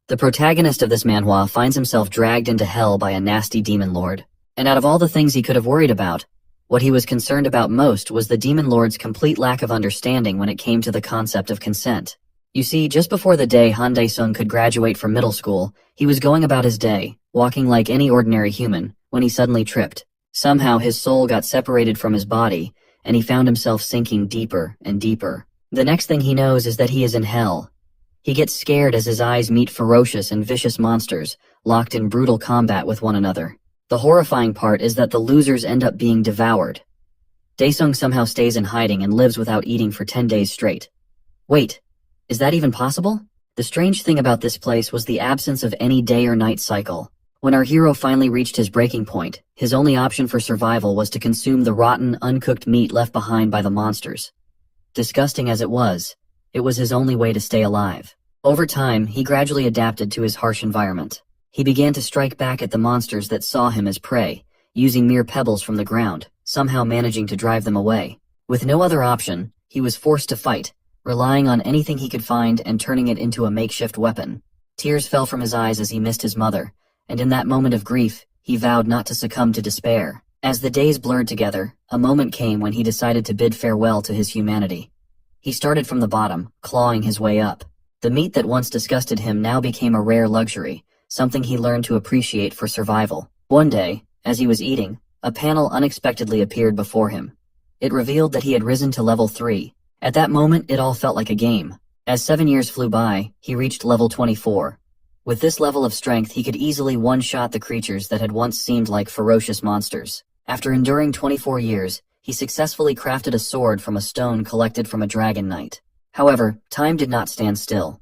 The protagonist of this manhwa finds himself dragged into hell by a nasty demon lord. And out of all the things he could have worried about, what he was concerned about most was the demon lord's complete lack of understanding when it came to the concept of consent. You see, just before the day Han Dae-sung could graduate from middle school, he was going about his day, walking like any ordinary human, when he suddenly tripped. Somehow his soul got separated from his body, and he found himself sinking deeper and deeper. The next thing he knows is that he is in hell. He gets scared as his eyes meet ferocious and vicious monsters, locked in brutal combat with one another. The horrifying part is that the losers end up being devoured. Dae-sung somehow stays in hiding and lives without eating for 10 days straight. Wait, is that even possible? The strange thing about this place was the absence of any day or night cycle. When our hero finally reached his breaking point, his only option for survival was to consume the rotten, uncooked meat left behind by the monsters. Disgusting as it was his only way to stay alive. Over time, he gradually adapted to his harsh environment. He began to strike back at the monsters that saw him as prey, using mere pebbles from the ground, somehow managing to drive them away. With no other option, he was forced to fight, relying on anything he could find and turning it into a makeshift weapon. Tears fell from his eyes as he missed his mother, and in that moment of grief, he vowed not to succumb to despair. As the days blurred together, a moment came when he decided to bid farewell to his humanity. He started from the bottom, clawing his way up. The meat that once disgusted him now became a rare luxury, something he learned to appreciate for survival. One day, as he was eating, a panel unexpectedly appeared before him. It revealed that he had risen to level 3. At that moment, it all felt like a game. As 7 years flew by, he reached level 24. With this level of strength, he could easily one-shot the creatures that had once seemed like ferocious monsters. After enduring 24 years, he successfully crafted a sword from a stone collected from a dragon knight. However, time did not stand still.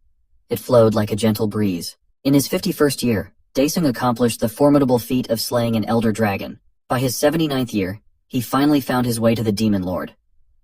It flowed like a gentle breeze. In his 51st year, Dae-sung accomplished the formidable feat of slaying an elder dragon. By his 79th year, he finally found his way to the Demon Lord,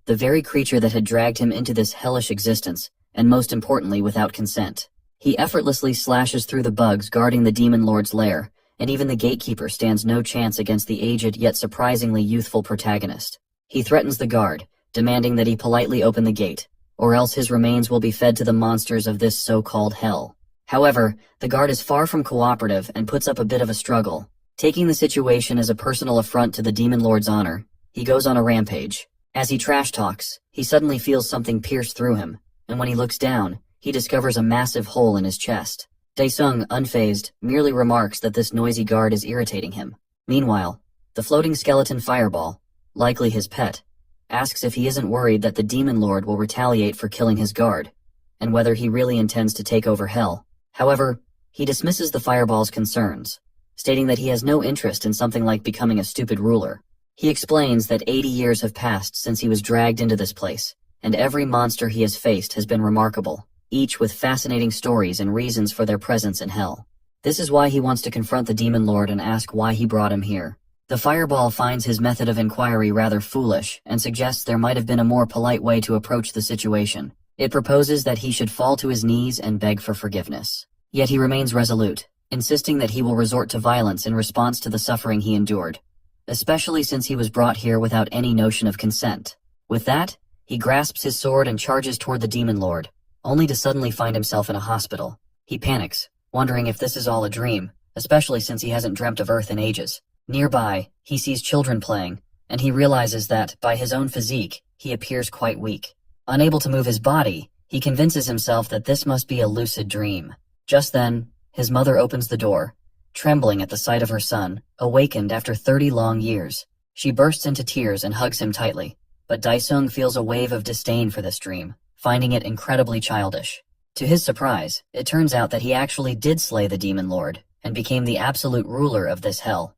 the very creature that had dragged him into this hellish existence, and most importantly without consent. He effortlessly slashes through the bugs guarding the Demon Lord's lair, and even the gatekeeper stands no chance against the aged yet surprisingly youthful protagonist. He threatens the guard, demanding that he politely open the gate, or else his remains will be fed to the monsters of this so-called hell. However, the guard is far from cooperative and puts up a bit of a struggle. Taking the situation as a personal affront to the Demon Lord's honor, he goes on a rampage. As he trash talks, he suddenly feels something pierce through him, and when he looks down, he discovers a massive hole in his chest. Dae-sung, unfazed, merely remarks that this noisy guard is irritating him. Meanwhile, the floating skeleton Fireball, likely his pet, asks if he isn't worried that the Demon Lord will retaliate for killing his guard, and whether he really intends to take over hell. However, he dismisses the Fireball's concerns, stating that he has no interest in something like becoming a stupid ruler. He explains that 80 years have passed since he was dragged into this place, and every monster he has faced has been remarkable, each with fascinating stories and reasons for their presence in hell. This is why he wants to confront the Demon Lord and ask why he brought him here. The Fireball finds his method of inquiry rather foolish and suggests there might have been a more polite way to approach the situation. It proposes that he should fall to his knees and beg for forgiveness. Yet he remains resolute, insisting that he will resort to violence in response to the suffering he endured, especially since he was brought here without any notion of consent. With that, he grasps his sword and charges toward the Demon Lord, only to suddenly find himself in a hospital. He panics, wondering if this is all a dream, especially since he hasn't dreamt of Earth in ages. Nearby, he sees children playing, and he realizes that, by his own physique, he appears quite weak. Unable to move his body, he convinces himself that this must be a lucid dream. Just then, his mother opens the door, trembling at the sight of her son, awakened after 30 long years. She bursts into tears and hugs him tightly, but Dae-sung feels a wave of disdain for this dream, finding it incredibly childish. To his surprise, it turns out that he actually did slay the Demon Lord, and became the absolute ruler of this hell.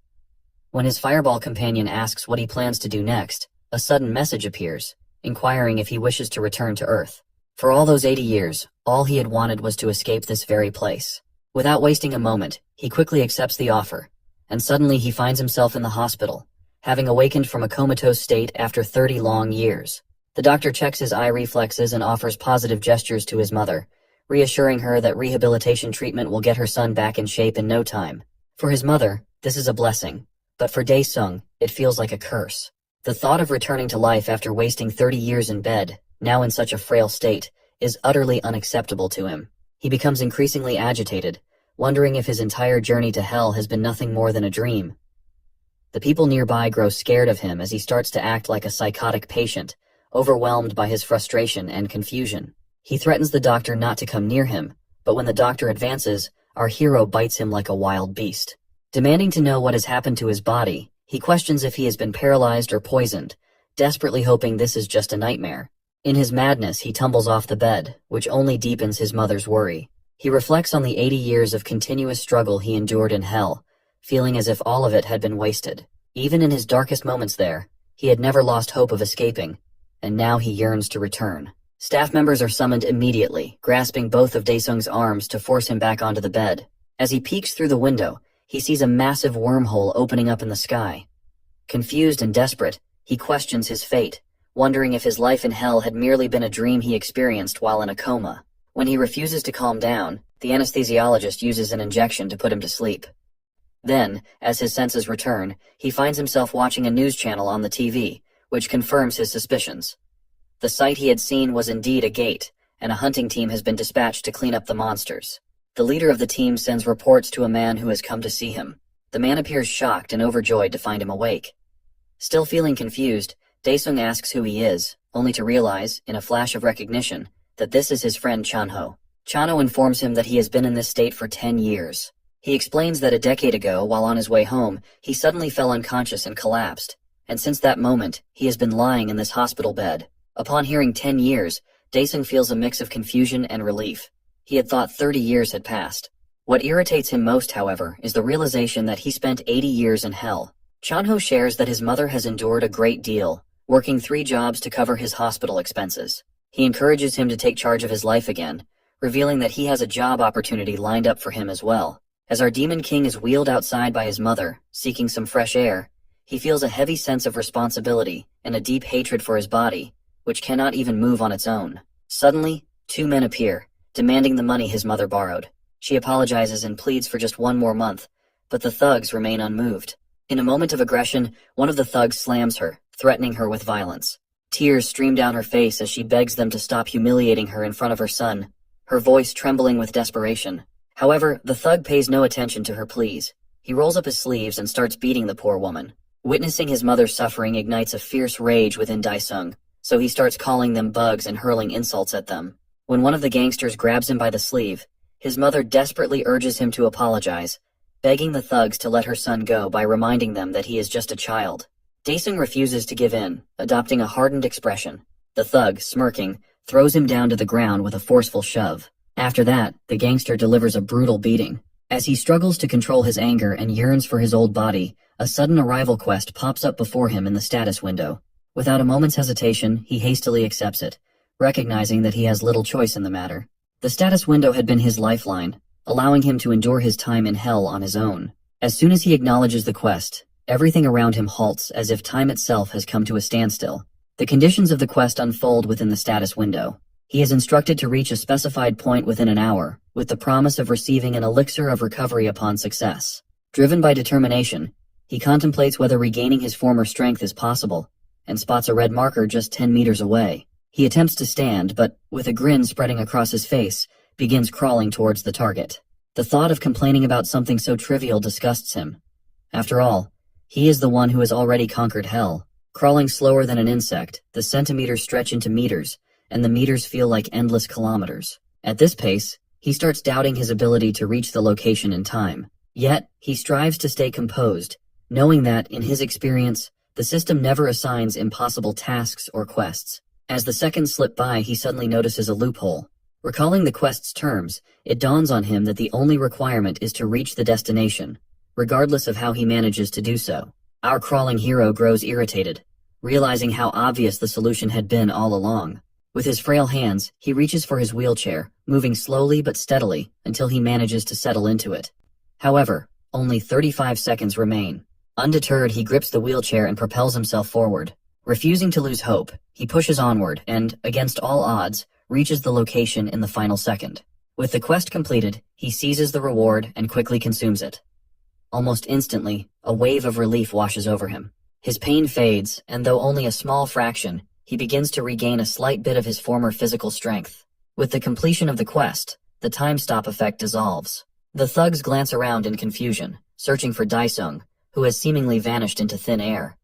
When his Fireball companion asks what he plans to do next, a sudden message appears, inquiring if he wishes to return to Earth. For all those 80 years, all he had wanted was to escape this very place. Without wasting a moment, he quickly accepts the offer, and suddenly he finds himself in the hospital, having awakened from a comatose state after 30 long years. The doctor checks his eye reflexes and offers positive gestures to his mother, reassuring her that rehabilitation treatment will get her son back in shape in no time. For his mother, this is a blessing, but for Dae-sung, it feels like a curse. The thought of returning to life after wasting 30 years in bed, now in such a frail state, is utterly unacceptable to him. He becomes increasingly agitated, wondering if his entire journey to hell has been nothing more than a dream. The people nearby grow scared of him as he starts to act like a psychotic patient, overwhelmed by his frustration and confusion. He threatens the doctor not to come near him, but when the doctor advances, our hero bites him like a wild beast. Demanding to know what has happened to his body, he questions if he has been paralyzed or poisoned, desperately hoping this is just a nightmare. In his madness, he tumbles off the bed, which only deepens his mother's worry. He reflects on the 80 years of continuous struggle he endured in hell, feeling as if all of it had been wasted. Even in his darkest moments there, he had never lost hope of escaping, and now he yearns to return. Staff members are summoned immediately, grasping both of Daesung's arms to force him back onto the bed. As he peeks through the window, he sees a massive wormhole opening up in the sky. Confused and desperate, he questions his fate, wondering if his life in hell had merely been a dream he experienced while in a coma. When he refuses to calm down, the anesthesiologist uses an injection to put him to sleep. Then, as his senses return, he finds himself watching a news channel on the TV, which confirms his suspicions. The sight he had seen was indeed a gate, and a hunting team has been dispatched to clean up the monsters. The leader of the team sends reports to a man who has come to see him. The man appears shocked and overjoyed to find him awake. Still feeling confused, Daesung asks who he is, only to realize, in a flash of recognition, that this is his friend Chanho. Chanho informs him that he has been in this state for 10 years. He explains that a decade ago, while on his way home, he suddenly fell unconscious and collapsed, and since that moment, he has been lying in this hospital bed. Upon hearing 10 years, Daesung feels a mix of confusion and relief. He had thought 30 years had passed. What irritates him most, however, is the realization that he spent 80 years in hell. Chanho shares that his mother has endured a great deal, working 3 jobs to cover his hospital expenses. He encourages him to take charge of his life again, revealing that he has a job opportunity lined up for him as well. As our Demon King is wheeled outside by his mother, seeking some fresh air, he feels a heavy sense of responsibility and a deep hatred for his body, which cannot even move on its own. Suddenly, 2 men appear, demanding the money his mother borrowed. She apologizes and pleads for just 1 more month, but the thugs remain unmoved. In a moment of aggression, one of the thugs slams her, threatening her with violence. Tears stream down her face as she begs them to stop humiliating her in front of her son, her voice trembling with desperation. However, the thug pays no attention to her pleas. He rolls up his sleeves and starts beating the poor woman. Witnessing his mother's suffering ignites a fierce rage within Daesung, so he starts calling them bugs and hurling insults at them. When one of the gangsters grabs him by the sleeve, his mother desperately urges him to apologize, begging the thugs to let her son go by reminding them that he is just a child. Daesung refuses to give in, adopting a hardened expression. The thug, smirking, throws him down to the ground with a forceful shove. After that, the gangster delivers a brutal beating. As he struggles to control his anger and yearns for his old body, a sudden arrival quest pops up before him in the status window. Without a moment's hesitation, he hastily accepts it, recognizing that he has little choice in the matter. The status window had been his lifeline, allowing him to endure his time in hell on his own. As soon as he acknowledges the quest, everything around him halts as if time itself has come to a standstill. The conditions of the quest unfold within the status window. He is instructed to reach a specified point within an hour, with the promise of receiving an elixir of recovery upon success. Driven by determination, he contemplates whether regaining his former strength is possible, and spots a red marker just 10 meters away. He attempts to stand, but, with a grin spreading across his face, begins crawling towards the target. The thought of complaining about something so trivial disgusts him. After all, he is the one who has already conquered hell. Crawling slower than an insect, the centimeters stretch into meters, and the meters feel like endless kilometers. At this pace, he starts doubting his ability to reach the location in time. Yet, he strives to stay composed, knowing that, in his experience, the system never assigns impossible tasks or quests. As the seconds slip by, he suddenly notices a loophole. Recalling the quest's terms, it dawns on him that the only requirement is to reach the destination, regardless of how he manages to do so. Our crawling hero grows irritated, realizing how obvious the solution had been all along. With his frail hands, he reaches for his wheelchair, moving slowly but steadily until he manages to settle into it. However, only 35 seconds remain. Undeterred, he grips the wheelchair and propels himself forward. Refusing to lose hope, he pushes onward and, against all odds, reaches the location in the final second. With the quest completed, he seizes the reward and quickly consumes it. Almost instantly, a wave of relief washes over him. His pain fades, and though only a small fraction, he begins to regain a slight bit of his former physical strength. With the completion of the quest, the time stop effect dissolves. The thugs glance around in confusion, searching for Daesung, who has seemingly vanished into thin air.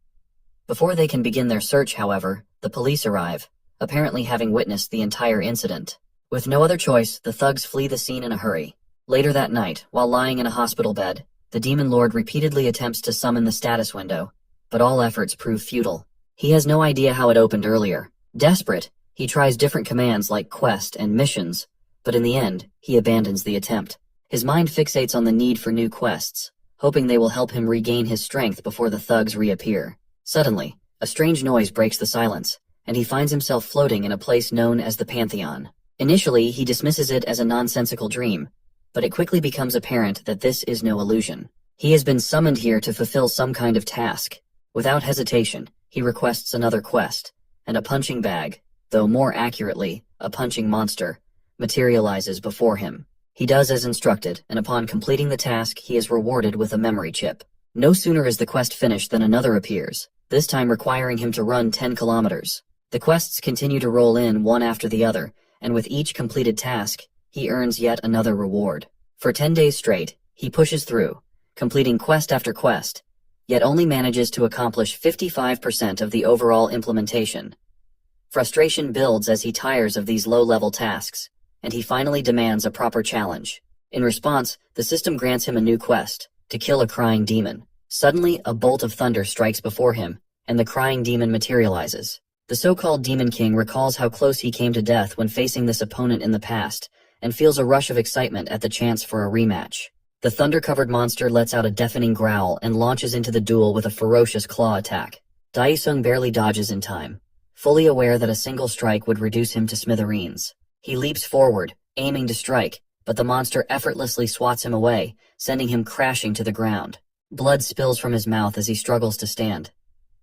Before they can begin their search, however, the police arrive, apparently having witnessed the entire incident. With no other choice, the thugs flee the scene in a hurry. Later that night, while lying in a hospital bed, the Demon Lord repeatedly attempts to summon the status window, but all efforts prove futile. He has no idea how it opened earlier. Desperate, he tries different commands like quest and missions, but in the end, he abandons the attempt. His mind fixates on the need for new quests, hoping they will help him regain his strength before the thugs reappear. Suddenly, a strange noise breaks the silence, and he finds himself floating in a place known as the Pantheon. Initially, he dismisses it as a nonsensical dream, but it quickly becomes apparent that this is no illusion. He has been summoned here to fulfill some kind of task. Without hesitation, he requests another quest, and a punching bag, though more accurately, a punching monster, materializes before him. He does as instructed, and upon completing the task, he is rewarded with a memory chip. No sooner is the quest finished than another appears, this time requiring him to run 10 kilometers. The quests continue to roll in one after the other, and with each completed task, he earns yet another reward. For 10 days straight, he pushes through, completing quest after quest, yet only manages to accomplish 55% of the overall implementation. Frustration builds as he tires of these low-level tasks, and he finally demands a proper challenge. In response, the system grants him a new quest, to kill a crying demon. Suddenly, a bolt of thunder strikes before him, and the crying demon materializes. The so-called Demon King recalls how close he came to death when facing this opponent in the past, and feels a rush of excitement at the chance for a rematch. The thunder-covered monster lets out a deafening growl and launches into the duel with a ferocious claw attack. Daesung barely dodges in time, fully aware that a single strike would reduce him to smithereens. He leaps forward, aiming to strike, but the monster effortlessly swats him away, sending him crashing to the ground. Blood spills from his mouth as he struggles to stand,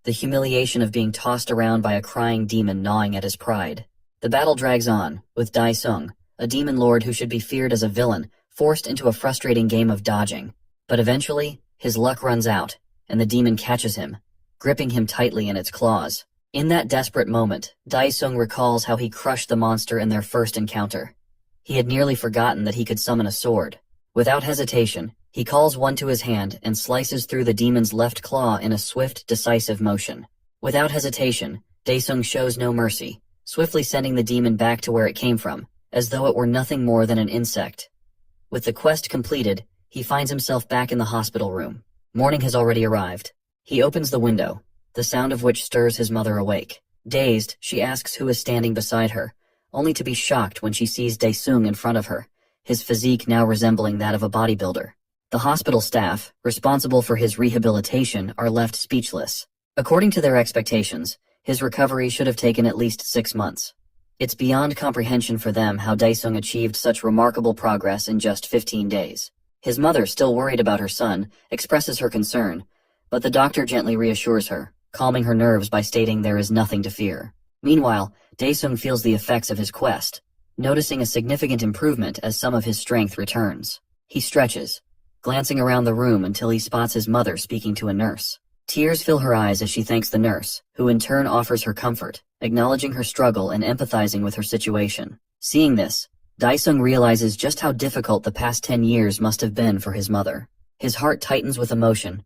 the humiliation of being tossed around by a crying demon gnawing at his pride. The battle drags on, with Daesung, a demon lord who should be feared as a villain, forced into a frustrating game of dodging. But eventually, his luck runs out, and the demon catches him, gripping him tightly in its claws. In that desperate moment, Daesung recalls how he crushed the monster in their first encounter. He had nearly forgotten that he could summon a sword. Without hesitation, he calls one to his hand and slices through the demon's left claw in a swift, decisive motion. Without hesitation, Daesung shows no mercy, swiftly sending the demon back to where it came from, as though it were nothing more than an insect. With the quest completed, he finds himself back in the hospital room. Morning has already arrived. He opens the window, the sound of which stirs his mother awake. Dazed, she asks who is standing beside her, only to be shocked when she sees Daesung in front of her, his physique now resembling that of a bodybuilder. The hospital staff, responsible for his rehabilitation, are left speechless. According to their expectations, his recovery should have taken at least 6 months. It's beyond comprehension for them how Daesung achieved such remarkable progress in just 15 days. His mother, still worried about her son, expresses her concern, but the doctor gently reassures her, calming her nerves by stating there is nothing to fear. Meanwhile, Daesung feels the effects of his quest, noticing a significant improvement as some of his strength returns. He stretches, glancing around the room until he spots his mother speaking to a nurse. Tears fill her eyes as she thanks the nurse, who in turn offers her comfort, acknowledging her struggle and empathizing with her situation. Seeing this, Daesung realizes just how difficult the past 10 years must have been for his mother. His heart tightens with emotion,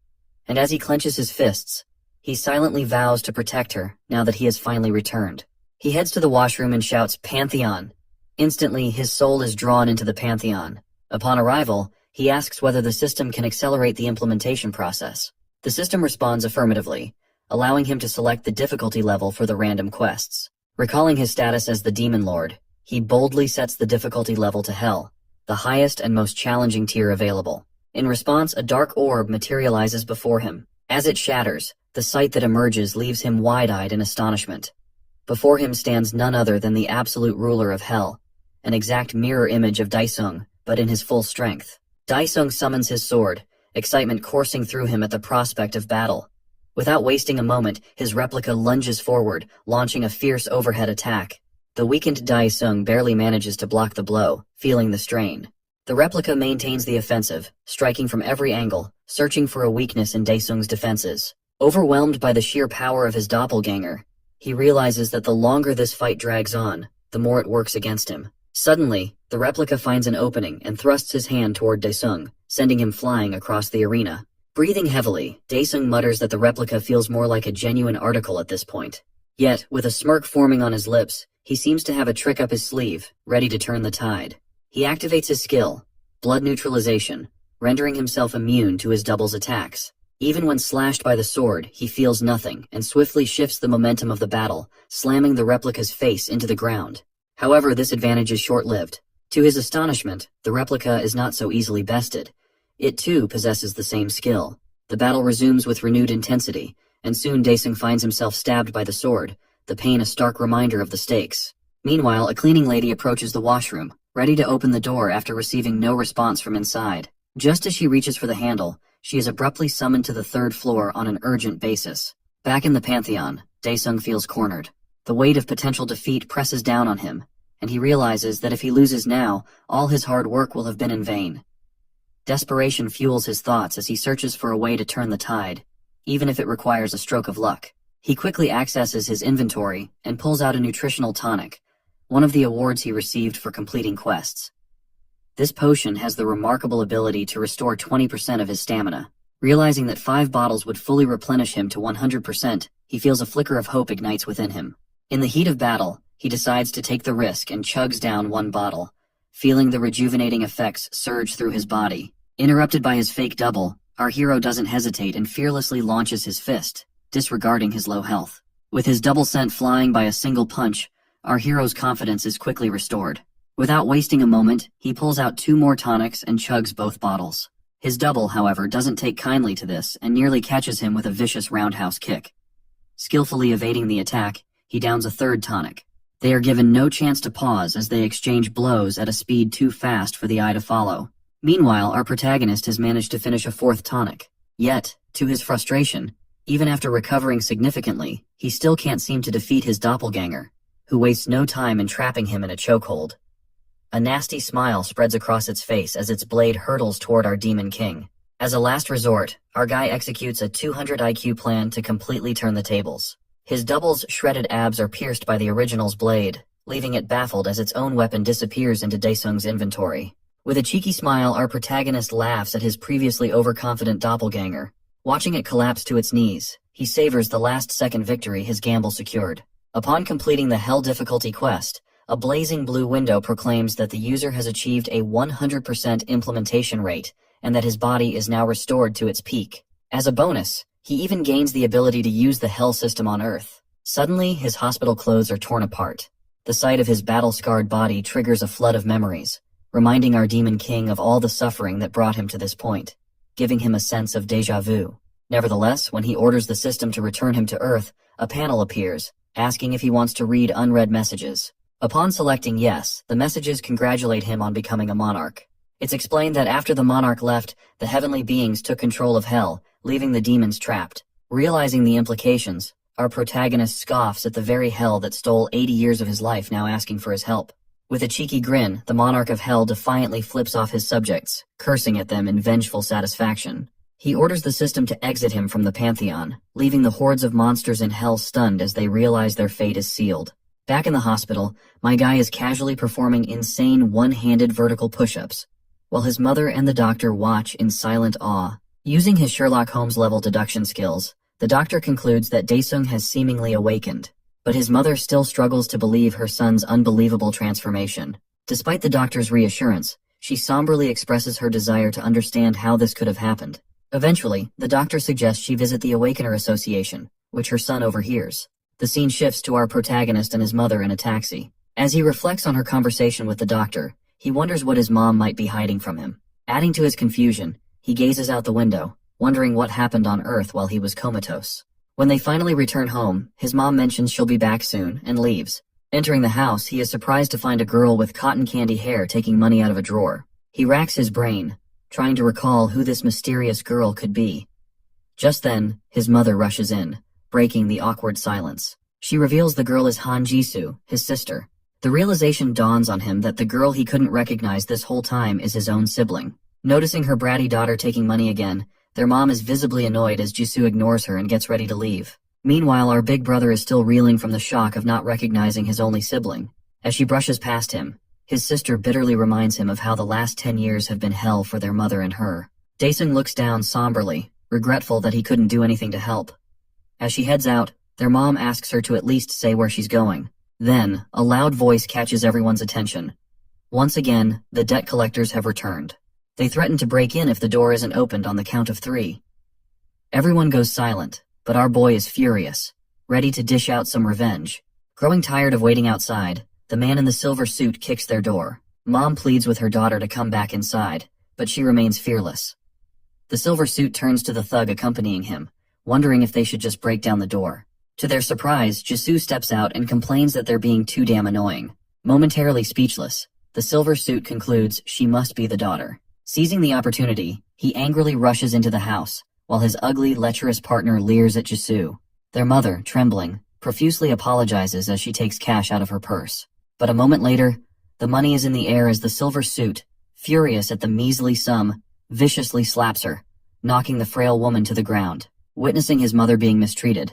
and as he clenches his fists, he silently vows to protect her now that he has finally returned. He heads to the washroom and shouts, "Pantheon!" Instantly, his soul is drawn into the Pantheon. Upon arrival, he asks whether the system can accelerate the implementation process. The system responds affirmatively, allowing him to select the difficulty level for the random quests. Recalling his status as the Demon Lord, he boldly sets the difficulty level to Hell, the highest and most challenging tier available. In response, a dark orb materializes before him. As it shatters, the sight that emerges leaves him wide-eyed in astonishment. Before him stands none other than the absolute ruler of Hell, an exact mirror image of Daesung, but in his full strength. Daesung summons his sword, excitement coursing through him at the prospect of battle. Without wasting a moment, his replica lunges forward, launching a fierce overhead attack. The weakened Daesung barely manages to block the blow, feeling the strain. The replica maintains the offensive, striking from every angle, searching for a weakness in Daesung's defenses. Overwhelmed by the sheer power of his doppelganger, he realizes that the longer this fight drags on, the more it works against him. Suddenly, the replica finds an opening and thrusts his hand toward Daesung, sending him flying across the arena. Breathing heavily, Daesung mutters that the replica feels more like a genuine article at this point. Yet, with a smirk forming on his lips, he seems to have a trick up his sleeve, ready to turn the tide. He activates his skill, blood neutralization, rendering himself immune to his double's attacks. Even when slashed by the sword, he feels nothing and swiftly shifts the momentum of the battle, slamming the replica's face into the ground. However, this advantage is short-lived. To his astonishment, the replica is not so easily bested. It too possesses the same skill. The battle resumes with renewed intensity, and soon Daesung finds himself stabbed by the sword, the pain a stark reminder of the stakes. Meanwhile, a cleaning lady approaches the washroom, ready to open the door after receiving no response from inside. Just as she reaches for the handle, she is abruptly summoned to the third floor on an urgent basis. Back in the Pantheon, Daesung feels cornered. The weight of potential defeat presses down on him, and he realizes that if he loses now, all his hard work will have been in vain. Desperation fuels his thoughts as he searches for a way to turn the tide, even if it requires a stroke of luck. He quickly accesses his inventory and pulls out a nutritional tonic, one of the awards he received for completing quests. This potion has the remarkable ability to restore 20% of his stamina. Realizing that 5 bottles would fully replenish him to 100%, he feels a flicker of hope ignites within him. In the heat of battle, he decides to take the risk and chugs down 1 bottle, feeling the rejuvenating effects surge through his body. Interrupted by his fake double, our hero doesn't hesitate and fearlessly launches his fist, disregarding his low health. With his double sent flying by a single punch, our hero's confidence is quickly restored. Without wasting a moment, he pulls out 2 more tonics and chugs both bottles. His double, however, doesn't take kindly to this and nearly catches him with a vicious roundhouse kick. Skillfully evading the attack, he downs a 3rd tonic. They are given no chance to pause as they exchange blows at a speed too fast for the eye to follow. Meanwhile, our protagonist has managed to finish a 4th tonic. Yet, to his frustration, even after recovering significantly, he still can't seem to defeat his doppelganger, who wastes no time in trapping him in a chokehold. A nasty smile spreads across its face as its blade hurtles toward our Demon King. As a last resort, our guy executes a 200 IQ plan to completely turn the tables. His double's shredded abs are pierced by the original's blade, leaving it baffled as its own weapon disappears into Daesung's inventory. With a cheeky smile, our protagonist laughs at his previously overconfident doppelganger. Watching it collapse to its knees, he savors the last-second victory his gamble secured. Upon completing the Hell difficulty quest, a blazing blue window proclaims that the user has achieved a 100% implementation rate and that his body is now restored to its peak. As a bonus, he even gains the ability to use the Hell system on Earth. Suddenly, his hospital clothes are torn apart. The sight of his battle-scarred body triggers a flood of memories, reminding our Demon King of all the suffering that brought him to this point, giving him a sense of déjà vu. Nevertheless, when he orders the system to return him to Earth, a panel appears, asking if he wants to read unread messages. Upon selecting yes, the messages congratulate him on becoming a monarch. It's explained that after the monarch left, the heavenly beings took control of Hell, leaving the demons trapped. Realizing the implications, our protagonist scoffs at the very Hell that stole 80 years of his life, now asking for his help. With a cheeky grin, the monarch of Hell defiantly flips off his subjects, cursing at them in vengeful satisfaction. He orders the system to exit him from the Pantheon, leaving the hordes of monsters in Hell stunned as they realize their fate is sealed. Back in the hospital, my guy is casually performing insane one-handed vertical push-ups, while his mother and the doctor watch in silent awe. Using his Sherlock Holmes-level deduction skills, the doctor concludes that Daesung has seemingly awakened, but his mother still struggles to believe her son's unbelievable transformation. Despite the doctor's reassurance, she somberly expresses her desire to understand how this could have happened. Eventually, the doctor suggests she visit the Awakener Association, which her son overhears. The scene shifts to our protagonist and his mother in a taxi. As he reflects on her conversation with the doctor, he wonders what his mom might be hiding from him. Adding to his confusion, he gazes out the window, wondering what happened on Earth while he was comatose. When they finally return home, his mom mentions she'll be back soon and leaves. Entering the house, he is surprised to find a girl with cotton candy hair taking money out of a drawer. He racks his brain, trying to recall who this mysterious girl could be. Just then, his mother rushes in, breaking the awkward silence. She reveals the girl is Han Jisoo, his sister. The realization dawns on him that the girl he couldn't recognize this whole time is his own sibling. Noticing her bratty daughter taking money again, their mom is visibly annoyed as Jisoo ignores her and gets ready to leave. Meanwhile, our big brother is still reeling from the shock of not recognizing his only sibling. As she brushes past him, His sister bitterly reminds him of how the last 10 years have been hell for their mother and her. Daesung looks down somberly, regretful that he couldn't do anything to help. As she heads out, their mom asks her to at least say where she's going. Then, a loud voice catches everyone's attention. Once again, the debt collectors have returned. They threaten to break in if the door isn't opened on the count of 3. Everyone goes silent, but our boy is furious, ready to dish out some revenge. Growing tired of waiting outside, the man in the silver suit kicks their door. Mom pleads with her daughter to come back inside, but she remains fearless. The silver suit turns to the thug accompanying him, wondering if they should just break down the door. To their surprise, Jisoo steps out and complains that they're being too damn annoying. Momentarily speechless, the silver suit concludes she must be the daughter. Seizing the opportunity, he angrily rushes into the house, while his ugly, lecherous partner leers at Jisoo. Their mother, trembling, profusely apologizes as she takes cash out of her purse. But a moment later, the money is in the air as the silver suit, furious at the measly sum, viciously slaps her, knocking the frail woman to the ground. Witnessing his mother being mistreated,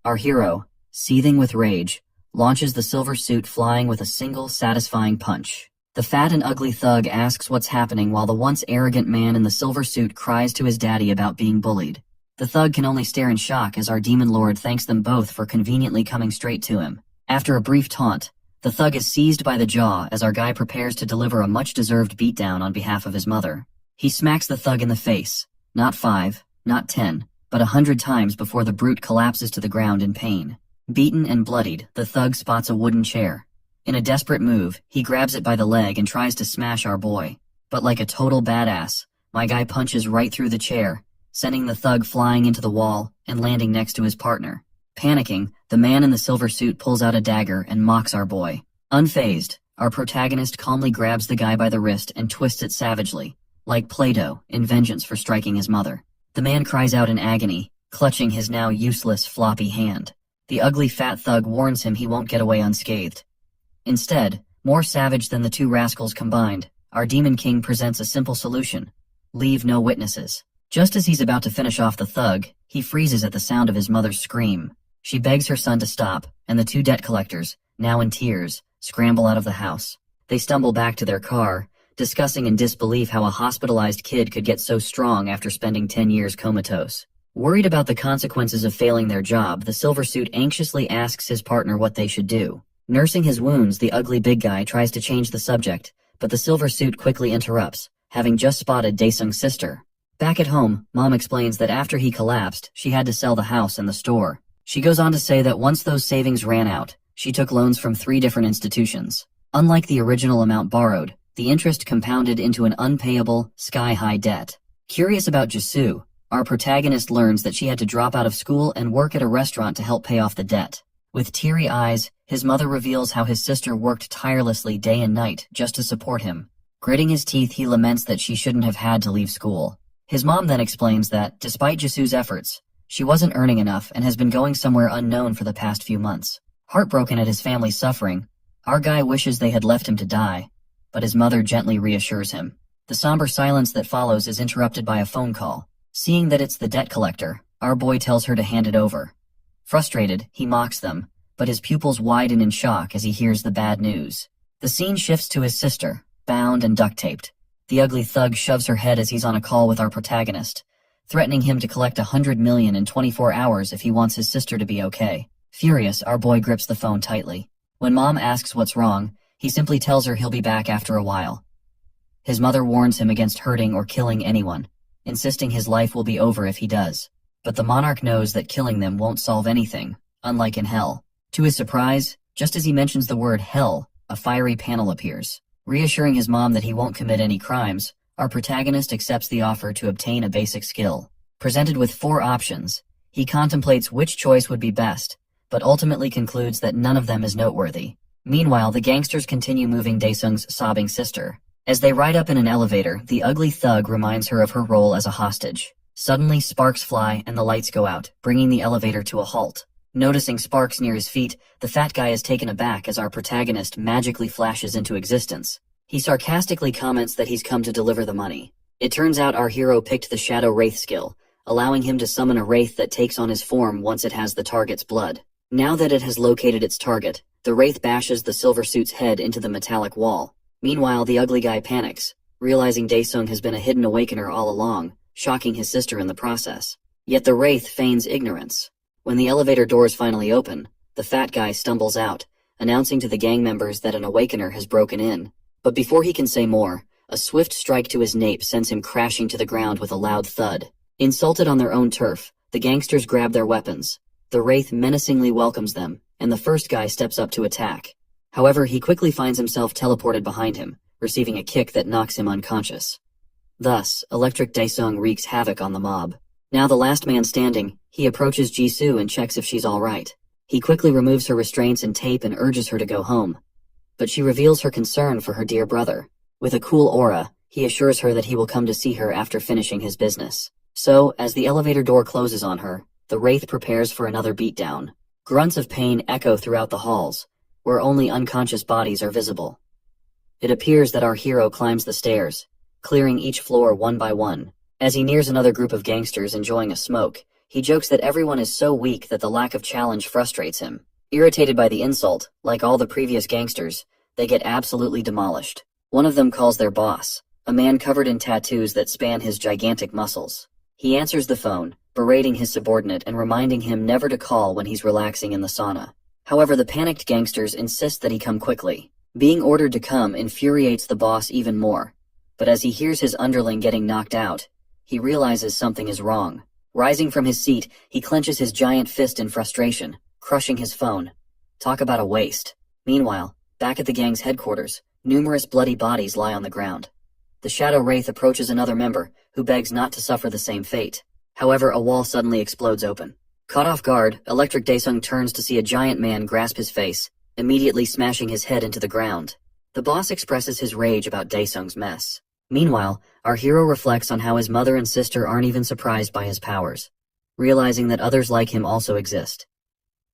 our hero, seething with rage, launches the silver suit flying with a single satisfying punch. The fat and ugly thug asks what's happening while the once arrogant man in the silver suit cries to his daddy about being bullied. The thug can only stare in shock as our demon lord thanks them both for conveniently coming straight to him. After a brief taunt, the thug is seized by the jaw as our guy prepares to deliver a much-deserved beatdown on behalf of his mother. He smacks the thug in the face, not 5, not 10, but 100 times before the brute collapses to the ground in pain. Beaten and bloodied, the thug spots a wooden chair. In a desperate move, he grabs it by the leg and tries to smash our boy. But like a total badass, my guy punches right through the chair, sending the thug flying into the wall and landing next to his partner. Panicking, the man in the silver suit pulls out a dagger and mocks our boy. Unfazed, our protagonist calmly grabs the guy by the wrist and twists it savagely, like Play-Doh, in vengeance for striking his mother. The man cries out in agony, clutching his now useless floppy hand. The ugly fat thug warns him he won't get away unscathed. Instead, more savage than the two rascals combined, our Demon King presents a simple solution. Leave no witnesses. Just as he's about to finish off the thug, he freezes at the sound of his mother's scream. She begs her son to stop, and the two debt collectors, now in tears, scramble out of the house. They stumble back to their car, discussing in disbelief how a hospitalized kid could get so strong after spending 10 years comatose. Worried about the consequences of failing their job, the silver suit anxiously asks his partner what they should do. Nursing his wounds, the ugly big guy tries to change the subject, but the silver suit quickly interrupts, having just spotted Daesung's sister. Back at home, Mom explains that after he collapsed, she had to sell the house and the store. She goes on to say that once those savings ran out, she took loans from 3 different institutions. Unlike the original amount borrowed, the interest compounded into an unpayable, sky-high debt. Curious about Jisoo, our protagonist learns that she had to drop out of school and work at a restaurant to help pay off the debt. With teary eyes, his mother reveals how his sister worked tirelessly day and night just to support him. Gritting his teeth, he laments that she shouldn't have had to leave school. His mom then explains that, despite Jisoo's efforts, she wasn't earning enough and has been going somewhere unknown for the past few months. Heartbroken at his family's suffering, our guy wishes they had left him to die, but his mother gently reassures him. The somber silence that follows is interrupted by a phone call. Seeing that it's the debt collector, our boy tells her to hand it over. Frustrated, he mocks them, but his pupils widen in shock as he hears the bad news. The scene shifts to his sister, bound and duct-taped. The ugly thug shoves her head as he's on a call with our protagonist, threatening him to collect $100 million in 24 hours if he wants his sister to be okay. Furious, our boy grips the phone tightly. When Mom asks what's wrong, he simply tells her he'll be back after a while. His mother warns him against hurting or killing anyone, insisting his life will be over if he does. But the monarch knows that killing them won't solve anything, unlike in hell. To his surprise, just as he mentions the word hell, a fiery panel appears. Reassuring his mom that he won't commit any crimes, our protagonist accepts the offer to obtain a basic skill. Presented with 4 options, he contemplates which choice would be best, but ultimately concludes that none of them is noteworthy. Meanwhile, the gangsters continue moving Daesung's sobbing sister. As they ride up in an elevator, the ugly thug reminds her of her role as a hostage. Suddenly, sparks fly and the lights go out, bringing the elevator to a halt. Noticing sparks near his feet, the fat guy is taken aback as our protagonist magically flashes into existence. He sarcastically comments that he's come to deliver the money. It turns out our hero picked the Shadow Wraith skill, allowing him to summon a wraith that takes on his form once it has the target's blood. Now that it has located its target, the wraith bashes the silver suit's head into the metallic wall. Meanwhile, the ugly guy panics, realizing Daesung has been a hidden awakener all along, shocking his sister in the process. Yet the Wraith feigns ignorance. When the elevator doors finally open, the fat guy stumbles out, announcing to the gang members that an awakener has broken in. But before he can say more, a swift strike to his nape sends him crashing to the ground with a loud thud. Insulted on their own turf, the gangsters grab their weapons. The Wraith menacingly welcomes them, and the first guy steps up to attack. However, he quickly finds himself teleported behind him, receiving a kick that knocks him unconscious. Thus, Electric Daesung wreaks havoc on the mob. Now the last man standing, he approaches Jisoo and checks if she's alright. He quickly removes her restraints and tape and urges her to go home. But she reveals her concern for her dear brother. With a cool aura, he assures her that he will come to see her after finishing his business. So, as the elevator door closes on her, the Wraith prepares for another beatdown. Grunts of pain echo throughout the halls, where only unconscious bodies are visible. It appears that our hero climbs the stairs, clearing each floor one by one. As he nears another group of gangsters enjoying a smoke, he jokes that everyone is so weak that the lack of challenge frustrates him. Irritated by the insult, like all the previous gangsters, they get absolutely demolished. One of them calls their boss, a man covered in tattoos that span his gigantic muscles. He answers the phone, berating his subordinate and reminding him never to call when he's relaxing in the sauna. However, the panicked gangsters insist that he come quickly. Being ordered to come infuriates the boss even more, but as he hears his underling getting knocked out, he realizes something is wrong. Rising from his seat, he clenches his giant fist in frustration, crushing his phone. Talk about a waste. Meanwhile, back at the gang's headquarters, numerous bloody bodies lie on the ground. The Shadow Wraith approaches another member, who begs not to suffer the same fate. However, a wall suddenly explodes open. Caught off guard, Electric Daesung turns to see a giant man grasp his face, immediately smashing his head into the ground. The boss expresses his rage about Daesung's mess. Meanwhile, our hero reflects on how his mother and sister aren't even surprised by his powers, realizing that others like him also exist.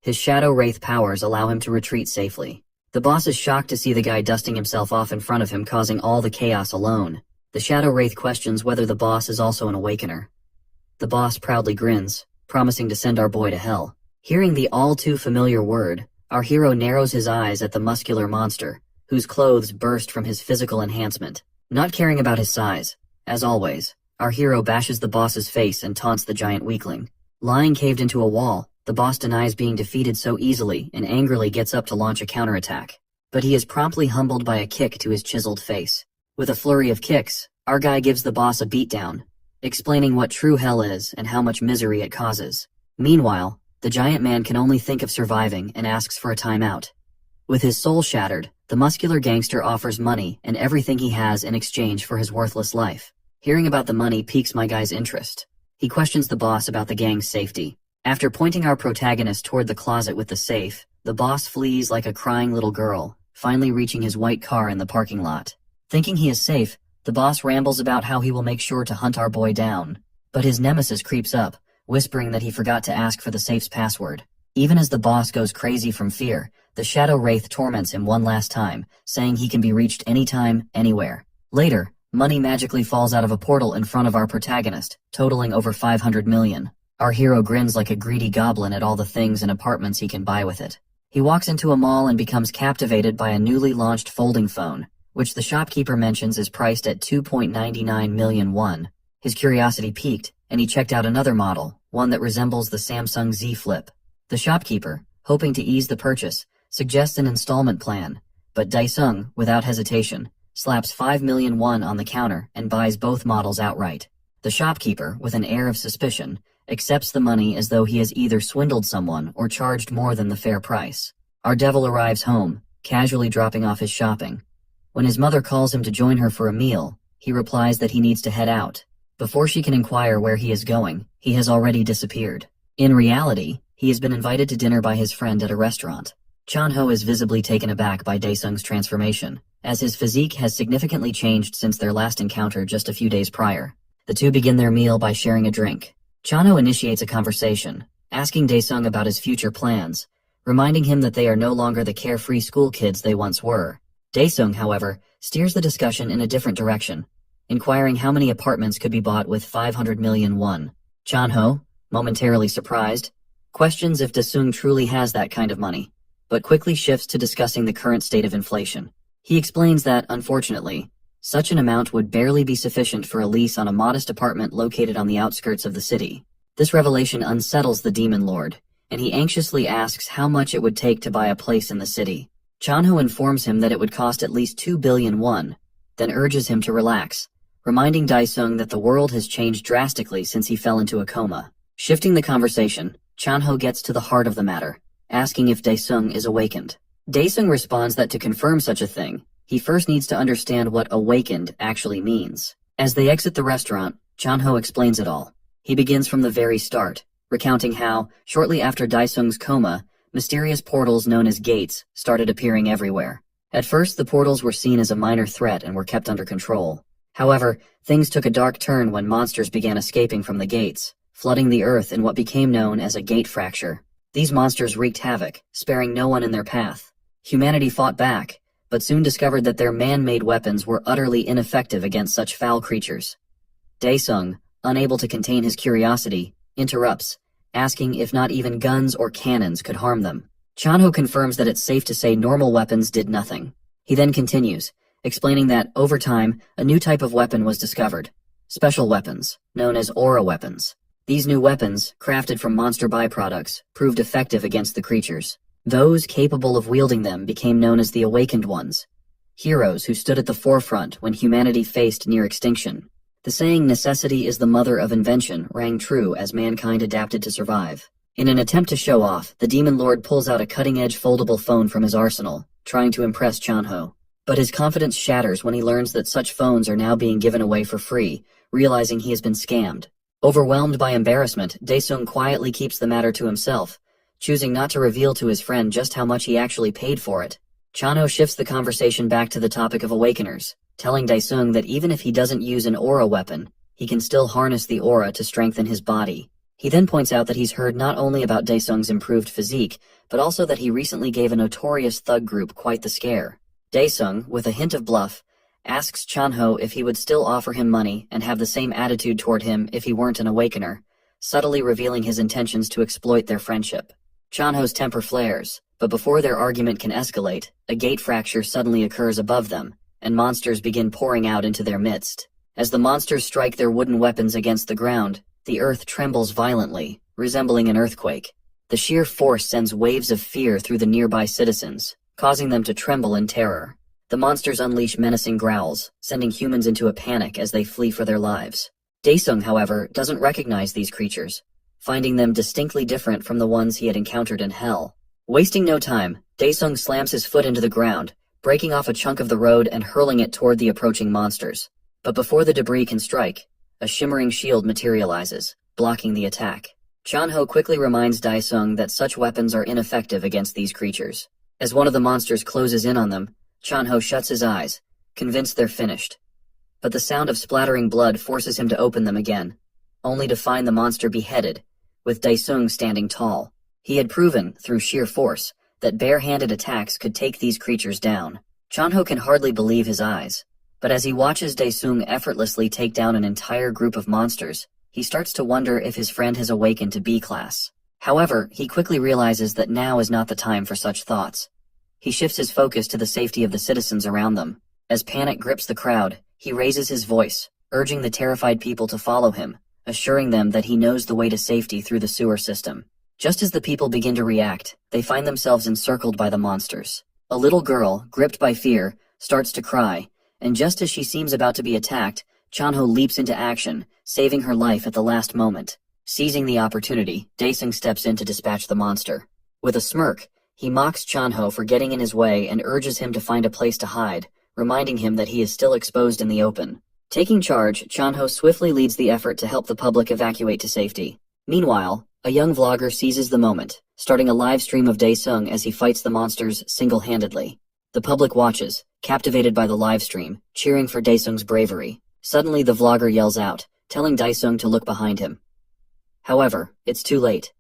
His Shadow Wraith powers allow him to retreat safely. The boss is shocked to see the guy dusting himself off in front of him, causing all the chaos alone. The Shadow Wraith questions whether the boss is also an awakener. The boss proudly grins, promising to send our boy to hell. Hearing the all-too-familiar word, our hero narrows his eyes at the muscular monster, whose clothes burst from his physical enhancement. Not caring about his size, as always, our hero bashes the boss's face and taunts the giant weakling. Lying caved into a wall, the boss denies being defeated so easily and angrily gets up to launch a counterattack. But he is promptly humbled by a kick to his chiseled face. With a flurry of kicks, our guy gives the boss a beatdown, explaining what true hell is and how much misery it causes. Meanwhile, the giant man can only think of surviving and asks for a timeout. With his soul shattered, the muscular gangster offers money and everything he has in exchange for his worthless life. Hearing about the money piques my guy's interest. He questions the boss about the gang's safety. After pointing our protagonist toward the closet with the safe, the boss flees like a crying little girl, finally reaching his white car in the parking lot. Thinking he is safe, the boss rambles about how he will make sure to hunt our boy down. But his nemesis creeps up, whispering that he forgot to ask for the safe's password. Even as the boss goes crazy from fear, the Shadow Wraith torments him one last time, saying he can be reached anytime, anywhere. Later, money magically falls out of a portal in front of our protagonist, totaling over 500 million. Our hero grins like a greedy goblin at all the things and apartments he can buy with it. He walks into a mall and becomes captivated by a newly launched folding phone, which the shopkeeper mentions is priced at 2.99 million won. His curiosity piqued, and he checked out another model, one that resembles the Samsung Z Flip. The shopkeeper, hoping to ease the purchase, suggests an installment plan, but Daesung, without hesitation, slaps 5 million won on the counter and buys both models outright. The shopkeeper, with an air of suspicion, accepts the money as though he has either swindled someone or charged more than the fair price. Our devil arrives home, casually dropping off his shopping. When his mother calls him to join her for a meal, he replies that he needs to head out. Before she can inquire where he is going, he has already disappeared. In reality, he has been invited to dinner by his friend at a restaurant. Chanho is visibly taken aback by Daesung's transformation, as his physique has significantly changed since their last encounter just a few days prior. The two begin their meal by sharing a drink. Chanho initiates a conversation, asking Daesung about his future plans, reminding him that they are no longer the carefree school kids they once were. Daesung, however, steers the discussion in a different direction, inquiring how many apartments could be bought with 500 million won. Chanho, momentarily surprised, questions if Daesung truly has that kind of money, but quickly shifts to discussing the current state of inflation. He explains that, unfortunately, such an amount would barely be sufficient for a lease on a modest apartment located on the outskirts of the city. This revelation unsettles the Demon Lord, and he anxiously asks how much it would take to buy a place in the city. Chanho informs him that it would cost at least 2 billion won, then urges him to relax, reminding Daesung that the world has changed drastically since he fell into a coma. Shifting the conversation, Chanho gets to the heart of the matter, asking if Daesung is awakened. Daesung responds that to confirm such a thing, he first needs to understand what awakened actually means. As they exit the restaurant, Chanho explains it all. He begins from the very start, recounting how, shortly after Daesung's coma, mysterious portals known as gates started appearing everywhere. At first, the portals were seen as a minor threat and were kept under control. However, things took a dark turn when monsters began escaping from the gates, flooding the earth in what became known as a gate fracture. These monsters wreaked havoc, sparing no one in their path. Humanity fought back, but soon discovered that their man-made weapons were utterly ineffective against such foul creatures. Daesung, unable to contain his curiosity, interrupts, asking if not even guns or cannons could harm them. Chanho confirms that it's safe to say normal weapons did nothing. He then continues, explaining that, over time, a new type of weapon was discovered. Special weapons, known as aura weapons. These new weapons, crafted from monster byproducts, proved effective against the creatures. Those capable of wielding them became known as the Awakened Ones, heroes who stood at the forefront when humanity faced near extinction. The saying, "necessity is the mother of invention," rang true as mankind adapted to survive. In an attempt to show off, the Demon Lord pulls out a cutting-edge foldable phone from his arsenal, trying to impress Chanho. But his confidence shatters when he learns that such phones are now being given away for free, realizing he has been scammed. Overwhelmed by embarrassment, Daesung quietly keeps the matter to himself, choosing not to reveal to his friend just how much he actually paid for it. Chanho shifts the conversation back to the topic of awakeners, telling Daesung that even if he doesn't use an aura weapon, he can still harness the aura to strengthen his body. He then points out that he's heard not only about Daesung's improved physique, but also that he recently gave a notorious thug group quite the scare. Daesung, with a hint of bluff, asks Chanho if he would still offer him money and have the same attitude toward him if he weren't an awakener, subtly revealing his intentions to exploit their friendship. Chanho's temper flares, but before their argument can escalate, a gate fracture suddenly occurs above them, and monsters begin pouring out into their midst. As the monsters strike their wooden weapons against the ground, the earth trembles violently, resembling an earthquake. The sheer force sends waves of fear through the nearby citizens, causing them to tremble in terror. The monsters unleash menacing growls, sending humans into a panic as they flee for their lives. Daesung, however, doesn't recognize these creatures, finding them distinctly different from the ones he had encountered in hell. Wasting no time, Daesung slams his foot into the ground, breaking off a chunk of the road and hurling it toward the approaching monsters. But before the debris can strike, a shimmering shield materializes, blocking the attack. Chanho quickly reminds Daesung that such weapons are ineffective against these creatures. As one of the monsters closes in on them, Chanho shuts his eyes, convinced they're finished. But the sound of splattering blood forces him to open them again, only to find the monster beheaded, with Daesung standing tall. He had proven, through sheer force, that bare-handed attacks could take these creatures down. Chanho can hardly believe his eyes, but as he watches Daesung effortlessly take down an entire group of monsters, he starts to wonder if his friend has awakened to B-class. However, he quickly realizes that now is not the time for such thoughts. He shifts his focus to the safety of the citizens around them. As panic grips the crowd, he raises his voice, urging the terrified people to follow him, assuring them that he knows the way to safety through the sewer system. Just as the people begin to react, they find themselves encircled by the monsters. A little girl, gripped by fear, starts to cry, and just as she seems about to be attacked, Chanho leaps into action, saving her life at the last moment. Seizing the opportunity, Daesung steps in to dispatch the monster. With a smirk, he mocks Chanho for getting in his way and urges him to find a place to hide, reminding him that he is still exposed in the open. Taking charge, Chanho swiftly leads the effort to help the public evacuate to safety. Meanwhile, a young vlogger seizes the moment, starting a live stream of Daesung as he fights the monsters single-handedly. The public watches, captivated by the live stream, cheering for Daesung's bravery. Suddenly the vlogger yells out, telling Daesung to look behind him. However, it's too late.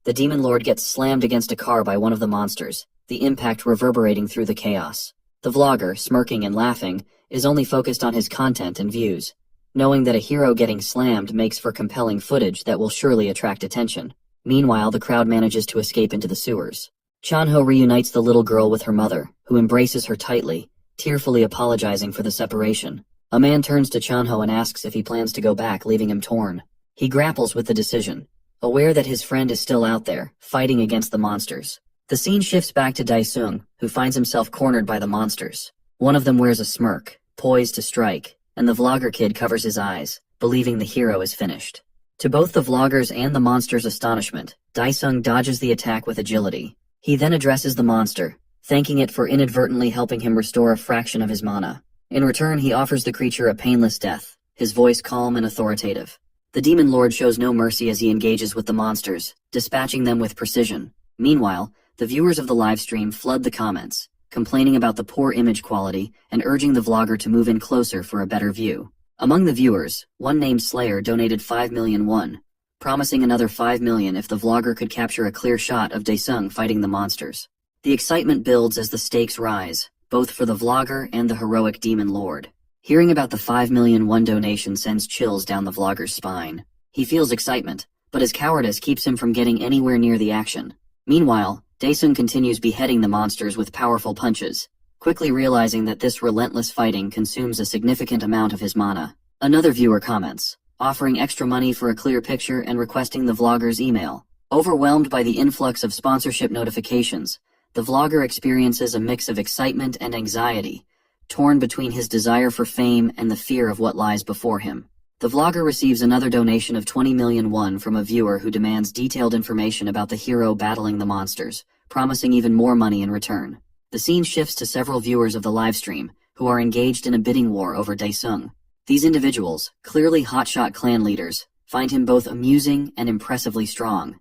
The Demon Lord gets slammed against a car by one of the monsters, the impact reverberating through the chaos. The vlogger, smirking and laughing, is only focused on his content and views, knowing that a hero getting slammed makes for compelling footage that will surely attract attention. Meanwhile, the crowd manages to escape into the sewers. Chanho reunites the little girl with her mother, who embraces her tightly, tearfully apologizing for the separation. A man turns to Chanho and asks if he plans to go back, leaving him torn. He grapples with the decision, aware that his friend is still out there, fighting against the monsters. The scene shifts back to Daesung, who finds himself cornered by the monsters. One of them wears a smirk, poised to strike, and the vlogger kid covers his eyes, believing the hero is finished. To both the vloggers and the monster's astonishment, Daesung dodges the attack with agility. He then addresses the monster, thanking it for inadvertently helping him restore a fraction of his mana. In return, he offers the creature a painless death, his voice calm and authoritative. The Demon Lord shows no mercy as he engages with the monsters, dispatching them with precision. Meanwhile, the viewers of the livestream flood the comments, complaining about the poor image quality and urging the vlogger to move in closer for a better view. Among the viewers, one named Slayer donated 5 million won, promising another 5 million if the vlogger could capture a clear shot of Daesung fighting the monsters. The excitement builds as the stakes rise, both for the vlogger and the heroic Demon Lord. Hearing about the 5 million won donation sends chills down the vlogger's spine. He feels excitement, but his cowardice keeps him from getting anywhere near the action. Meanwhile, Daesung continues beheading the monsters with powerful punches, quickly realizing that this relentless fighting consumes a significant amount of his mana. Another viewer comments, offering extra money for a clear picture and requesting the vlogger's email. Overwhelmed by the influx of sponsorship notifications, the vlogger experiences a mix of excitement and anxiety, torn between his desire for fame and the fear of what lies before him. The vlogger receives another donation of 20 million won from a viewer who demands detailed information about the hero battling the monsters, promising even more money in return. The scene shifts to several viewers of the livestream, who are engaged in a bidding war over Daesung. These individuals, clearly hotshot clan leaders, find him both amusing and impressively strong.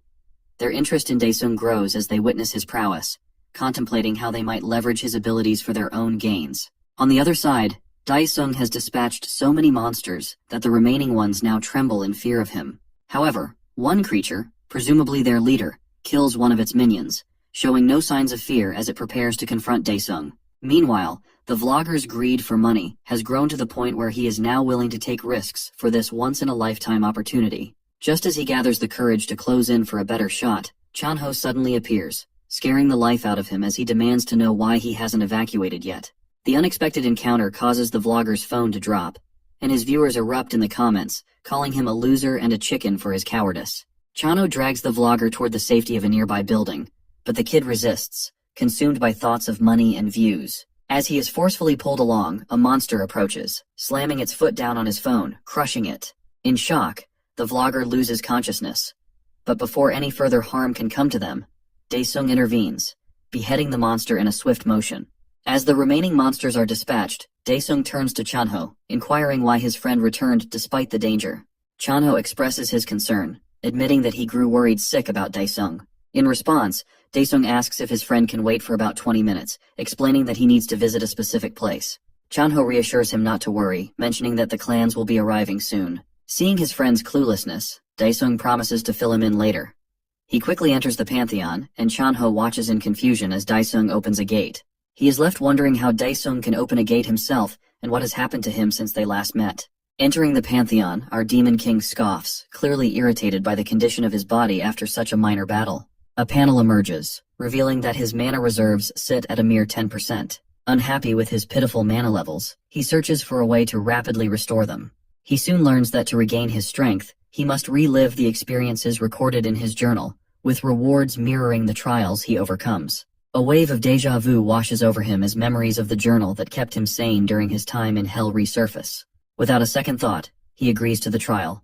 Their interest in Daesung grows as they witness his prowess, contemplating how they might leverage his abilities for their own gains. On the other side, Daesung has dispatched so many monsters that the remaining ones now tremble in fear of him. However, one creature, presumably their leader, kills one of its minions, showing no signs of fear as it prepares to confront Daesung. Meanwhile, the vlogger's greed for money has grown to the point where he is now willing to take risks for this once-in-a-lifetime opportunity. Just as he gathers the courage to close in for a better shot, Chanho suddenly appears, scaring the life out of him as he demands to know why he hasn't evacuated yet. The unexpected encounter causes the vlogger's phone to drop, and his viewers erupt in the comments, calling him a loser and a chicken for his cowardice. Chanho drags the vlogger toward the safety of a nearby building, but the kid resists, consumed by thoughts of money and views. As he is forcefully pulled along, a monster approaches, slamming its foot down on his phone, crushing it. In shock, the vlogger loses consciousness. But before any further harm can come to them, Daesung intervenes, beheading the monster in a swift motion. As the remaining monsters are dispatched, Daesung turns to Chanho, inquiring why his friend returned despite the danger. Chanho expresses his concern, admitting that he grew worried sick about Daesung. In response, Daesung asks if his friend can wait for about 20 minutes, explaining that he needs to visit a specific place. Chanho reassures him not to worry, mentioning that the clans will be arriving soon. Seeing his friend's cluelessness, Daesung promises to fill him in later. He quickly enters the Pantheon, and Chanho watches in confusion as Daesung opens a gate. He is left wondering how Daesung can open a gate himself and what has happened to him since they last met. Entering the Pantheon, our Demon King scoffs, clearly irritated by the condition of his body after such a minor battle. A panel emerges, revealing that his mana reserves sit at a mere 10%. Unhappy with his pitiful mana levels, he searches for a way to rapidly restore them. He soon learns that to regain his strength, he must relive the experiences recorded in his journal, with rewards mirroring the trials he overcomes. A wave of déjà vu washes over him as memories of the journal that kept him sane during his time in hell resurface. Without a second thought, he agrees to the trial.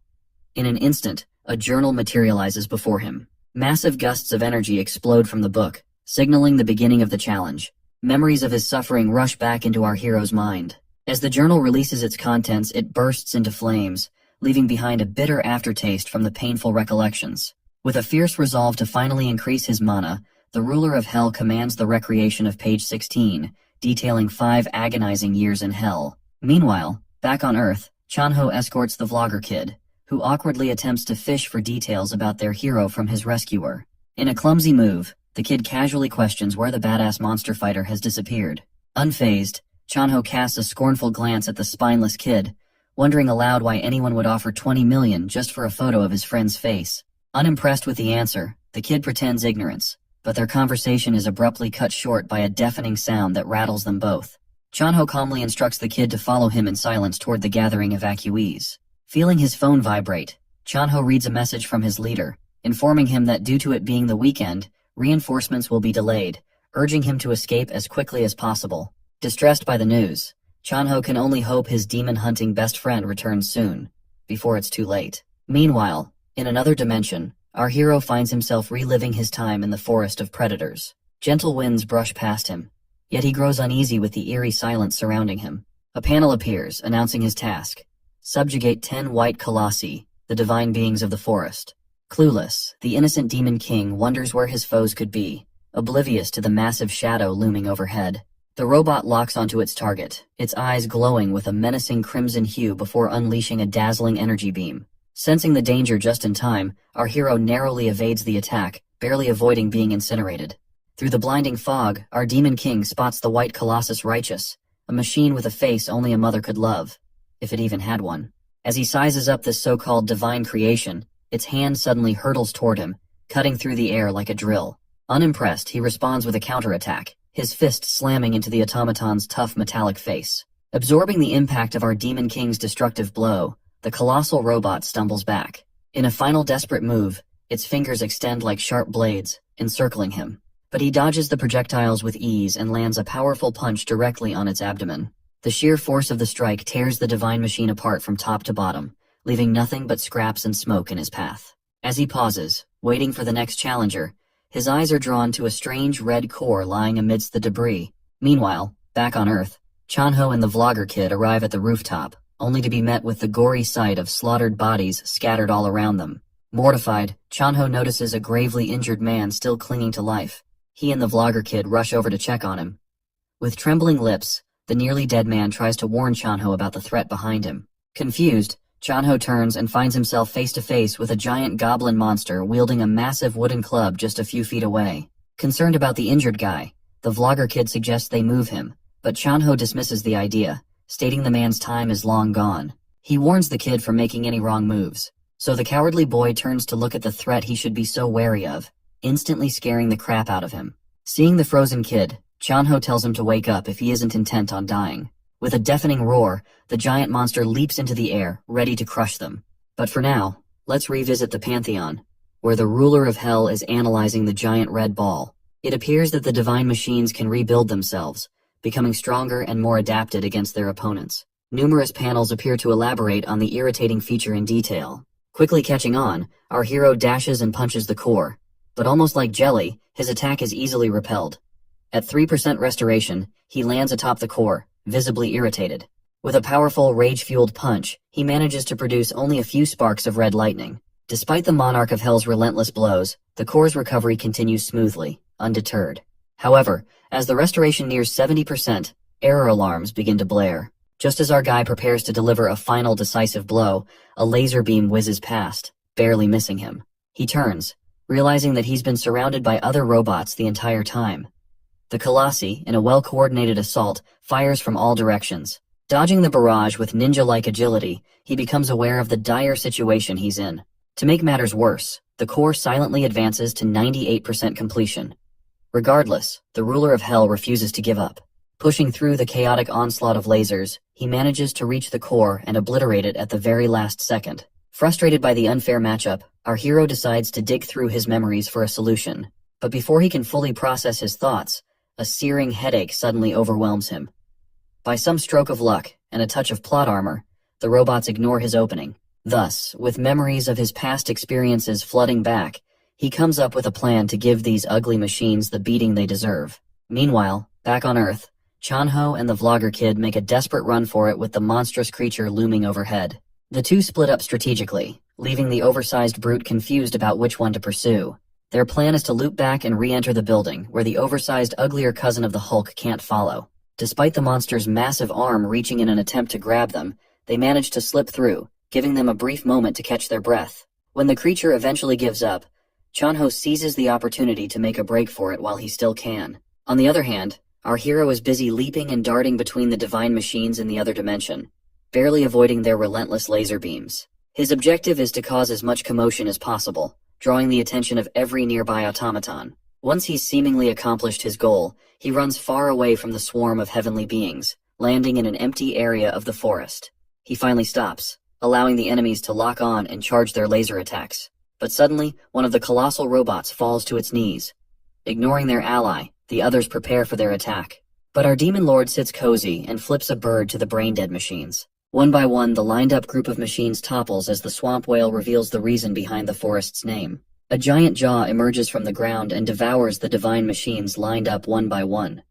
In an instant, a journal materializes before him. Massive gusts of energy explode from the book, signaling the beginning of the challenge. Memories of his suffering rush back into our hero's mind. As the journal releases its contents, it bursts into flames, leaving behind a bitter aftertaste from the painful recollections. With a fierce resolve to finally increase his mana, the ruler of hell commands the recreation of page 16, detailing 5 agonizing years in hell. Meanwhile, back on Earth, Chanho escorts the vlogger kid, who awkwardly attempts to fish for details about their hero from his rescuer. In a clumsy move, the kid casually questions where the badass monster fighter has disappeared. Unfazed, Chanho casts a scornful glance at the spineless kid, wondering aloud why anyone would offer 20 million just for a photo of his friend's face. Unimpressed with the answer, the kid pretends ignorance, but their conversation is abruptly cut short by a deafening sound that rattles them both. Chanho calmly instructs the kid to follow him in silence toward the gathering evacuees. Feeling his phone vibrate, Chanho reads a message from his leader, informing him that due to it being the weekend, reinforcements will be delayed, urging him to escape as quickly as possible. Distressed by the news, Chanho can only hope his demon-hunting best friend returns soon, before it's too late. Meanwhile, in another dimension, our hero finds himself reliving his time in the forest of predators. Gentle winds brush past him, yet he grows uneasy with the eerie silence surrounding him. A panel appears, announcing his task: subjugate 10 white colossi, the divine beings of the forest. Clueless, the innocent demon king wonders where his foes could be, oblivious to the massive shadow looming overhead. The robot locks onto its target, its eyes glowing with a menacing crimson hue before unleashing a dazzling energy beam. Sensing the danger just in time, our hero narrowly evades the attack, barely avoiding being incinerated. Through the blinding fog, our demon king spots the white colossus Righteous, a machine with a face only a mother could love, if it even had one. As he sizes up this so-called divine creation, its hand suddenly hurtles toward him, cutting through the air like a drill. Unimpressed, he responds with a counterattack, his fist slamming into the automaton's tough metallic face. Absorbing the impact of our demon king's destructive blow, the colossal robot stumbles back. In a final desperate move, its fingers extend like sharp blades, encircling him. But he dodges the projectiles with ease and lands a powerful punch directly on its abdomen. The sheer force of the strike tears the divine machine apart from top to bottom, leaving nothing but scraps and smoke in his path. As he pauses, waiting for the next challenger, his eyes are drawn to a strange red core lying amidst the debris. Meanwhile, back on Earth, Chanho and the vlogger kid arrive at the rooftop, only to be met with the gory sight of slaughtered bodies scattered all around them. Mortified, Chanho notices a gravely injured man still clinging to life. He and the vlogger kid rush over to check on him. With trembling lips, the nearly dead man tries to warn Chanho about the threat behind him. Confused, Chanho turns and finds himself face to face with a giant goblin monster wielding a massive wooden club just a few feet away. Concerned about the injured guy, the vlogger kid suggests they move him, but Chanho dismisses the idea, stating the man's time is long gone. He warns the kid from making any wrong moves, so the cowardly boy turns to look at the threat he should be so wary of, instantly scaring the crap out of him. Seeing the frozen kid, Chanho tells him to wake up if he isn't intent on dying. With a deafening roar, the giant monster leaps into the air, ready to crush them. But for now, let's revisit the Pantheon, where the ruler of hell is analyzing the giant red ball. It appears that the divine machines can rebuild themselves, becoming stronger and more adapted against their opponents. Numerous panels appear to elaborate on the irritating feature in detail. Quickly catching on, our hero dashes and punches the core, but almost like jelly, his attack is easily repelled. At 3% restoration, he lands atop the core, visibly irritated. With a powerful, rage-fueled punch, he manages to produce only a few sparks of red lightning. Despite the monarch of hell's relentless blows, the core's recovery continues smoothly, undeterred. However, as the restoration nears 70%, error alarms begin to blare. Just as our guy prepares to deliver a final decisive blow, a laser beam whizzes past, barely missing him. He turns, realizing that he's been surrounded by other robots the entire time. The Colossi, in a well-coordinated assault, fires from all directions. Dodging the barrage with ninja-like agility, he becomes aware of the dire situation he's in. To make matters worse, the core silently advances to 98% completion. Regardless, the ruler of hell refuses to give up. Pushing through the chaotic onslaught of lasers, he manages to reach the core and obliterate it at the very last second. Frustrated by the unfair matchup, our hero decides to dig through his memories for a solution. But before he can fully process his thoughts, a searing headache suddenly overwhelms him. By some stroke of luck and a touch of plot armor, the robots ignore his opening. Thus, with memories of his past experiences flooding back, he comes up with a plan to give these ugly machines the beating they deserve. Meanwhile, back on Earth, Chanho and the vlogger kid make a desperate run for it with the monstrous creature looming overhead. The two split up strategically, leaving the oversized brute confused about which one to pursue. Their plan is to loop back and re-enter the building, where the oversized, uglier cousin of the Hulk can't follow. Despite the monster's massive arm reaching in an attempt to grab them, they manage to slip through, giving them a brief moment to catch their breath. When the creature eventually gives up, Chanho seizes the opportunity to make a break for it while he still can. On the other hand, our hero is busy leaping and darting between the divine machines in the other dimension, barely avoiding their relentless laser beams. His objective is to cause as much commotion as possible, drawing the attention of every nearby automaton. Once he's seemingly accomplished his goal, he runs far away from the swarm of heavenly beings, landing in an empty area of the forest. He finally stops, allowing the enemies to lock on and charge their laser attacks. But suddenly, one of the colossal robots falls to its knees. Ignoring their ally, the others prepare for their attack. But our demon lord sits cozy and flips a bird to the brain-dead machines. One by one, the lined-up group of machines topples as the swamp whale reveals the reason behind the forest's name. A giant jaw emerges from the ground and devours the divine machines lined up one by one.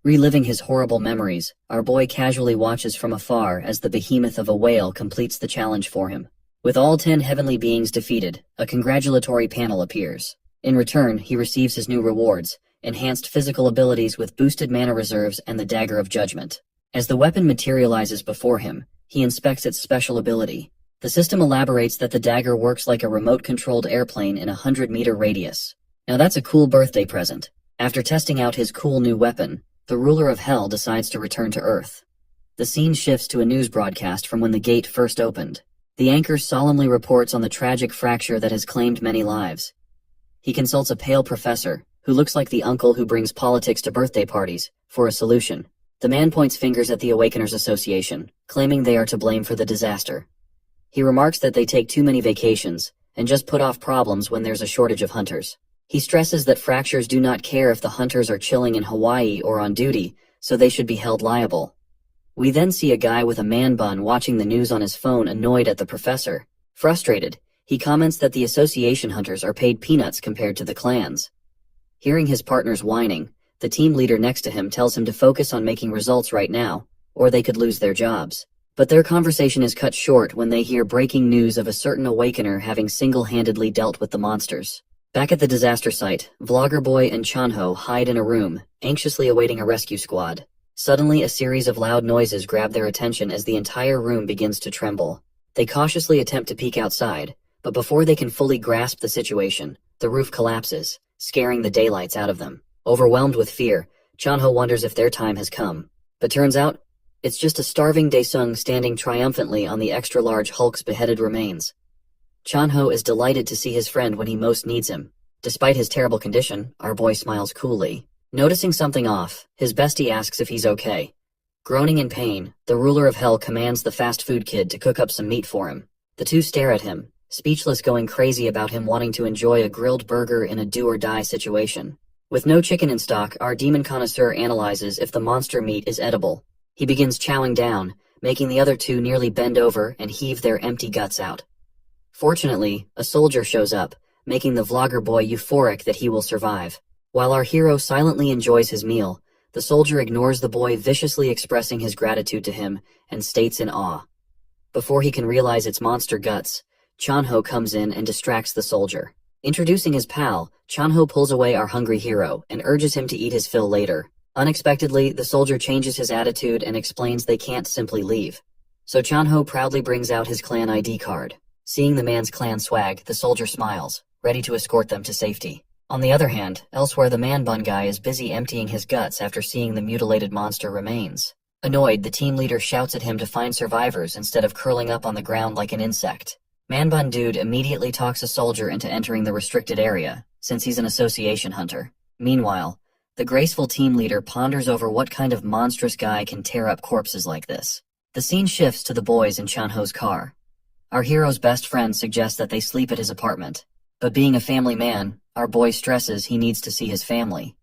Reliving his horrible memories, our boy casually watches from afar as the behemoth of a whale completes the challenge for him. With all 10 heavenly beings defeated, a congratulatory panel appears. In return, he receives his new rewards, enhanced physical abilities with boosted mana reserves and the Dagger of Judgment. As the weapon materializes before him, he inspects its special ability. The system elaborates that the dagger works like a remote-controlled airplane in a 100-meter radius. Now that's a cool birthday present. After testing out his cool new weapon, the ruler of Hell decides to return to Earth. The scene shifts to a news broadcast from when the gate first opened. The anchor solemnly reports on the tragic fracture that has claimed many lives. He consults a pale professor, who looks like the uncle who brings politics to birthday parties, for a solution. The man points fingers at the Awakeners Association, claiming they are to blame for the disaster. He remarks that they take too many vacations, and just put off problems when there's a shortage of hunters. He stresses that fractures do not care if the hunters are chilling in Hawaii or on duty, so they should be held liable. We then see a guy with a man bun watching the news on his phone, annoyed at the professor. Frustrated, he comments that the association hunters are paid peanuts compared to the clans. Hearing his partner's whining, the team leader next to him tells him to focus on making results right now, or they could lose their jobs. But their conversation is cut short when they hear breaking news of a certain Awakener having single-handedly dealt with the monsters. Back at the disaster site, Vlogger Boy and Chanho hide in a room, anxiously awaiting a rescue squad. Suddenly, a series of loud noises grab their attention as the entire room begins to tremble. They cautiously attempt to peek outside, but before they can fully grasp the situation, the roof collapses, scaring the daylights out of them. Overwhelmed with fear, Chanho wonders if their time has come. But turns out, it's just a starving Daesung standing triumphantly on the extra-large Hulk's beheaded remains. Chanho is delighted to see his friend when he most needs him. Despite his terrible condition, our boy smiles coolly. Noticing something off, his bestie asks if he's okay. Groaning in pain, the ruler of Hell commands the fast food kid to cook up some meat for him. The two stare at him, speechless, going crazy about him wanting to enjoy a grilled burger in a do-or-die situation. With no chicken in stock, our demon connoisseur analyzes if the monster meat is edible. He begins chowing down, making the other two nearly bend over and heave their empty guts out. Fortunately, a soldier shows up, making the Vlogger Boy euphoric that he will survive. While our hero silently enjoys his meal, the soldier ignores the boy, viciously expressing his gratitude to him, and states in awe. Before he can realize it's monster guts, Chanho comes in and distracts the soldier. Introducing his pal, Chanho pulls away our hungry hero and urges him to eat his fill later. Unexpectedly, the soldier changes his attitude and explains they can't simply leave. So Chanho proudly brings out his clan ID card. Seeing the man's clan swag, the soldier smiles, ready to escort them to safety. On the other hand, elsewhere, the man bun guy is busy emptying his guts after seeing the mutilated monster remains. Annoyed, the team leader shouts at him to find survivors instead of curling up on the ground like an insect. Man bun dude immediately talks a soldier into entering the restricted area, since he's an association hunter. Meanwhile, the graceful team leader ponders over what kind of monstrous guy can tear up corpses like this. The scene shifts to the boys in Chanho's car. Our hero's best friend suggests that they sleep at his apartment, but being a family man, our boy stresses he needs to see his family.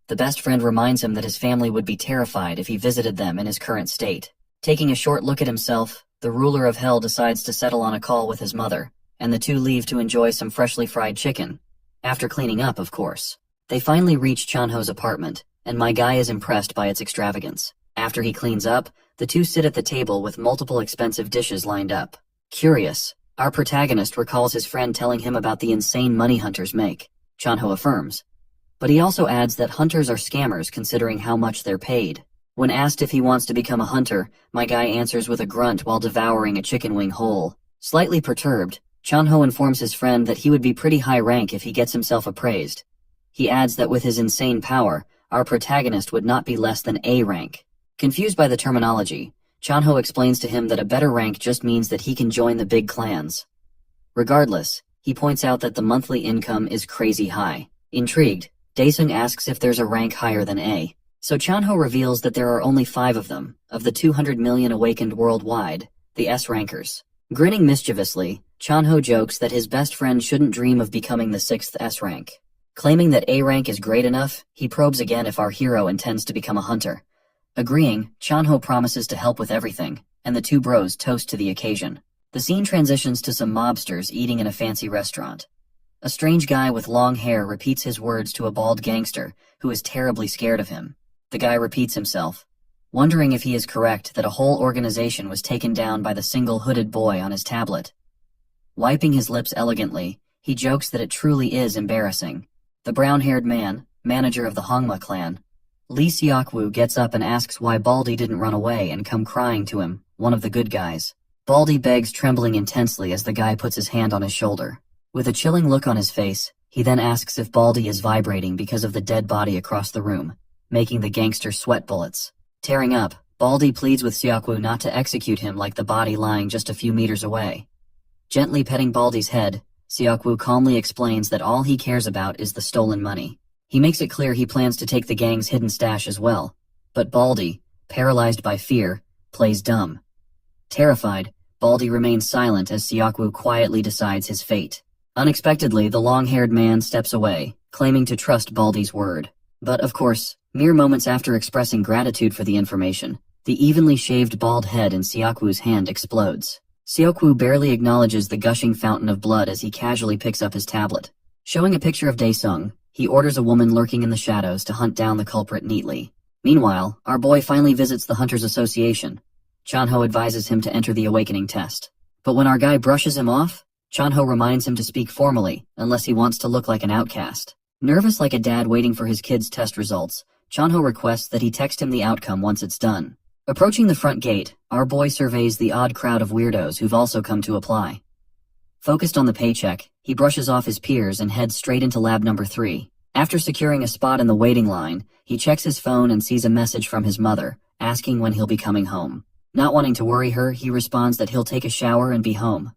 The best friend reminds him that his family would be terrified if he visited them in his current state. Taking a short look at himself, the ruler of Hell decides to settle on a call with his mother, and the two leave to enjoy some freshly fried chicken. After cleaning up, of course. They finally reach Chanho's apartment, and my guy is impressed by its extravagance. After he cleans up, the two sit at the table with multiple expensive dishes lined up. Curious, our protagonist recalls his friend telling him about the insane money hunters make. Chanho affirms. But he also adds that hunters are scammers considering how much they're paid. When asked if he wants to become a hunter, my guy answers with a grunt while devouring a chicken wing whole. Slightly perturbed, Chanho informs his friend that he would be pretty high rank if he gets himself appraised. He adds that with his insane power, our protagonist would not be less than A rank. Confused by the terminology, Chanho explains to him that a better rank just means that he can join the big clans. Regardless, he points out that the monthly income is crazy high. Intrigued, Daesung asks if there's a rank higher than A. So Chanho reveals that there are only 5 of them, of the 200 million awakened worldwide, the S-rankers. Grinning mischievously, Chanho jokes that his best friend shouldn't dream of becoming the 6th S-rank. Claiming that A rank is great enough, he probes again if our hero intends to become a hunter. Agreeing, Chanho promises to help with everything, and the two bros toast to the occasion. The scene transitions to some mobsters eating in a fancy restaurant. A strange guy with long hair repeats his words to a bald gangster who is terribly scared of him. The guy repeats himself, wondering if he is correct that a whole organization was taken down by the single hooded boy on his tablet. Wiping his lips elegantly, he jokes that it truly is embarrassing. The brown-haired man, manager of the Hongma clan, Lee Seokwoo, gets up and asks why Baldy didn't run away and come crying to him, one of the good guys. Baldy begs, trembling intensely as the guy puts his hand on his shoulder. With a chilling look on his face, he then asks if Baldy is vibrating because of the dead body across the room, making the gangster sweat bullets. Tearing up, Baldy pleads with Seokwoo not to execute him like the body lying just a few meters away. Gently petting Baldy's head, Seokwoo calmly explains that all he cares about is the stolen money. He makes it clear he plans to take the gang's hidden stash as well, but Baldy, paralyzed by fear, plays dumb. Terrified, Baldy remains silent as Seokwoo quietly decides his fate. Unexpectedly, the long-haired man steps away, claiming to trust Baldy's word. But, of course, mere moments after expressing gratitude for the information, the evenly shaved bald head in Seokwoo's hand explodes. Seokwoo barely acknowledges the gushing fountain of blood as he casually picks up his tablet. Showing a picture of Daesung, he orders a woman lurking in the shadows to hunt down the culprit neatly. Meanwhile, our boy finally visits the Hunters Association. Chanho advises him to enter the awakening test. But when our guy brushes him off, Chanho reminds him to speak formally, unless he wants to look like an outcast. Nervous like a dad waiting for his kid's test results, Chanho requests that he text him the outcome once it's done. Approaching the front gate, our boy surveys the odd crowd of weirdos who've also come to apply. Focused on the paycheck, he brushes off his peers and heads straight into lab number 3. After securing a spot in the waiting line, he checks his phone and sees a message from his mother, asking when he'll be coming home. Not wanting to worry her, he responds that he'll take a shower and be home.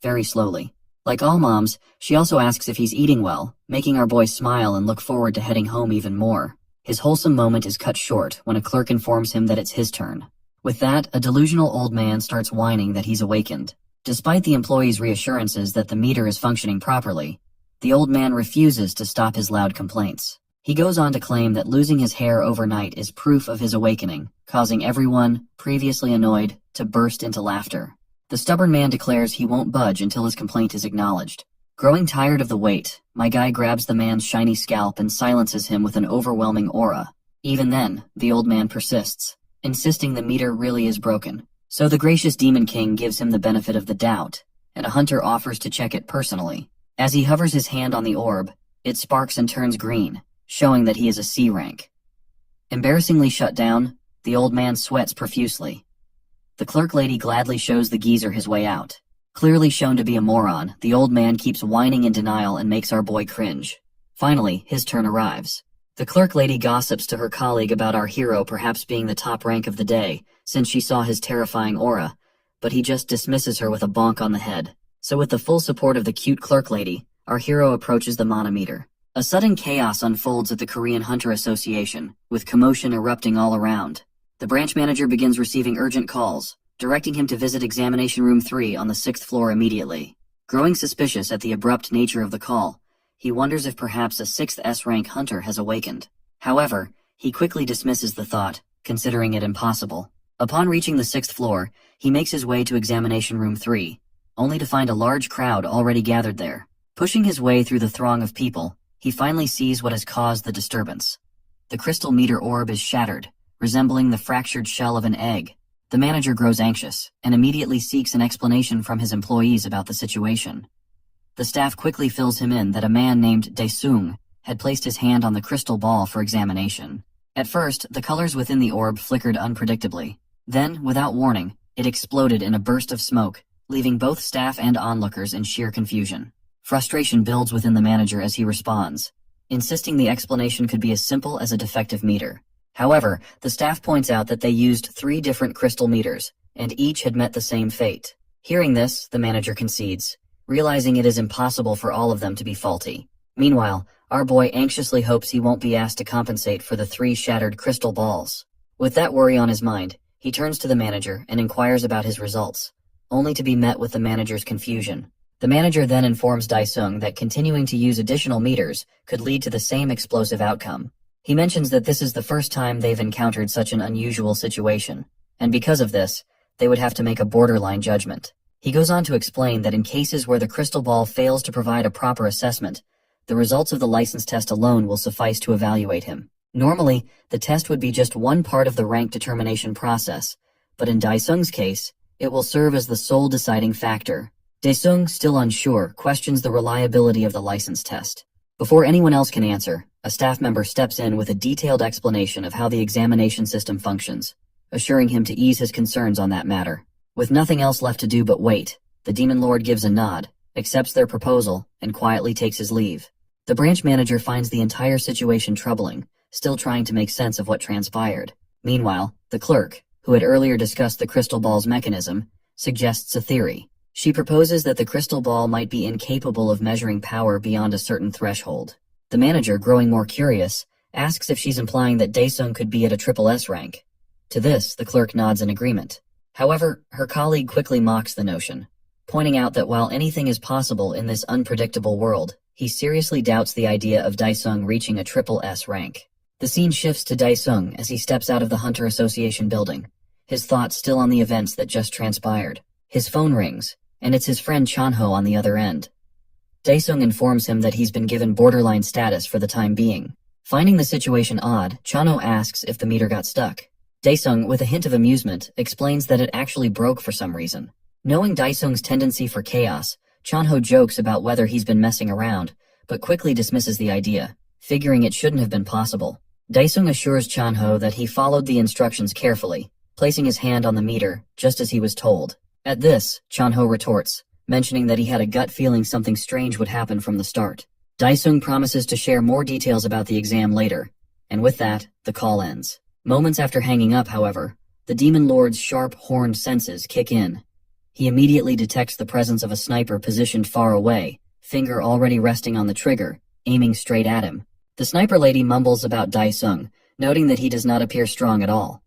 Very slowly. Like all moms, she also asks if he's eating well, making our boy smile and look forward to heading home even more. His wholesome moment is cut short when a clerk informs him that it's his turn. With that, a delusional old man starts whining that he's awakened. Despite the employee's reassurances that the meter is functioning properly, the old man refuses to stop his loud complaints. He goes on to claim that losing his hair overnight is proof of his awakening, causing everyone, previously annoyed, to burst into laughter. The stubborn man declares he won't budge until his complaint is acknowledged. Growing tired of the wait, my guy grabs the man's shiny scalp and silences him with an overwhelming aura. Even then, the old man persists, insisting the meter really is broken. So the gracious Demon King gives him the benefit of the doubt, and a hunter offers to check it personally. As he hovers his hand on the orb, it sparks and turns green, showing that he is a C rank. Embarrassingly shut down, the old man sweats profusely. The clerk lady gladly shows the geezer his way out. Clearly shown to be a moron, the old man keeps whining in denial and makes our boy cringe. Finally, his turn arrives. The clerk lady gossips to her colleague about our hero perhaps being the top rank of the day, since she saw his terrifying aura, but he just dismisses her with a bonk on the head. So with the full support of the cute clerk lady, our hero approaches the manometer. A sudden chaos unfolds at the Korean Hunter Association, with commotion erupting all around. The branch manager begins receiving urgent calls, directing him to visit Examination Room 3 on the 6th floor immediately. Growing suspicious at the abrupt nature of the call, he wonders if perhaps a 6th S-rank hunter has awakened. However, he quickly dismisses the thought, considering it impossible. Upon reaching the 6th floor, he makes his way to Examination Room 3, only to find a large crowd already gathered there. Pushing his way through the throng of people, he finally sees what has caused the disturbance. The crystal meter orb is shattered, resembling the fractured shell of an egg. The manager grows anxious, and immediately seeks an explanation from his employees about the situation. The staff quickly fills him in that a man named Daesung had placed his hand on the crystal ball for examination. At first, the colors within the orb flickered unpredictably. Then, without warning, it exploded in a burst of smoke, leaving both staff and onlookers in sheer confusion. Frustration builds within the manager as he responds, insisting the explanation could be as simple as a defective meter. However, the staff points out that they used 3 different crystal meters, and each had met the same fate. Hearing this, the manager concedes, realizing it is impossible for all of them to be faulty. Meanwhile, Our boy anxiously hopes he won't be asked to compensate for the 3 shattered crystal balls. With that worry on his mind, he turns to the manager and inquires about his results, only to be met with the manager's confusion. The manager then informs Dae-sung that continuing to use additional meters could lead to the same explosive outcome. He mentions that this is the first time they've encountered such an unusual situation, and because of this, they would have to make a borderline judgment. He goes on to explain that in cases where the crystal ball fails to provide a proper assessment, the results of the license test alone will suffice to evaluate him. Normally, the test would be just one part of the rank determination process, but in Dae-sung's case, it will serve as the sole deciding factor. Dae-sung, still unsure, questions the reliability of the license test. Before anyone else can answer, a staff member steps in with a detailed explanation of how the examination system functions, assuring him to ease his concerns on that matter. With nothing else left to do but wait, the Demon Lord gives a nod, accepts their proposal, and quietly takes his leave. The branch manager finds the entire situation troubling, still trying to make sense of what transpired. Meanwhile, the clerk, who had earlier discussed the crystal ball's mechanism, suggests a theory. She proposes that the crystal ball might be incapable of measuring power beyond a certain threshold. The manager, growing more curious, asks if she's implying that Dae-sung could be at a triple S rank. To this, the clerk nods in agreement. However, her colleague quickly mocks the notion, pointing out that while anything is possible in this unpredictable world, he seriously doubts the idea of Dae-sung reaching a triple S rank. The scene shifts to Dae-sung as he steps out of the Hunter Association building, his thoughts still on the events that just transpired. His phone rings, and it's his friend Chanho on the other end. Dae-sung informs him that he's been given borderline status for the time being. Finding the situation odd, Chanho asks if the meter got stuck. Dae-sung, with a hint of amusement, explains that it actually broke for some reason. Knowing Dae-sung's tendency for chaos, Chanho jokes about whether he's been messing around, but quickly dismisses the idea, figuring it shouldn't have been possible. Dae-sung assures Chanho that he followed the instructions carefully, placing his hand on the meter, just as he was told. At this, Chanho retorts, mentioning that he had a gut feeling something strange would happen from the start. Dae-sung promises to share more details about the exam later, and with that, the call ends. Moments after hanging up, however, the Demon Lord's sharp, horned senses kick in. He immediately detects the presence of a sniper positioned far away, finger already resting on the trigger, aiming straight at him. The sniper lady mumbles about Dae-sung, noting that he does not appear strong at all.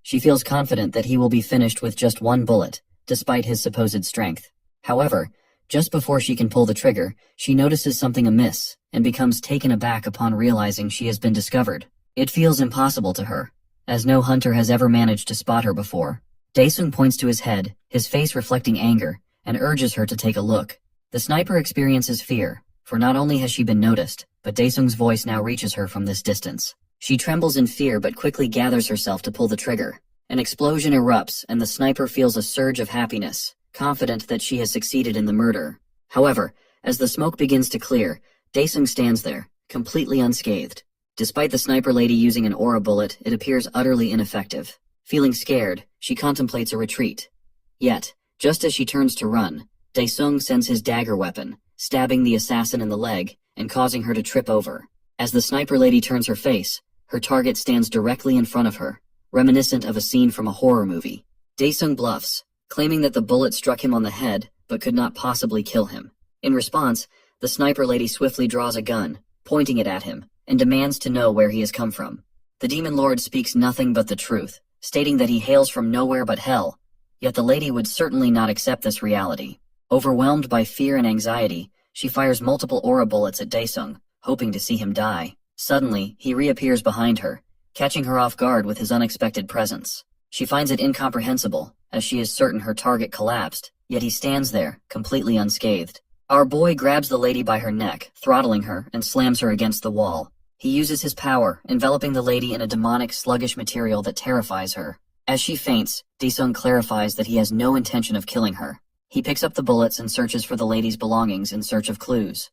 She feels confident that he will be finished with just one bullet, despite his supposed strength. However, just before she can pull the trigger, she notices something amiss, and becomes taken aback upon realizing she has been discovered. It feels impossible to her, as no hunter has ever managed to spot her before. Dae-sung points to his head, his face reflecting anger, and urges her to take a look. The sniper experiences fear, for not only has she been noticed, but Dae-sung's voice now reaches her from this distance. She trembles in fear but quickly gathers herself to pull the trigger. An explosion erupts, and the sniper feels a surge of happiness, confident that she has succeeded in the murder. However, as the smoke begins to clear, Dae-sung stands there, completely unscathed. Despite the sniper lady using an aura bullet, it appears utterly ineffective. Feeling scared, she contemplates a retreat. Yet, just as she turns to run, Dae-sung sends his dagger weapon, stabbing the assassin in the leg and causing her to trip over. As the sniper lady turns her face, her target stands directly in front of her, reminiscent of a scene from a horror movie. Dae-sung bluffs, claiming that the bullet struck him on the head but could not possibly kill him. In response, the sniper lady swiftly draws a gun, pointing it at him, and demands to know where he has come from. The Demon Lord speaks nothing but the truth, stating that he hails from nowhere but hell, yet the lady would certainly not accept this reality. Overwhelmed by fear and anxiety, she fires multiple aura bullets at Dae-sung, hoping to see him die. Suddenly, he reappears behind her, catching her off guard with his unexpected presence. She finds it incomprehensible, as she is certain her target collapsed, yet he stands there, completely unscathed. Our boy grabs the lady by her neck, throttling her, and slams her against the wall. He uses his power, enveloping the lady in a demonic, sluggish material that terrifies her. As she faints, Dae-sung clarifies that he has no intention of killing her. He picks up the bullets and searches for the lady's belongings in search of clues.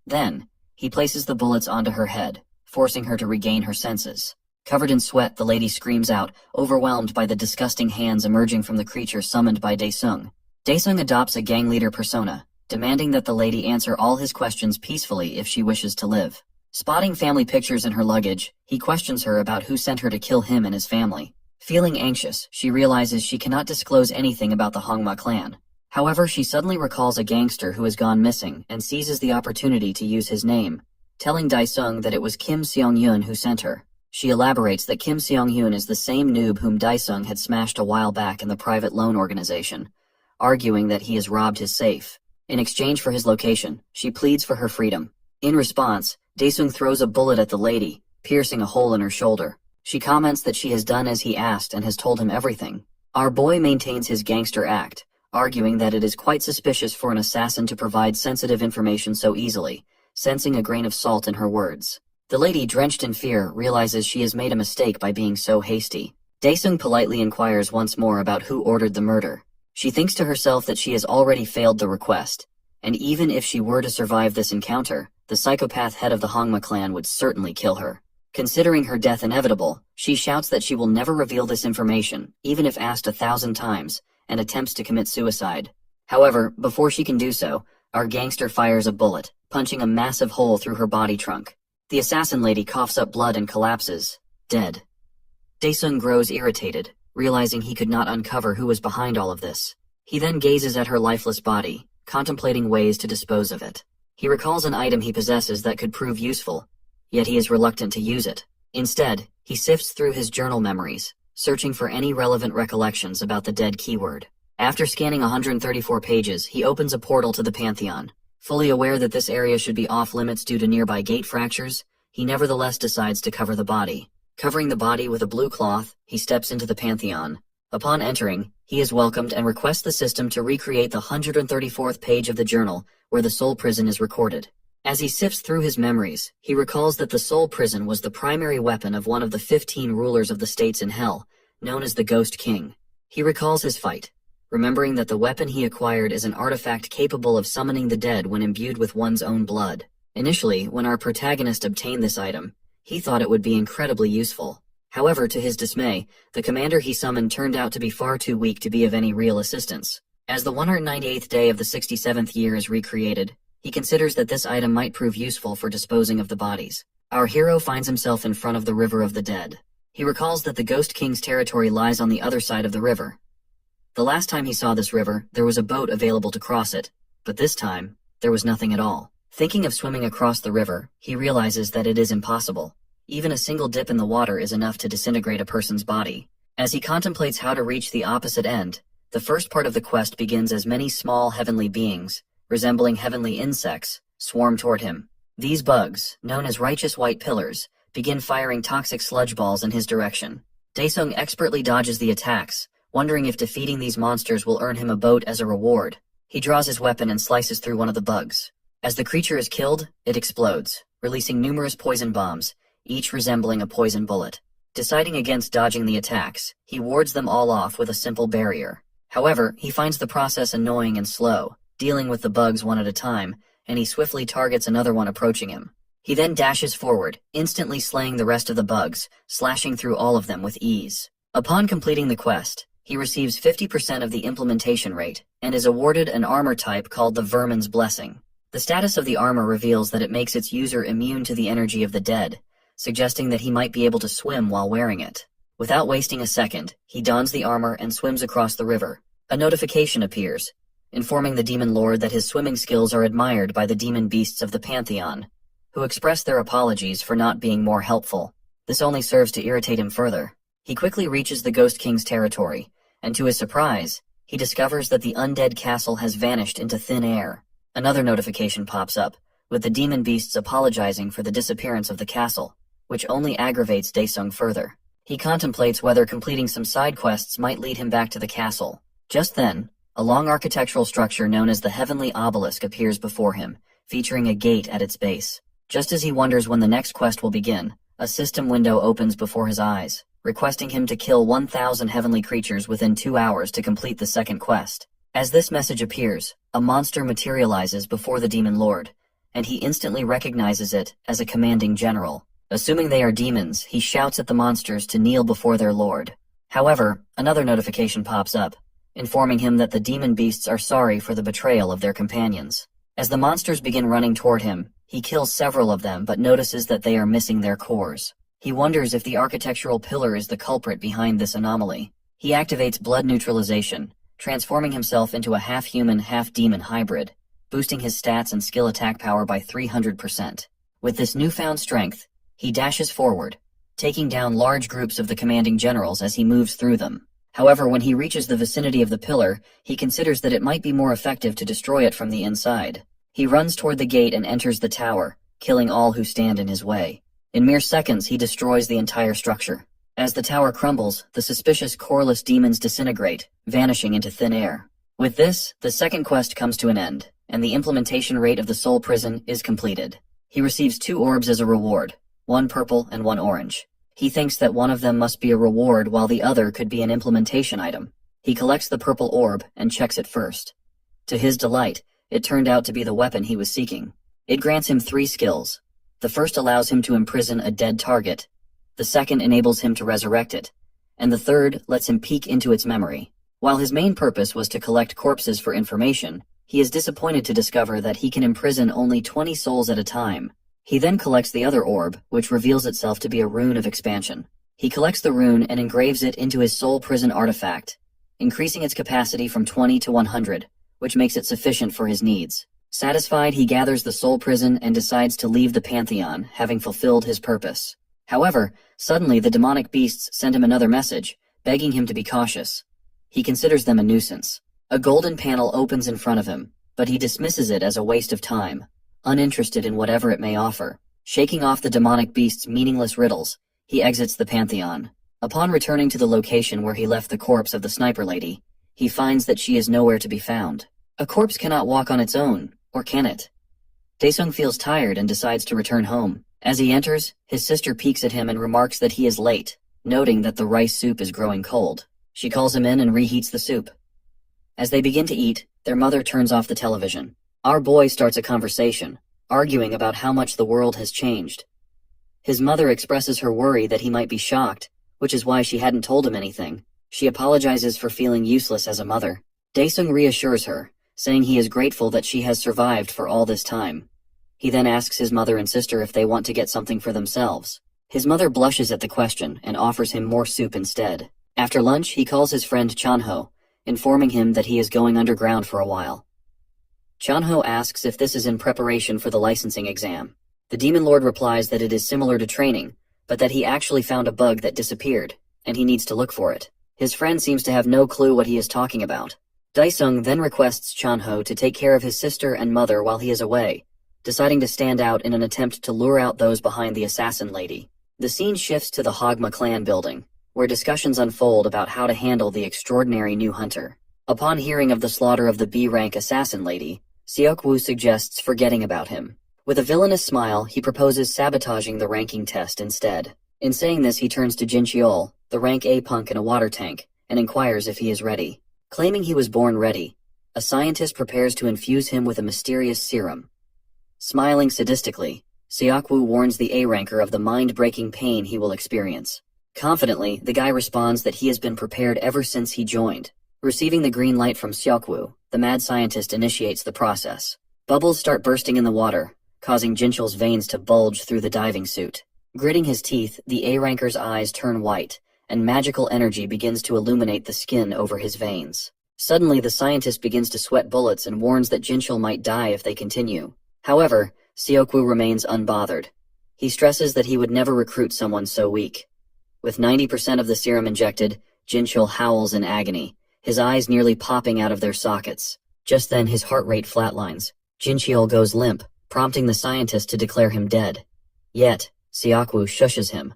Then, he places the bullets onto her head, forcing her to regain her senses. Covered in sweat, the lady screams out, overwhelmed by the disgusting hands emerging from the creature summoned by Dae-sung. Dae-sung adopts a gang leader persona, demanding that the lady answer all his questions peacefully if she wishes to live. Spotting family pictures in her luggage, he questions her about who sent her to kill him and his family. Feeling anxious, she realizes she cannot disclose anything about the Hongma clan. However, she suddenly recalls a gangster who has gone missing and seizes the opportunity to use his name. telling Daesung that it was Kim Seong-yoon who sent her. She elaborates that Kim Seong-yoon is the same noob whom Daesung had smashed a while back in the private loan organization, arguing that he has robbed his safe. In exchange for his location, she pleads for her freedom. In response, Daesung throws a bullet at the lady, piercing a hole in her shoulder. She comments that she has done as he asked and has told him everything. Our boy maintains his gangster act, arguing that it is quite suspicious for an assassin to provide sensitive information so easily, sensing a grain of salt in her words. The lady, drenched in fear, realizes she has made a mistake by being so hasty. Daesung politely inquires once more about who ordered the murder. She thinks to herself that she has already failed the request, and even if she were to survive this encounter, the psychopath head of the Hongma clan would certainly kill her. Considering her death inevitable, she shouts that she will never reveal this information, even if asked 1,000 times, and attempts to commit suicide. However, before she can do so, our gangster fires a bullet, punching a massive hole through her body trunk. The assassin lady coughs up blood and collapses, dead. Daesung grows irritated, realizing he could not uncover who was behind all of this. He then gazes at her lifeless body, contemplating ways to dispose of it. He recalls an item he possesses that could prove useful, yet he is reluctant to use it. Instead, he sifts through his journal memories, searching for any relevant recollections about the dead keyword. After scanning 134 pages, he opens a portal to the Pantheon. Fully aware that this area should be off-limits due to nearby gate fractures, he nevertheless decides to cover the body. Covering the body with a blue cloth, he steps into the Pantheon. Upon entering, he is welcomed and requests the system to recreate the 134th page of the journal, where the soul prison is recorded. As he sifts through his memories, he recalls that the soul prison was the primary weapon of one of the 15 rulers of the states in Hell, known as the Ghost King. He recalls his fight, remembering that the weapon he acquired is an artifact capable of summoning the dead when imbued with one's own blood. Initially, when our protagonist obtained this item, he thought it would be incredibly useful. However, to his dismay, the commander he summoned turned out to be far too weak to be of any real assistance. As the 198th day of the 67th year is recreated, he considers that this item might prove useful for disposing of the bodies. Our hero finds himself in front of the River of the Dead. He recalls that the Ghost King's territory lies on the other side of the river. The last time he saw this river, there was a boat available to cross it, but this time, there was nothing at all. Thinking of swimming across the river, he realizes that it is impossible. Even a single dip in the water is enough to disintegrate a person's body. As he contemplates how to reach the opposite end, the first part of the quest begins as many small heavenly beings, resembling heavenly insects, swarm toward him. These bugs, known as righteous white pillars, begin firing toxic sludge balls in his direction. Daesung expertly dodges the attacks, wondering if defeating these monsters will earn him a boat as a reward. He draws his weapon and slices through one of the bugs. As the creature is killed, it explodes, releasing numerous poison bombs, each resembling a poison bullet. Deciding against dodging the attacks, he wards them all off with a simple barrier. However, he finds the process annoying and slow, dealing with the bugs one at a time, and he swiftly targets another one approaching him. He then dashes forward, instantly slaying the rest of the bugs, slashing through all of them with ease. Upon completing the quest, he receives 50% of the implementation rate, and is awarded an armor type called the Vermin's Blessing. The status of the armor reveals that it makes its user immune to the energy of the dead, suggesting that he might be able to swim while wearing it. Without wasting a second, he dons the armor and swims across the river. A notification appears, informing the demon lord that his swimming skills are admired by the demon beasts of the Pantheon, who express their apologies for not being more helpful. This only serves to irritate him further. He quickly reaches the Ghost King's territory, and to his surprise, he discovers that the undead castle has vanished into thin air. Another notification pops up, with the demon beasts apologizing for the disappearance of the castle, which only aggravates Daesung further. He contemplates whether completing some side quests might lead him back to the castle. Just then, a long architectural structure known as the Heavenly Obelisk appears before him, featuring a gate at its base. Just as he wonders when the next quest will begin, a system window opens before his eyes, requesting him to kill 1,000 heavenly creatures within 2 hours to complete the second quest. As this message appears, a monster materializes before the demon lord, and he instantly recognizes it as a commanding general. Assuming they are demons, he shouts at the monsters to kneel before their lord. However, another notification pops up, informing him that the demon beasts are sorry for the betrayal of their companions. As the monsters begin running toward him, he kills several of them but notices that they are missing their cores. He wonders if the architectural pillar is the culprit behind this anomaly. He activates blood neutralization, transforming himself into a half-human, half-demon hybrid, boosting his stats and skill attack power by 300%. With this newfound strength, he dashes forward, taking down large groups of the commanding generals as he moves through them. However, when he reaches the vicinity of the pillar, he considers that it might be more effective to destroy it from the inside. He runs toward the gate and enters the tower, killing all who stand in his way. In mere seconds, he destroys the entire structure. As the tower crumbles, the suspicious coreless demons disintegrate, vanishing into thin air. With this, the second quest comes to an end, and the implementation rate of the soul prison is completed. He receives 2 orbs as a reward, 1 purple and 1 orange. He thinks that one of them must be a reward while the other could be an implementation item. He collects the purple orb and checks it first. To his delight, it turned out to be the weapon he was seeking. It grants him 3 skills. The first allows him to imprison a dead target. The second enables him to resurrect it. And the third lets him peek into its memory. While his main purpose was to collect corpses for information, he is disappointed to discover that he can imprison only 20 souls at a time. He then collects the other orb, which reveals itself to be a rune of expansion. He collects the rune and engraves it into his soul prison artifact, increasing its capacity from 20 to 100, which makes it sufficient for his needs. Satisfied, he gathers the soul prison and decides to leave the Pantheon, having fulfilled his purpose. However, suddenly the demonic beasts send him another message, begging him to be cautious. He considers them a nuisance. A golden panel opens in front of him, but he dismisses it as a waste of time, uninterested in whatever it may offer. Shaking off the demonic beast's meaningless riddles, he exits the Pantheon. Upon returning to the location where he left the corpse of the sniper lady, he finds that she is nowhere to be found. A corpse cannot walk on its own, or can it? Daesung feels tired and decides to return home. As he enters, his sister peeks at him and remarks that he is late, noting that the rice soup is growing cold. She calls him in and reheats the soup. As they begin to eat, their mother turns off the television. Our boy starts a conversation, arguing about how much the world has changed. His mother expresses her worry that he might be shocked, which is why she hadn't told him anything. She apologizes for feeling useless as a mother. Daesung reassures her, saying he is grateful that she has survived for all this time. He then asks his mother and sister if they want to get something for themselves. His mother blushes at the question and offers him more soup instead. After lunch, he calls his friend Chanho, informing him that he is going underground for a while. Chanho asks if this is in preparation for the licensing exam. The Demon Lord replies that it is similar to training, but that he actually found a bug that disappeared, and he needs to look for it. His friend seems to have no clue what he is talking about. Daesung then requests Chanho to take care of his sister and mother while he is away, deciding to stand out in an attempt to lure out those behind the assassin lady. The scene shifts to the Hogma clan building, where discussions unfold about how to handle the extraordinary new hunter. Upon hearing of the slaughter of the B-rank assassin lady, Seokwoo suggests forgetting about him. With a villainous smile, he proposes sabotaging the ranking test instead. In saying this, he turns to Jin Cheol, the rank A punk in a water tank, and inquires if he is ready. Claiming he was born ready, a scientist prepares to infuse him with a mysterious serum. Smiling sadistically, Seokwoo warns the A-ranker of the mind-breaking pain he will experience. Confidently, the guy responds that he has been prepared ever since he joined. Receiving the green light from Seokwoo, the mad scientist initiates the process. Bubbles start bursting in the water, causing Jinchul's veins to bulge through the diving suit. Gritting his teeth, the A-ranker's eyes turn white, and magical energy begins to illuminate the skin over his veins. Suddenly, the scientist begins to sweat bullets and warns that Jinchul might die if they continue. However, Seokwoo remains unbothered. He stresses that he would never recruit someone so weak. With 90% of the serum injected, Jinchul howls in agony, his eyes nearly popping out of their sockets. Just then, his heart rate flatlines. Jinchul goes limp, prompting the scientist to declare him dead. Yet, Seokwoo shushes him.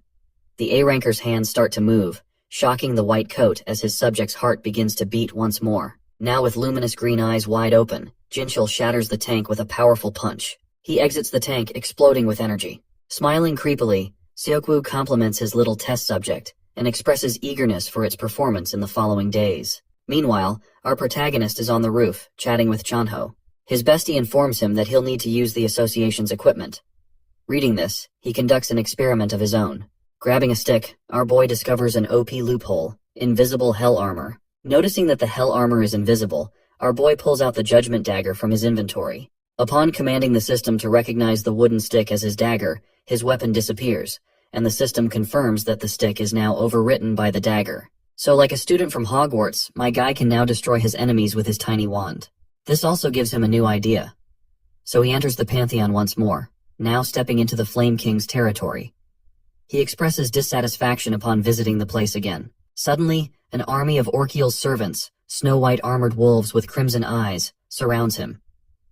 The A-ranker's hands start to move, shocking the white coat as his subject's heart begins to beat once more. Now with luminous green eyes wide open, Jinchul shatters the tank with a powerful punch. He exits the tank, exploding with energy. Smiling creepily, Seokwoo compliments his little test subject and expresses eagerness for its performance in the following days. Meanwhile, our protagonist is on the roof, chatting with Chanho. His bestie informs him that he'll need to use the association's equipment. Reading this, he conducts an experiment of his own. Grabbing a stick, our boy discovers an OP loophole, invisible hell armor. Noticing that the hell armor is invisible, our boy pulls out the judgment dagger from his inventory. Upon commanding the system to recognize the wooden stick as his dagger, his weapon disappears, and the system confirms that the stick is now overwritten by the dagger. So like a student from Hogwarts, my guy can now destroy his enemies with his tiny wand. This also gives him a new idea. So he enters the Pantheon once more. now stepping into the Flame King's territory. He expresses dissatisfaction upon visiting the place again. Suddenly, an army of Orkiel's servants, snow-white armored wolves with crimson eyes, surrounds him.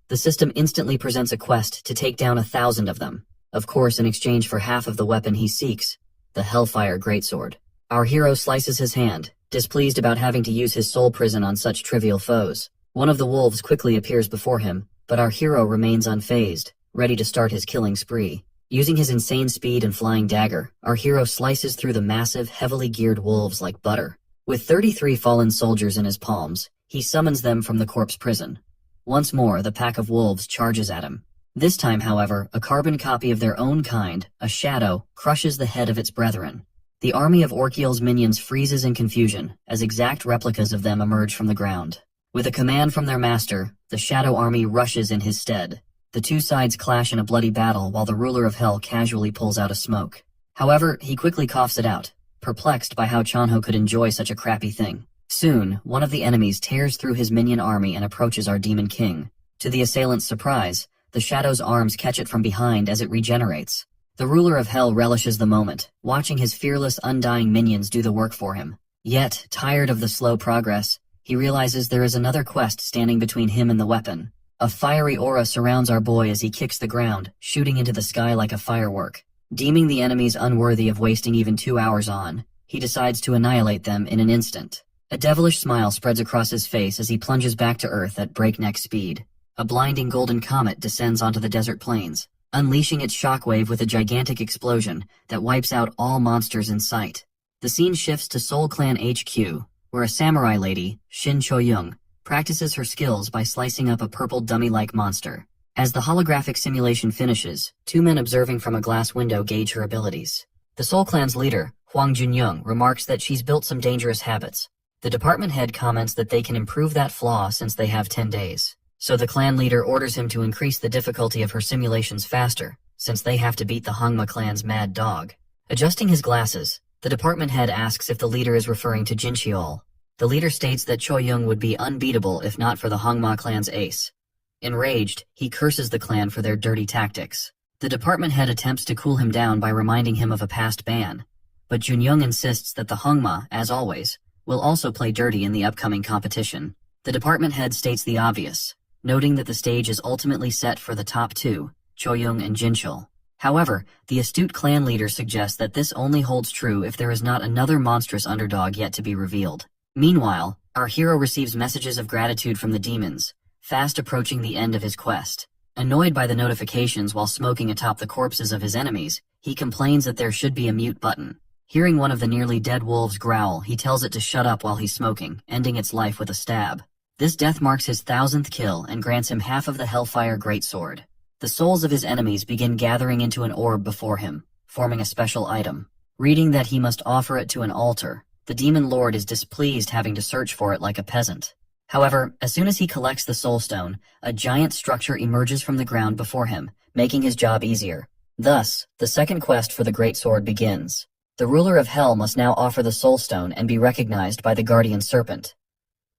The system instantly presents a quest to take down 1,000 of them, of course in exchange for half of the weapon he seeks, the Hellfire Greatsword. Our hero slices his hand, displeased about having to use his soul prison on such trivial foes. One of the wolves quickly appears before him, but our hero remains unfazed, ready to start his killing spree. Using his insane speed and flying dagger, our hero slices through the massive, heavily geared wolves like butter. With 33 fallen soldiers in his palms, he summons them from the corpse prison. Once more, the pack of wolves charges at him. This time, however, a carbon copy of their own kind, a shadow, crushes the head of its brethren. The army of Orkiel's minions freezes in confusion, as exact replicas of them emerge from the ground. With a command from their master, the shadow army rushes in his stead. The two sides clash in a bloody battle while the ruler of hell casually pulls out a smoke. However, he quickly coughs it out, perplexed by how Chanho could enjoy such a crappy thing. Soon, one of the enemies tears through his minion army and approaches our demon king. To the assailant's surprise, the shadow's arms catch it from behind as it regenerates. The ruler of hell relishes the moment, watching his fearless, undying minions do the work for him. Yet, tired of the slow progress, he realizes there is another quest standing between him and the weapon. A fiery aura surrounds our boy as he kicks the ground, shooting into the sky like a firework. Deeming the enemies unworthy of wasting even 2 hours on, he decides to annihilate them in an instant. A devilish smile spreads across his face as he plunges back to Earth at breakneck speed. A blinding golden comet descends onto the desert plains, unleashing its shockwave with a gigantic explosion that wipes out all monsters in sight. The scene shifts to Soul Clan HQ, where a samurai lady, Shin Cho-young, practices her skills by slicing up a purple dummy-like monster. As the holographic simulation finishes, 2 men observing from a glass window gauge her abilities. The Soul Clan's leader, Huang Junyoung, remarks that she's built some dangerous habits. The department head comments that they can improve that flaw since they have 10 days. So the clan leader orders him to increase the difficulty of her simulations faster, since they have to beat the Hongma clan's mad dog. Adjusting his glasses, the department head asks if the leader is referring to Jincheol. The leader states that Cho-young would be unbeatable if not for the Hongma clan's ace. Enraged, he curses the clan for their dirty tactics. The department head attempts to cool him down by reminding him of a past ban, but Junyoung insists that the Hongma, as always, will also play dirty in the upcoming competition. The department head states the obvious, noting that the stage is ultimately set for the top 2, Cho-young and Jincheol. However, the astute clan leader suggests that this only holds true if there is not another monstrous underdog yet to be revealed. Meanwhile, our hero receives messages of gratitude from the demons, fast approaching the end of his quest. Annoyed by the notifications while smoking atop the corpses of his enemies, he complains that there should be a mute button. Hearing one of the nearly dead wolves growl, he tells it to shut up while he's smoking, ending its life with a stab. This death marks his 1,000th kill and grants him half of the Hellfire Greatsword. The souls of his enemies begin gathering into an orb before him, forming a special item. Reading that he must offer it to an altar, the demon lord is displeased having to search for it like a peasant. However, as soon as he collects the soul stone, a giant structure emerges from the ground before him, making his job easier. Thus, the second quest for the Greatsword begins. The ruler of hell must now offer the soul stone and be recognized by the guardian serpent.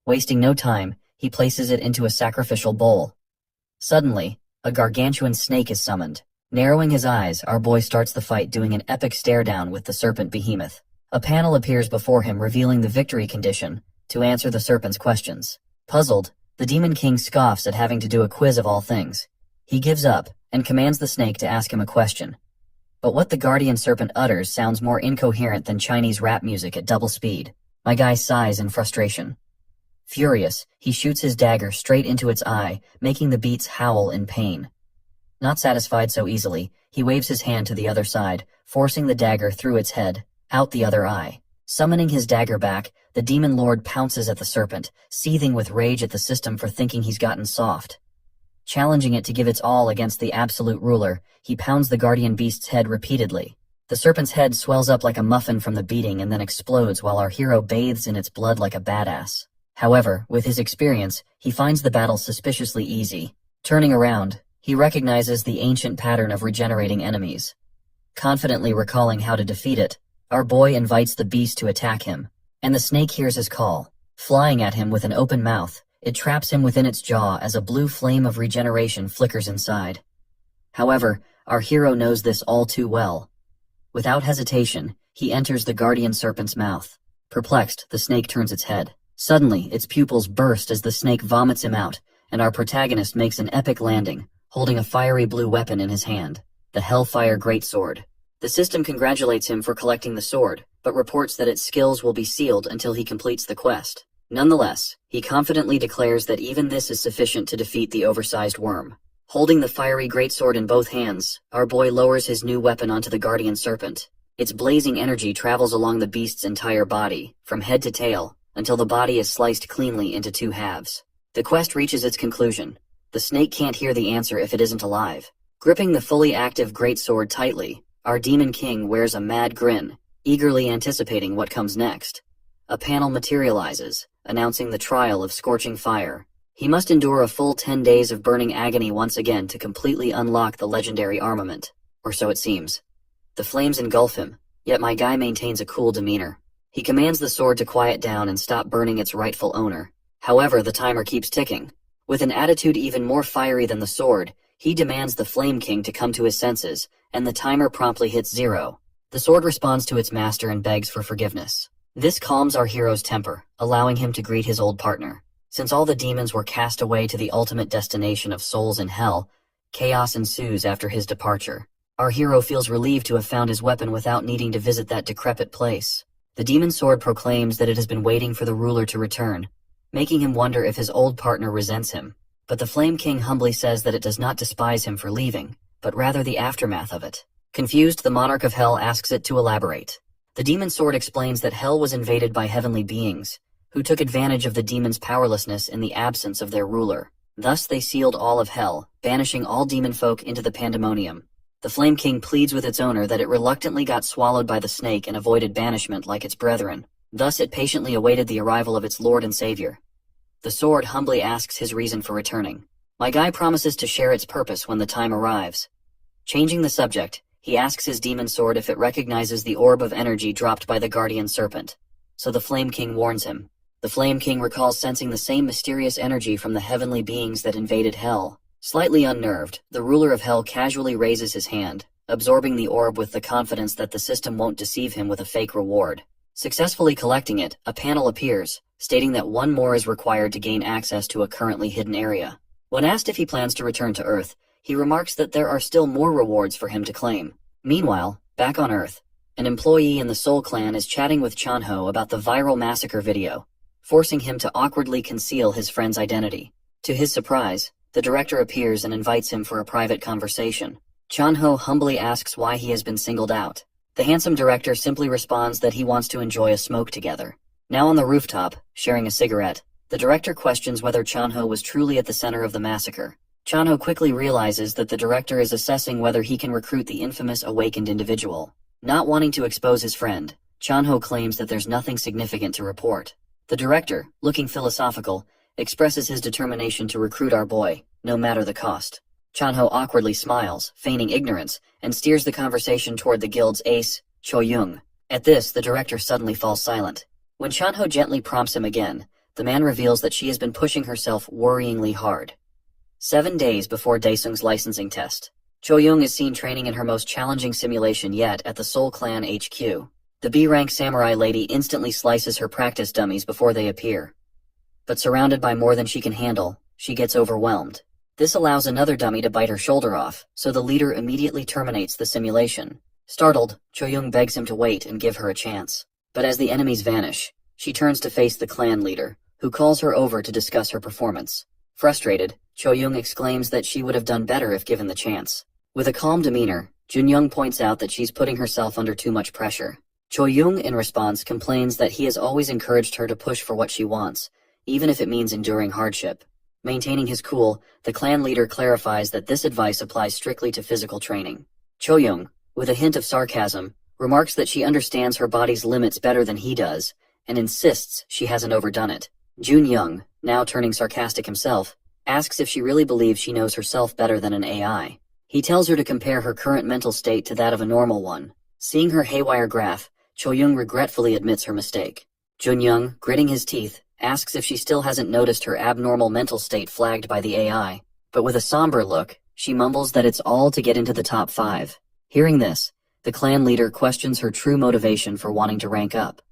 Wasting no time, he places it into a sacrificial bowl. Suddenly, a gargantuan snake is summoned. Narrowing his eyes, our boy starts the fight doing an epic stare-down with the serpent behemoth. A panel appears before him revealing the victory condition, to answer the serpent's questions. Puzzled, the Demon King scoffs at having to do a quiz of all things. He gives up, and commands the snake to ask him a question. But what the guardian serpent utters sounds more incoherent than Chinese rap music at double speed. My guy sighs in frustration. Furious, he shoots his dagger straight into its eye, making the beats howl in pain. Not satisfied so easily, he waves his hand to the other side, forcing the dagger through its head, out the other eye. Summoning his dagger back, the demon lord pounces at the serpent, seething with rage at the system for thinking he's gotten soft. Challenging it to give its all against the absolute ruler, he pounds the guardian beast's head repeatedly. The serpent's head swells up like a muffin from the beating and then explodes while our hero bathes in its blood like a badass. However, with his experience, he finds the battle suspiciously easy. Turning around, he recognizes the ancient pattern of regenerating enemies. Confidently recalling how to defeat it, our boy invites the beast to attack him, and the snake hears his call. Flying at him with an open mouth, it traps him within its jaw as a blue flame of regeneration flickers inside. However, our hero knows this all too well. Without hesitation, he enters the guardian serpent's mouth. Perplexed, the snake turns its head. Suddenly, its pupils burst as the snake vomits him out, and our protagonist makes an epic landing, holding a fiery blue weapon in his hand, the Hellfire Greatsword. The system congratulates him for collecting the sword, but reports that its skills will be sealed until he completes the quest. Nonetheless, he confidently declares that even this is sufficient to defeat the oversized worm. Holding the fiery greatsword in both hands, our boy lowers his new weapon onto the guardian serpent. Its blazing energy travels along the beast's entire body, from head to tail, until the body is sliced cleanly into two halves. The quest reaches its conclusion. The snake can't hear the answer if it isn't alive. Gripping the fully active greatsword tightly, our demon king wears a mad grin, eagerly anticipating what comes next. A panel materializes, announcing the trial of scorching fire. He must endure a full 10 days of burning agony once again to completely unlock the legendary armament. Or so it seems. The flames engulf him, yet my guy maintains a cool demeanor. He commands the sword to quiet down and stop burning its rightful owner. However, the timer keeps ticking. With an attitude even more fiery than the sword, he demands the Flame King to come to his senses, and the timer promptly hits 0. The sword responds to its master and begs for forgiveness. This calms our hero's temper, allowing him to greet his old partner. Since all the demons were cast away to the ultimate destination of souls in hell, chaos ensues after his departure. Our hero feels relieved to have found his weapon without needing to visit that decrepit place. The demon sword proclaims that it has been waiting for the ruler to return, making him wonder if his old partner resents him. But the Flame King humbly says that it does not despise him for leaving, but rather the aftermath of it. Confused, the monarch of hell asks it to elaborate. The demon sword explains that hell was invaded by heavenly beings, who took advantage of the demons' powerlessness in the absence of their ruler. Thus they sealed all of hell, banishing all demon folk into the pandemonium. The Flame King pleads with its owner that it reluctantly got swallowed by the snake and avoided banishment like its brethren. Thus it patiently awaited the arrival of its Lord and Savior. The sword humbly asks his reason for returning. My guy promises to share its purpose when the time arrives. Changing the subject, he asks his demon sword if it recognizes the orb of energy dropped by the guardian serpent. So the Flame King warns him. The Flame King recalls sensing the same mysterious energy from the heavenly beings that invaded hell. Slightly unnerved, the ruler of hell casually raises his hand, absorbing the orb with the confidence that the system won't deceive him with a fake reward. Successfully collecting it, a panel appears, stating that one more is required to gain access to a currently hidden area. When asked if he plans to return to Earth, he remarks that there are still more rewards for him to claim. Meanwhile, back on Earth, an employee in the Soul Clan is chatting with Chanho about the viral massacre video, forcing him to awkwardly conceal his friend's identity. To his surprise, the director appears and invites him for a private conversation. Chanho humbly asks why he has been singled out. The handsome director simply responds that he wants to enjoy a smoke together. Now on the rooftop, sharing a cigarette, the director questions whether Chanho was truly at the center of the massacre. Chanho quickly realizes that the director is assessing whether he can recruit the infamous awakened individual. Not wanting to expose his friend, Chanho claims that there's nothing significant to report. The director, looking philosophical, expresses his determination to recruit our boy, no matter the cost. Chanho awkwardly smiles, feigning ignorance, and steers the conversation toward the guild's ace, Cho-young. At this, the director suddenly falls silent. When Chanho gently prompts him again, the man reveals that she has been pushing herself worryingly hard. 7 days before Daesung's licensing test, Cho-young is seen training in her most challenging simulation yet at the Soul Clan HQ. The B-rank samurai lady instantly slices her practice dummies before they appear. But surrounded by more than she can handle, she gets overwhelmed. This allows another dummy to bite her shoulder off, so the leader immediately terminates the simulation. Startled, Cho-young begs him to wait and give her a chance. But as the enemies vanish, she turns to face the clan leader, who calls her over to discuss her performance. Frustrated, Cho-young exclaims that she would have done better if given the chance. With a calm demeanor, Jun-young points out that she's putting herself under too much pressure. Cho-young, in response, complains that he has always encouraged her to push for what she wants, even if it means enduring hardship. Maintaining his cool, the clan leader clarifies that this advice applies strictly to physical training. Cho-young, with a hint of sarcasm, remarks that she understands her body's limits better than he does, and insists she hasn't overdone it. Jun-young, now turning sarcastic himself, asks if she really believes she knows herself better than an AI. He tells her to compare her current mental state to that of a normal one. Seeing her haywire graph, Cho-young regretfully admits her mistake. Jun-young, gritting his teeth, asks if she still hasn't noticed her abnormal mental state flagged by the AI. But with a somber look, She mumbles that it's all to get into the top 5. Hearing this, the clan leader questions her true motivation for wanting to rank up.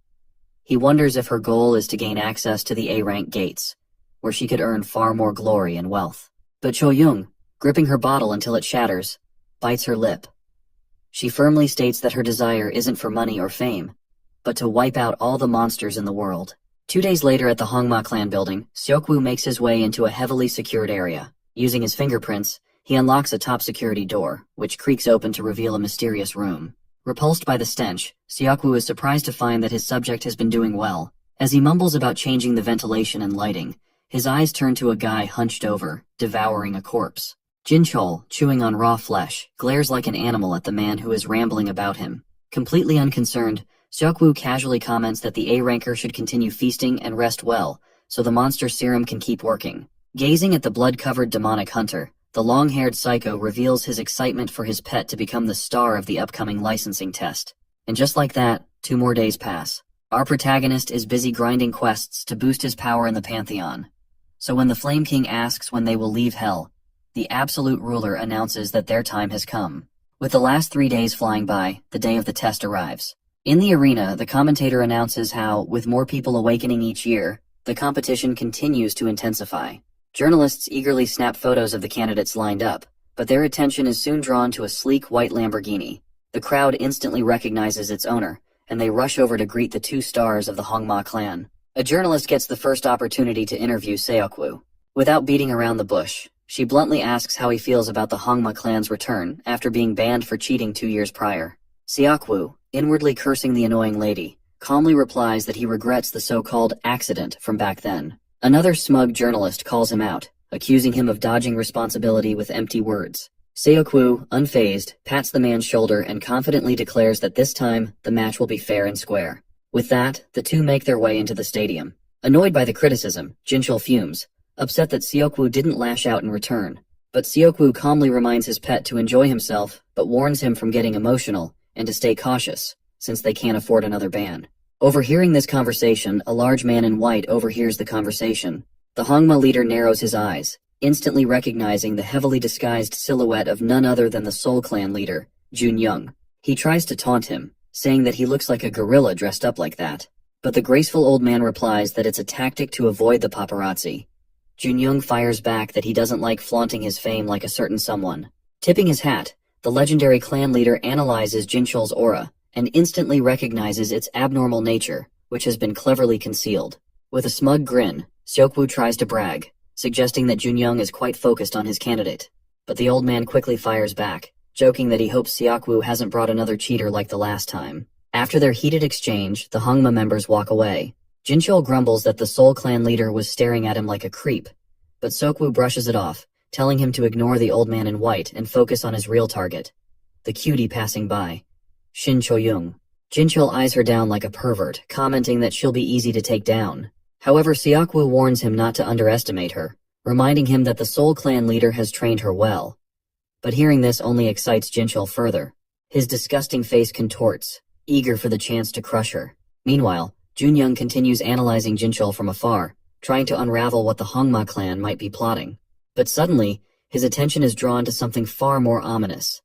He wonders if her goal is to gain access to the A-rank gates, where she could earn far more glory and wealth. But Cho-young, gripping her bottle until it shatters, bites her lip. She firmly states that her desire isn't for money or fame, but to wipe out all the monsters in the world. 2 days later at the Hongma clan building, Seokwoo makes his way into a heavily secured area. Using his fingerprints, he unlocks a top security door, which creaks open to reveal a mysterious room. Repulsed by the stench, Seokwoo is surprised to find that his subject has been doing well. As he mumbles about changing the ventilation and lighting, his eyes turn to a guy hunched over, devouring a corpse. Jinchol, chewing on raw flesh, glares like an animal at the man who is rambling about him. Completely unconcerned, Seokwoo casually comments that the A-ranker should continue feasting and rest well, so the monster serum can keep working. Gazing at the blood-covered demonic hunter, the long-haired psycho reveals his excitement for his pet to become the star of the upcoming licensing test. And just like that, 2 more days pass. Our protagonist is busy grinding quests to boost his power in the Pantheon. So when the Flame King asks when they will leave Hell, the absolute ruler announces that their time has come. With the last 3 days flying by, the day of the test arrives. In the arena, the commentator announces how, with more people awakening each year, the competition continues to intensify. Journalists eagerly snap photos of the candidates lined up, but their attention is soon drawn to a sleek white Lamborghini. The crowd instantly recognizes its owner, and they rush over to greet the 2 stars of the Hongma clan. A journalist gets the first opportunity to interview Seokwoo. Without beating around the bush, she bluntly asks how he feels about the Hongma clan's return after being banned for cheating 2 years prior. Seokwoo, inwardly cursing the annoying lady, calmly replies that he regrets the so-called accident from back then. Another smug journalist calls him out, accusing him of dodging responsibility with empty words. Seokwoo, unfazed, pats the man's shoulder and confidently declares that this time, the match will be fair and square. With that, the 2 make their way into the stadium. Annoyed by the criticism, Jinchul fumes, upset that Seokwoo didn't lash out in return. But Seokwoo calmly reminds his pet to enjoy himself, but warns him from getting emotional, and to stay cautious, since they can't afford another ban. Overhearing this conversation, a large man in white overhears the conversation. The Hongma leader narrows his eyes, instantly recognizing the heavily disguised silhouette of none other than the Soul Clan leader, Junyoung. He tries to taunt him, saying that he looks like a gorilla dressed up like that. But the graceful old man replies that it's a tactic to avoid the paparazzi. Junyoung fires back that he doesn't like flaunting his fame like a certain someone. Tipping his hat, the legendary clan leader analyzes Jinchul's aura, and instantly recognizes its abnormal nature, which has been cleverly concealed. With a smug grin, Seokwoo tries to brag, suggesting that Junyoung is quite focused on his candidate. But the old man quickly fires back, joking that he hopes Seokwoo hasn't brought another cheater like the last time. After their heated exchange, the Hongma members walk away. Jinchul grumbles that the Soul Clan leader was staring at him like a creep, but Seokwoo brushes it off, telling him to ignore the old man in white and focus on his real target, the cutie passing by, Shin Cho-young. Jinchul eyes her down like a pervert, commenting that she'll be easy to take down. However, Seokwoo warns him not to underestimate her, reminding him that the Soul Clan leader has trained her well. But hearing this only excites Jinchul further. His disgusting face contorts, eager for the chance to crush her. Meanwhile, Junyoung continues analyzing Jinchul from afar, trying to unravel what the Hongma clan might be plotting. But suddenly, his attention is drawn to something far more ominous.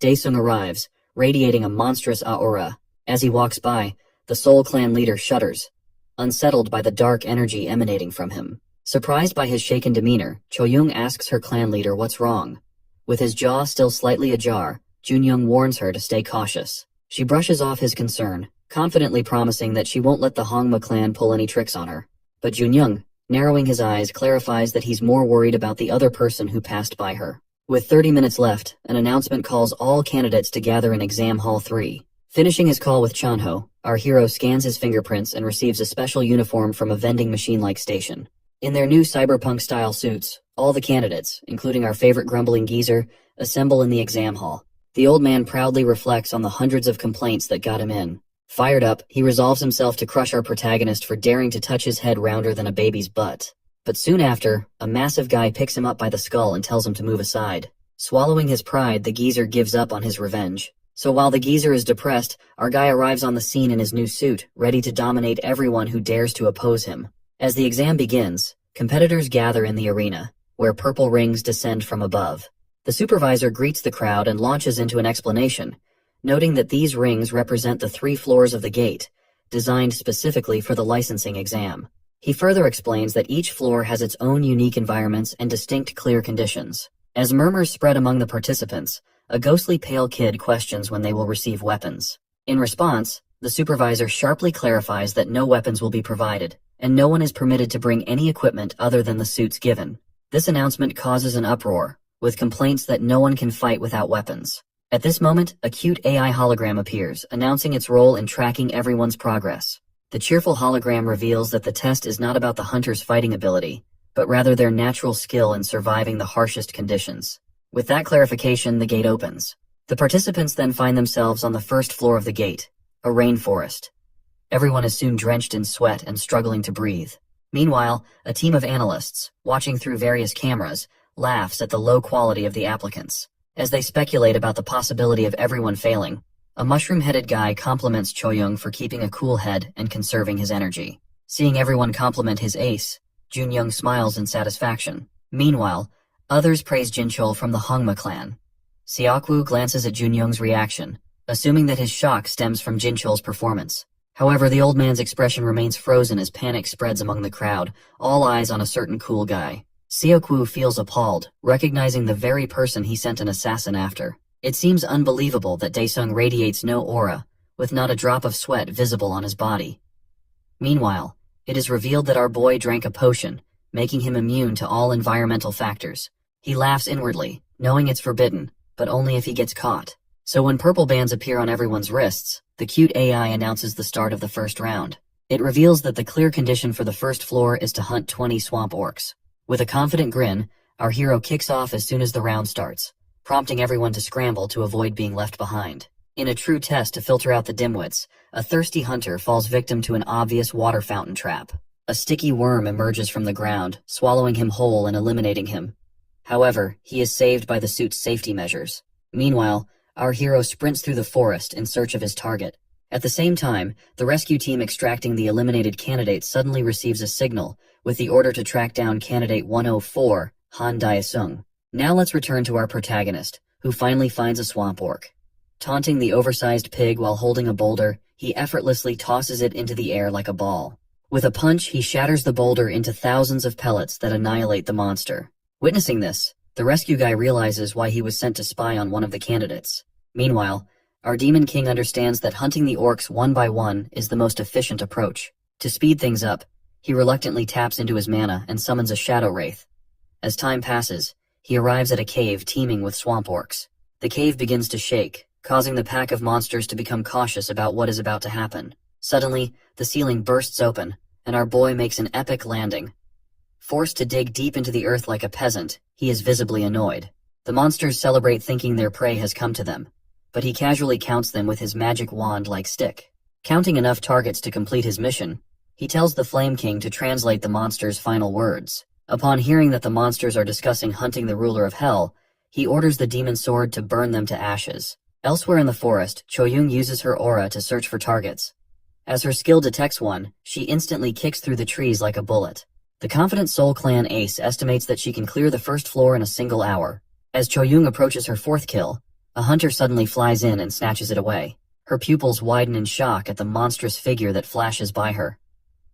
Daesung arrives, radiating a monstrous aura. As he walks by, the Soul Clan leader shudders, unsettled by the dark energy emanating from him. Surprised by his shaken demeanor, Cho-young asks her clan leader what's wrong. With his jaw still slightly ajar, Junyoung warns her to stay cautious. She brushes off his concern, confidently promising that she won't let the Hongma clan pull any tricks on her. But Junyoung, narrowing his eyes, clarifies that he's more worried about the other person who passed by her. With 30 minutes left, an announcement calls all candidates to gather in Exam Hall 3. Finishing his call with Chanho, our hero scans his fingerprints and receives a special uniform from a vending machine-like station. In their new cyberpunk-style suits, all the candidates, including our favorite grumbling geezer, assemble in the exam hall. The old man proudly reflects on the hundreds of complaints that got him in. Fired up, he resolves himself to crush our protagonist for daring to touch his head rounder than a baby's butt. But soon after, a massive guy picks him up by the skull and tells him to move aside. Swallowing his pride, the geezer gives up on his revenge. So while the geezer is depressed, our guy arrives on the scene in his new suit, ready to dominate everyone who dares to oppose him. As the exam begins, competitors gather in the arena, where purple rings descend from above. The supervisor greets the crowd and launches into an explanation, noting that these rings represent the 3 floors of the gate, designed specifically for the licensing exam. He further explains that each floor has its own unique environments and distinct clear conditions. As murmurs spread among the participants, a ghostly pale kid questions when they will receive weapons. In response, the supervisor sharply clarifies that no weapons will be provided, and no one is permitted to bring any equipment other than the suits given. This announcement causes an uproar, with complaints that no one can fight without weapons. At this moment, a cute AI hologram appears, announcing its role in tracking everyone's progress. The cheerful hologram reveals that the test is not about the hunter's fighting ability, but rather their natural skill in surviving the harshest conditions. With that clarification, the gate opens. The participants then find themselves on the first floor of the gate, a rainforest. Everyone is soon drenched in sweat and struggling to breathe. Meanwhile, a team of analysts, watching through various cameras, laughs at the low quality of the applicants. As they speculate about the possibility of everyone failing, a mushroom-headed guy compliments Choyoung for keeping a cool head and conserving his energy. Seeing everyone compliment his ace, Junyoung smiles in satisfaction. Meanwhile, others praise Jinchul from the Hongma clan. Xiaoku glances at Junyoung's reaction, assuming that his shock stems from Jinchul's performance. However, the old man's expression remains frozen as panic spreads among the crowd, all eyes on a certain cool guy. Xiaoku feels appalled, recognizing the very person he sent an assassin after. It seems unbelievable that Daesung radiates no aura, with not a drop of sweat visible on his body. Meanwhile, it is revealed that our boy drank a potion, making him immune to all environmental factors. He laughs inwardly, knowing it's forbidden, but only if he gets caught. So when purple bands appear on everyone's wrists, the cute AI announces the start of the first round. It reveals that the clear condition for the first floor is to hunt 20 swamp orcs. With a confident grin, our hero kicks off as soon as the round starts, prompting everyone to scramble to avoid being left behind. In a true test to filter out the dimwits, a thirsty hunter falls victim to an obvious water fountain trap. A sticky worm emerges from the ground, swallowing him whole and eliminating him. However, he is saved by the suit's safety measures. Meanwhile, our hero sprints through the forest in search of his target. At the same time, the rescue team extracting the eliminated candidate suddenly receives a signal, with the order to track down candidate 104, Han Daesung. Now let's return to our protagonist, who finally finds a swamp orc. Taunting the oversized pig while holding a boulder, he effortlessly tosses it into the air like a ball. With a punch, he shatters the boulder into thousands of pellets that annihilate the monster. Witnessing this, the rescue guy realizes why he was sent to spy on one of the candidates. Meanwhile, our Demon King understands that hunting the orcs one by one is the most efficient approach. To speed things up, he reluctantly taps into his mana and summons a shadow wraith. As time passes, he arrives at a cave teeming with swamp orcs. The cave begins to shake, causing the pack of monsters to become cautious about what is about to happen. Suddenly, the ceiling bursts open, and our boy makes an epic landing. Forced to dig deep into the earth like a peasant, he is visibly annoyed. The monsters celebrate thinking their prey has come to them, but he casually counts them with his magic wand-like stick. Counting enough targets to complete his mission, he tells the Flame King to translate the monster's final words. Upon hearing that the monsters are discussing hunting the ruler of hell, he orders the demon sword to burn them to ashes. Elsewhere in the forest, Choyoung uses her aura to search for targets. As her skill detects one, she instantly kicks through the trees like a bullet. The confident Soul Clan ace estimates that she can clear the first floor in a single hour. As Choyoung approaches her fourth kill, a hunter suddenly flies in and snatches it away. Her pupils widen in shock at the monstrous figure that flashes by her.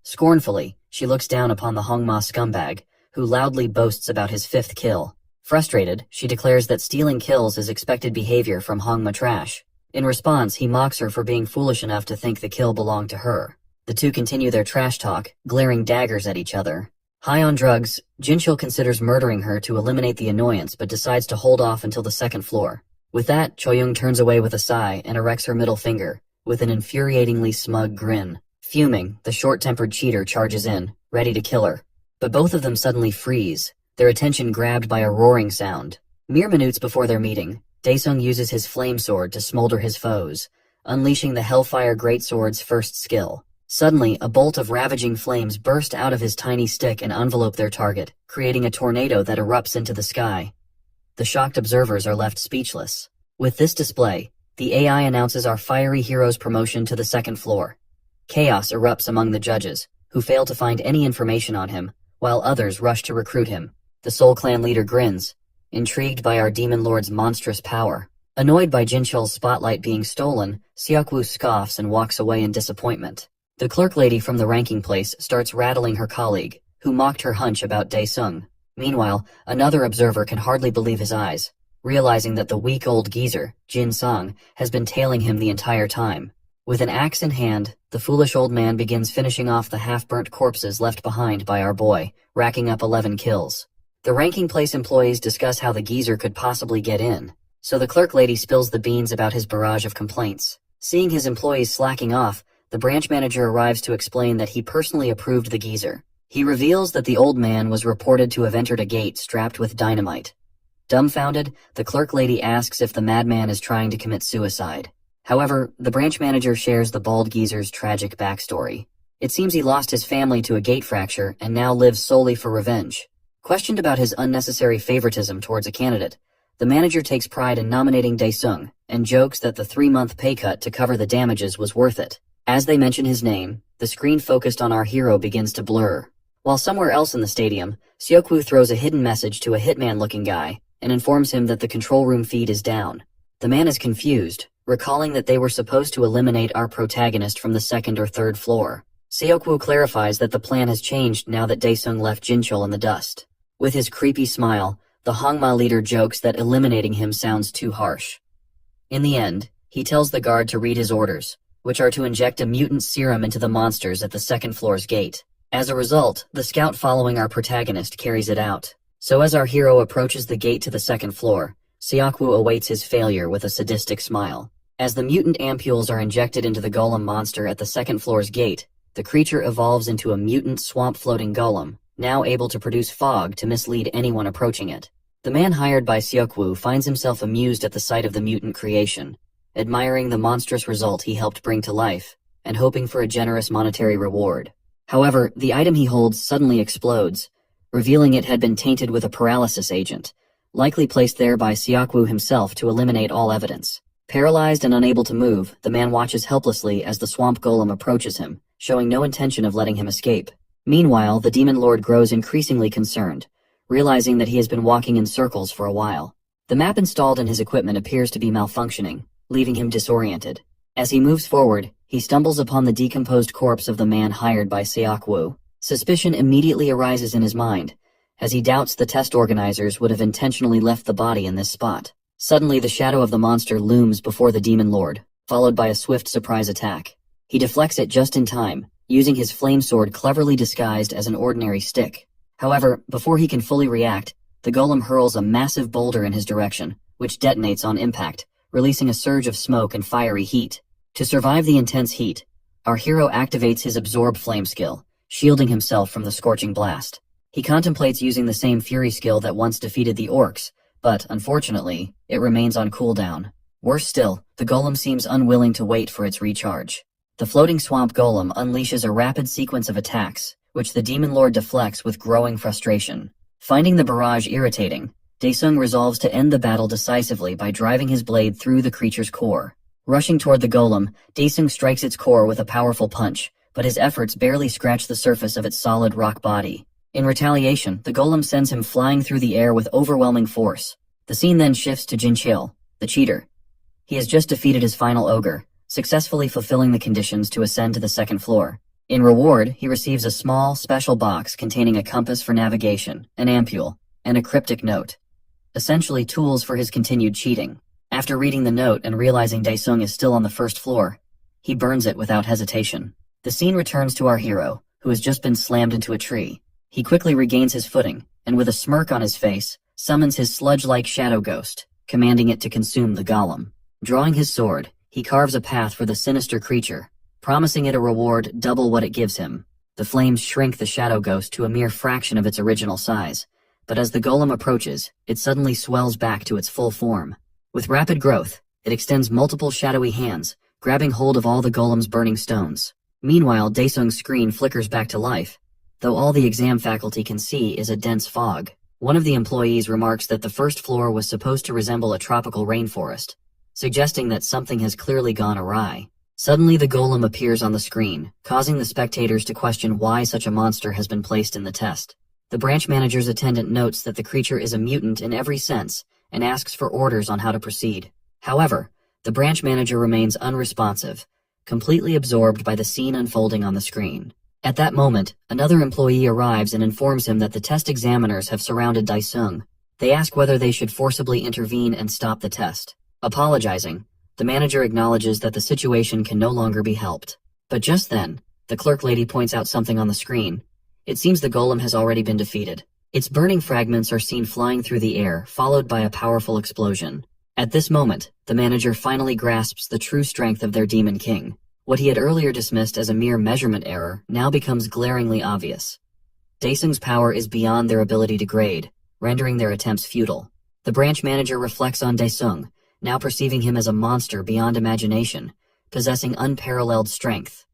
Scornfully, she looks down upon the Hongma scumbag, who loudly boasts about his fifth kill. Frustrated, she declares that stealing kills is expected behavior from Hongma trash. In response, he mocks her for being foolish enough to think the kill belonged to her. The two continue their trash talk, glaring daggers at each other. High on drugs, Jinchul considers murdering her to eliminate the annoyance but decides to hold off until the second floor. With that, Choyoung turns away with a sigh and erects her middle finger, with an infuriatingly smug grin. Fuming, the short-tempered cheater charges in, ready to kill her. But both of them suddenly freeze, their attention grabbed by a roaring sound. Mere minutes before their meeting, Daesung uses his flame sword to smolder his foes, unleashing the Hellfire Greatsword's first skill. Suddenly, a bolt of ravaging flames burst out of his tiny stick and envelope their target, creating a tornado that erupts into the sky. The shocked observers are left speechless. With this display, the AI announces our fiery hero's promotion to the second floor. Chaos erupts among the judges, who fail to find any information on him, while others rush to recruit him. The Soul Clan leader grins, intrigued by our demon lord's monstrous power. Annoyed by Jinchul's spotlight being stolen, Seokwoo scoffs and walks away in disappointment. The clerk lady from the ranking place starts rattling her colleague, who mocked her hunch about Dae-sung. Meanwhile, another observer can hardly believe his eyes, realizing that the weak old geezer, Jin-sung, has been tailing him the entire time. With an axe in hand, the foolish old man begins finishing off the half-burnt corpses left behind by our boy, racking up 11 kills. The ranking place employees discuss how the geezer could possibly get in, so the clerk lady spills the beans about his barrage of complaints. Seeing his employees slacking off, the branch manager arrives to explain that he personally approved the geezer. He reveals that the old man was reported to have entered a gate strapped with dynamite. Dumbfounded, the clerk lady asks if the madman is trying to commit suicide. However, the branch manager shares the bald geezer's tragic backstory. It seems he lost his family to a gate fracture and now lives solely for revenge. Questioned about his unnecessary favoritism towards a candidate, the manager takes pride in nominating Dae-sung and jokes that the 3-month pay cut to cover the damages was worth it. As they mention his name, the screen focused on our hero begins to blur. While somewhere else in the stadium, Seokwoo throws a hidden message to a hitman-looking guy and informs him that the control room feed is down. The man is confused, recalling that they were supposed to eliminate our protagonist from the 2nd or 3rd floor. Seokwoo clarifies that the plan has changed now that Dae-sung left Jinchul in the dust. With his creepy smile, the Hongma leader jokes that eliminating him sounds too harsh. In the end, he tells the guard to read his orders, which are to inject a mutant serum into the monsters at the 2nd floor's gate. As a result, the scout following our protagonist carries it out. So as our hero approaches the gate to the 2nd floor, Seokwoo awaits his failure with a sadistic smile. As the mutant ampules are injected into the golem monster at the 2nd floor's gate, the creature evolves into a mutant swamp-floating golem, now able to produce fog to mislead anyone approaching it. The man hired by Seokwoo finds himself amused at the sight of the mutant creation, admiring the monstrous result he helped bring to life, and hoping for a generous monetary reward. However, the item he holds suddenly explodes, revealing it had been tainted with a paralysis agent, likely placed there by Seokwoo himself to eliminate all evidence. Paralyzed and unable to move, the man watches helplessly as the swamp golem approaches him, showing no intention of letting him escape. Meanwhile, the demon lord grows increasingly concerned, realizing that he has been walking in circles for a while. The map installed in his equipment appears to be malfunctioning, leaving him disoriented. As he moves forward, he stumbles upon the decomposed corpse of the man hired by Seokwoo. Suspicion immediately arises in his mind, as he doubts the test organizers would have intentionally left the body in this spot. Suddenly, the shadow of the monster looms before the demon lord, followed by a swift surprise attack. He deflects it just in time, using his flame sword cleverly disguised as an ordinary stick. However, before he can fully react, the golem hurls a massive boulder in his direction, which detonates on impact, releasing a surge of smoke and fiery heat. To survive the intense heat, our hero activates his absorb flame skill, shielding himself from the scorching blast. He contemplates using the same fury skill that once defeated the orcs, but, unfortunately, it remains on cooldown. Worse still, the golem seems unwilling to wait for its recharge. The floating swamp golem unleashes a rapid sequence of attacks, which the demon lord deflects with growing frustration. Finding the barrage irritating, Dae-sung resolves to end the battle decisively by driving his blade through the creature's core. Rushing toward the golem, Dae-sung strikes its core with a powerful punch, but his efforts barely scratch the surface of its solid rock body. In retaliation, the golem sends him flying through the air with overwhelming force. The scene then shifts to Jinchul, the cheater. He has just defeated his final ogre, successfully fulfilling the conditions to ascend to the 2nd floor. In reward, he receives a small, special box containing a compass for navigation, an ampule, and a cryptic note. Essentially tools for his continued cheating. After reading the note and realizing Dae-sung is still on the 1st floor, he burns it without hesitation. The scene returns to our hero, who has just been slammed into a tree. He quickly regains his footing, and with a smirk on his face, summons his sludge-like shadow ghost, commanding it to consume the golem. Drawing his sword, he carves a path for the sinister creature, promising it a reward double what it gives him. The flames shrink the shadow ghost to a mere fraction of its original size, but as the golem approaches, it suddenly swells back to its full form. With rapid growth, it extends multiple shadowy hands, grabbing hold of all the golem's burning stones. Meanwhile, Dae-sung's screen flickers back to life, though all the exam faculty can see is a dense fog. One of the employees remarks that the 1st floor was supposed to resemble a tropical rainforest, suggesting that something has clearly gone awry. Suddenly the golem appears on the screen, causing the spectators to question why such a monster has been placed in the test. The branch manager's attendant notes that the creature is a mutant in every sense and asks for orders on how to proceed. However, the branch manager remains unresponsive, completely absorbed by the scene unfolding on the screen. At that moment, another employee arrives and informs him that the test examiners have surrounded Daesung. They ask whether they should forcibly intervene and stop the test. Apologizing, the manager acknowledges that the situation can no longer be helped. But just then, the clerk lady points out something on the screen. It seems the golem has already been defeated. Its burning fragments are seen flying through the air, followed by a powerful explosion. At this moment, the manager finally grasps the true strength of their demon king. What he had earlier dismissed as a mere measurement error now becomes glaringly obvious. Daesung's power is beyond their ability to grade, rendering their attempts futile. The branch manager reflects on Daesung, now perceiving him as a monster beyond imagination, possessing unparalleled strength.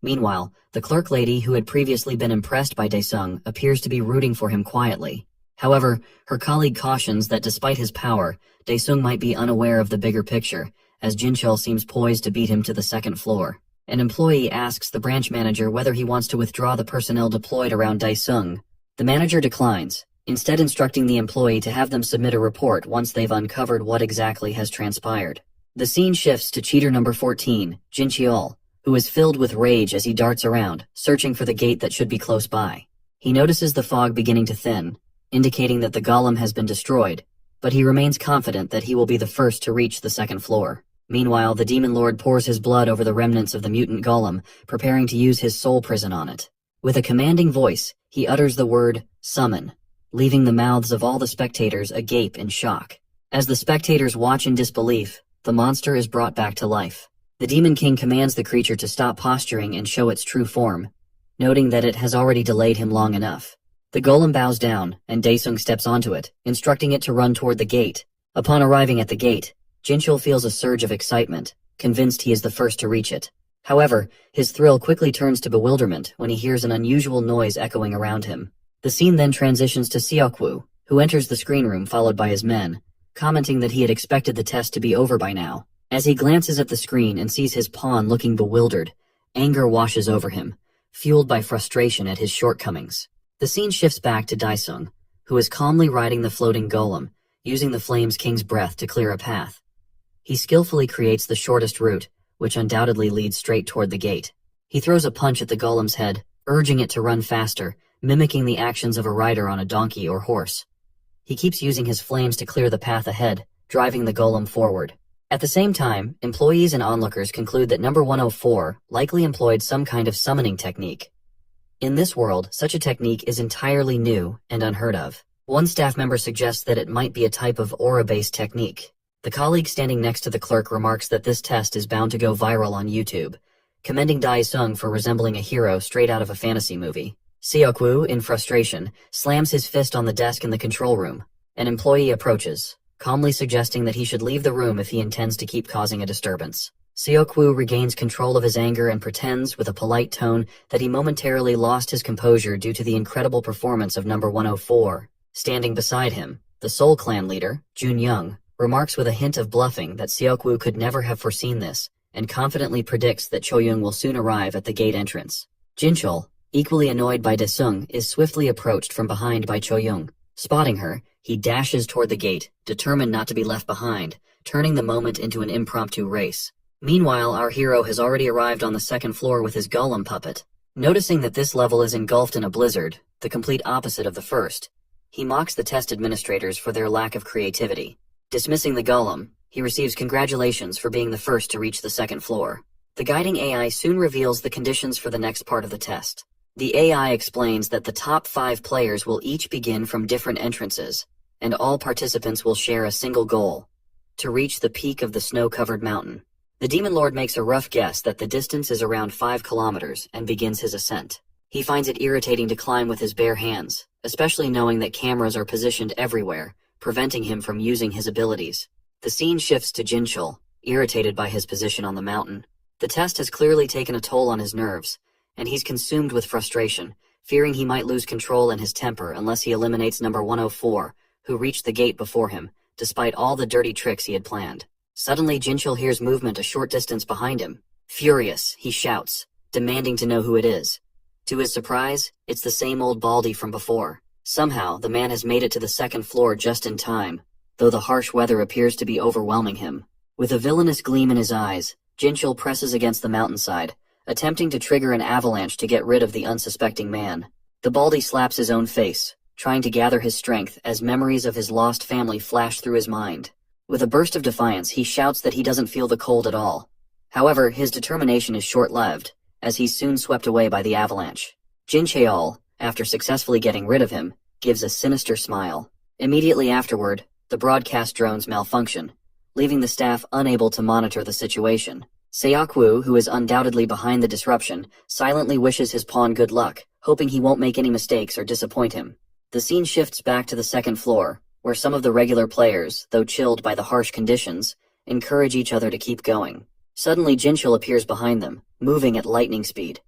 Meanwhile, the clerk lady who had previously been impressed by Daesung appears to be rooting for him quietly. However, her colleague cautions that despite his power, Daesung might be unaware of the bigger picture, as Jinchul seems poised to beat him to the second floor. An employee asks the branch manager whether he wants to withdraw the personnel deployed around Daesung. The manager declines, instead instructing the employee to have them submit a report once they've uncovered what exactly has transpired. The scene shifts to cheater number 14, Jinchul, who is filled with rage as he darts around, searching for the gate that should be close by. He notices the fog beginning to thin, indicating that the golem has been destroyed, but he remains confident that he will be the first to reach the second floor. Meanwhile, the demon lord pours his blood over the remnants of the mutant golem, preparing to use his soul prison on it. With a commanding voice, he utters the word, summon, leaving the mouths of all the spectators agape in shock. As the spectators watch in disbelief, the monster is brought back to life. The Demon King commands the creature to stop posturing and show its true form, noting that it has already delayed him long enough. The golem bows down, and Daesung steps onto it, instructing it to run toward the gate. Upon arriving at the gate, Jinchul feels a surge of excitement, convinced he is the first to reach it. However, his thrill quickly turns to bewilderment when he hears an unusual noise echoing around him. The scene then transitions to Seokwoo, who enters the screen room followed by his men, commenting that he had expected the test to be over by now. As he glances at the screen and sees his pawn looking bewildered, anger washes over him, fueled by frustration at his shortcomings. The scene shifts back to Daesung, who is calmly riding the floating golem, using the Flames King's breath to clear a path. He skillfully creates the shortest route, which undoubtedly leads straight toward the gate. He throws a punch at the golem's head, urging it to run faster, mimicking the actions of a rider on a donkey or horse. He keeps using his flames to clear the path ahead, driving the golem forward. At the same time, employees and onlookers conclude that number 104 likely employed some kind of summoning technique. In this world, such a technique is entirely new and unheard of. One staff member suggests that it might be a type of aura-based technique. The colleague standing next to the clerk remarks that this test is bound to go viral on YouTube, commending Daesung for resembling a hero straight out of a fantasy movie. Seokwoo, in frustration, slams his fist on the desk in the control room. An employee approaches, calmly suggesting that he should leave the room if he intends to keep causing a disturbance. Seokwoo regains control of his anger and pretends, with a polite tone, that he momentarily lost his composure due to the incredible performance of number 104. Standing beside him, the Soul Clan leader, Jun Young, remarks with a hint of bluffing that Seokwoo could never have foreseen this, and confidently predicts that Choyoung will soon arrive at the gate entrance. Jinchul, equally annoyed by Daesung, is swiftly approached from behind by Choyoung. Spotting her, he dashes toward the gate, determined not to be left behind, turning the moment into an impromptu race. Meanwhile, our hero has already arrived on the second floor with his golem puppet. Noticing that this level is engulfed in a blizzard, the complete opposite of the first, he mocks the test administrators for their lack of creativity. Dismissing the golem, he receives congratulations for being the first to reach the second floor. The guiding AI soon reveals the conditions for the next part of the test. The AI explains that the top 5 players will each begin from different entrances, and all participants will share a single goal: to reach the peak of the snow-covered mountain. The Demon Lord makes a rough guess that the distance is around 5 kilometers and begins his ascent. He finds it irritating to climb with his bare hands, especially knowing that cameras are positioned everywhere, preventing him from using his abilities. The scene shifts to Jinchul, irritated by his position on the mountain. The test has clearly taken a toll on his nerves, and he's consumed with frustration, fearing he might lose control and his temper unless he eliminates number 104, who reached the gate before him, despite all the dirty tricks he had planned. Suddenly, Jinchul hears movement a short distance behind him. Furious, he shouts, demanding to know who it is. To his surprise, it's the same old Baldy from before. Somehow, the man has made it to the second floor just in time, though the harsh weather appears to be overwhelming him. With a villainous gleam in his eyes, Jinchul presses against the mountainside, attempting to trigger an avalanche to get rid of the unsuspecting man. The baldy slaps his own face, trying to gather his strength as memories of his lost family flash through his mind. With a burst of defiance, he shouts that he doesn't feel the cold at all. However, his determination is short-lived, as he's soon swept away by the avalanche. Jin Cheol, after successfully getting rid of him, gives a sinister smile. Immediately afterward, the broadcast drones malfunction, leaving the staff unable to monitor the situation. Seokwoo, who is undoubtedly behind the disruption, silently wishes his pawn good luck, hoping he won't make any mistakes or disappoint him. The scene shifts back to the second floor, where some of the regular players, though chilled by the harsh conditions, encourage each other to keep going. Suddenly Jinchul appears behind them, moving at lightning speed.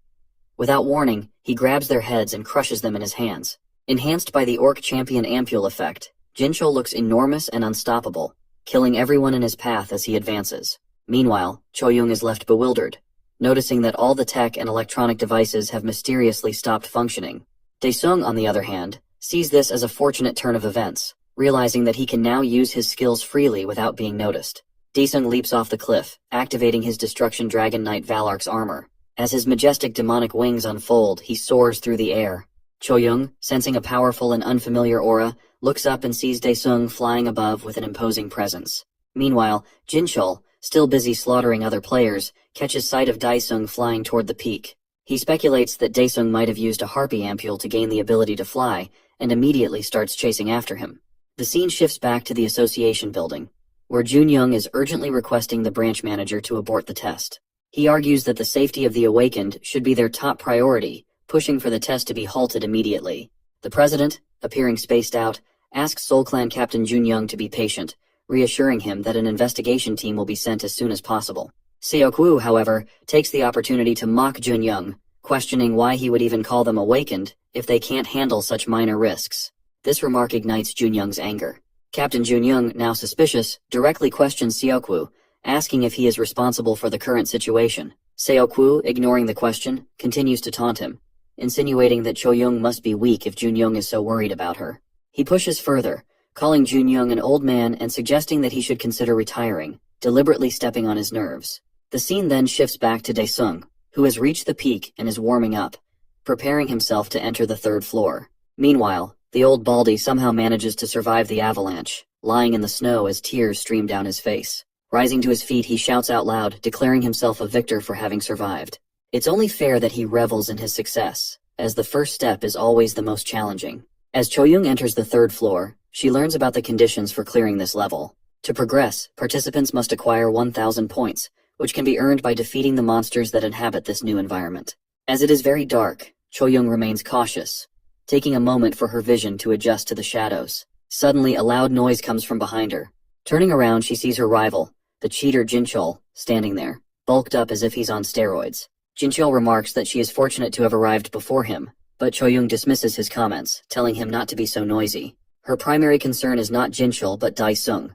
Without warning, he grabs their heads and crushes them in his hands. Enhanced by the Orc Champion Ampule effect, Jinchul looks enormous and unstoppable, killing everyone in his path as he advances. Meanwhile, Choyoung is left bewildered, noticing that all the tech and electronic devices have mysteriously stopped functioning. Daesung, on the other hand, sees this as a fortunate turn of events, realizing that he can now use his skills freely without being noticed. Daesung leaps off the cliff, activating his Destruction Dragon Knight Valark's armor. As his majestic demonic wings unfold, he soars through the air. Choyoung, sensing a powerful and unfamiliar aura, looks up and sees Daesung flying above with an imposing presence. Meanwhile, Jinchul, still busy slaughtering other players, catches sight of Daesung flying toward the peak. He speculates that Daesung might have used a harpy ampule to gain the ability to fly, and immediately starts chasing after him. The scene shifts back to the association building, where Junyoung is urgently requesting the branch manager to abort the test. He argues that the safety of the awakened should be their top priority, pushing for the test to be halted immediately. The president, appearing spaced out, asks Soul Clan Captain Junyoung to be patient, reassuring him that an investigation team will be sent as soon as possible. Seokwoo, however, takes the opportunity to mock Junyoung, questioning why he would even call them awakened if they can't handle such minor risks. This remark ignites Junyoung's anger. Captain Junyoung, now suspicious, directly questions Seokwoo, asking if he is responsible for the current situation. Seokwoo, ignoring the question, continues to taunt him, insinuating that Choyoung must be weak if Junyoung is so worried about her. He pushes further, calling Junyoung an old man and suggesting that he should consider retiring, deliberately stepping on his nerves. The scene then shifts back to Daesung, who has reached the peak and is warming up, preparing himself to enter the third floor. Meanwhile, the old baldy somehow manages to survive the avalanche, lying in the snow as tears stream down his face. Rising to his feet, he shouts out loud, declaring himself a victor for having survived. It's only fair that he revels in his success, as the first step is always the most challenging. As Choyoung enters the third floor, she learns about the conditions for clearing this level. To progress, participants must acquire 1,000 points, which can be earned by defeating the monsters that inhabit this new environment. As it is very dark, Choyoung remains cautious, taking a moment for her vision to adjust to the shadows. Suddenly, a loud noise comes from behind her. Turning around, she sees her rival, the cheater Jinchul, standing there, bulked up as if he's on steroids. Jinchul remarks that she is fortunate to have arrived before him, but Choyoung dismisses his comments, telling him not to be so noisy. Her primary concern is not Jinchul but Daesung,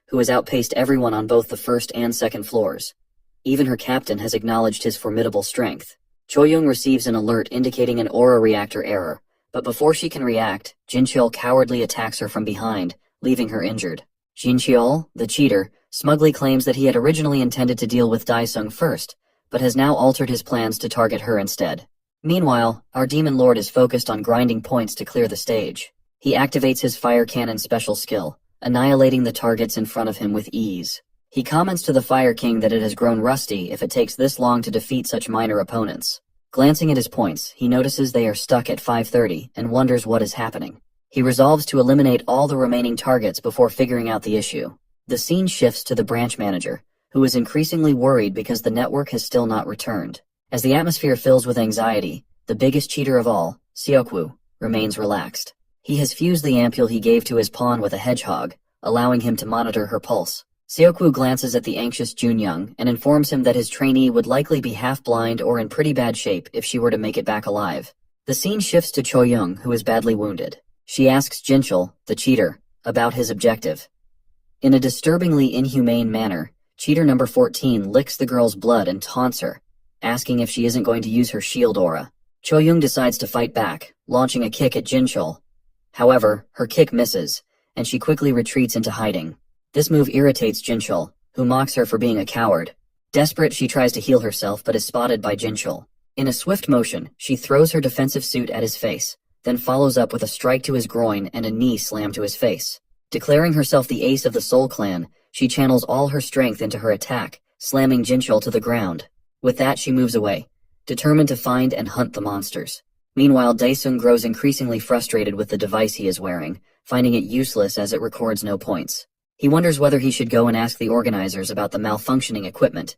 who has outpaced everyone on both the first and second floors. Even her captain has acknowledged his formidable strength. Choyoung receives an alert indicating an aura reactor error, but before she can react, Jinchul cowardly attacks her from behind, leaving her injured. Jinchul, the cheater, smugly claims that he had originally intended to deal with Daesung first, but has now altered his plans to target her instead. Meanwhile, our Demon Lord is focused on grinding points to clear the stage. He activates his Fire Cannon special skill, annihilating the targets in front of him with ease. He comments to the Fire King that it has grown rusty if it takes this long to defeat such minor opponents. Glancing at his points, he notices they are stuck at 530 and wonders what is happening. He resolves to eliminate all the remaining targets before figuring out the issue. The scene shifts to the branch manager, who is increasingly worried because the network has still not returned. As the atmosphere fills with anxiety, the biggest cheater of all, Seokwoo, remains relaxed. He has fused the ampule he gave to his pawn with a hedgehog, allowing him to monitor her pulse. Seokwoo glances at the anxious Junyoung and informs him that his trainee would likely be half-blind or in pretty bad shape if she were to make it back alive. The scene shifts to Choyoung, who is badly wounded. She asks Jinchul, the cheater, about his objective. In a disturbingly inhumane manner, cheater number 14 licks the girl's blood and taunts her, asking if she isn't going to use her shield aura. Choyoung decides to fight back, launching a kick at Jinchul, However, her kick misses, and she quickly retreats into hiding. This move irritates Jinchul, who mocks her for being a coward. Desperate, she tries to heal herself but is spotted by Jinchul. In a swift motion, she throws her defensive suit at his face, then follows up with a strike to his groin and a knee slam to his face. Declaring herself the ace of the Soul Clan, she channels all her strength into her attack, slamming Jinchul to the ground. With that, she moves away, determined to find and hunt the monsters. Meanwhile, Daesung grows increasingly frustrated with the device he is wearing, finding it useless as it records no points. He wonders whether he should go and ask the organizers about the malfunctioning equipment,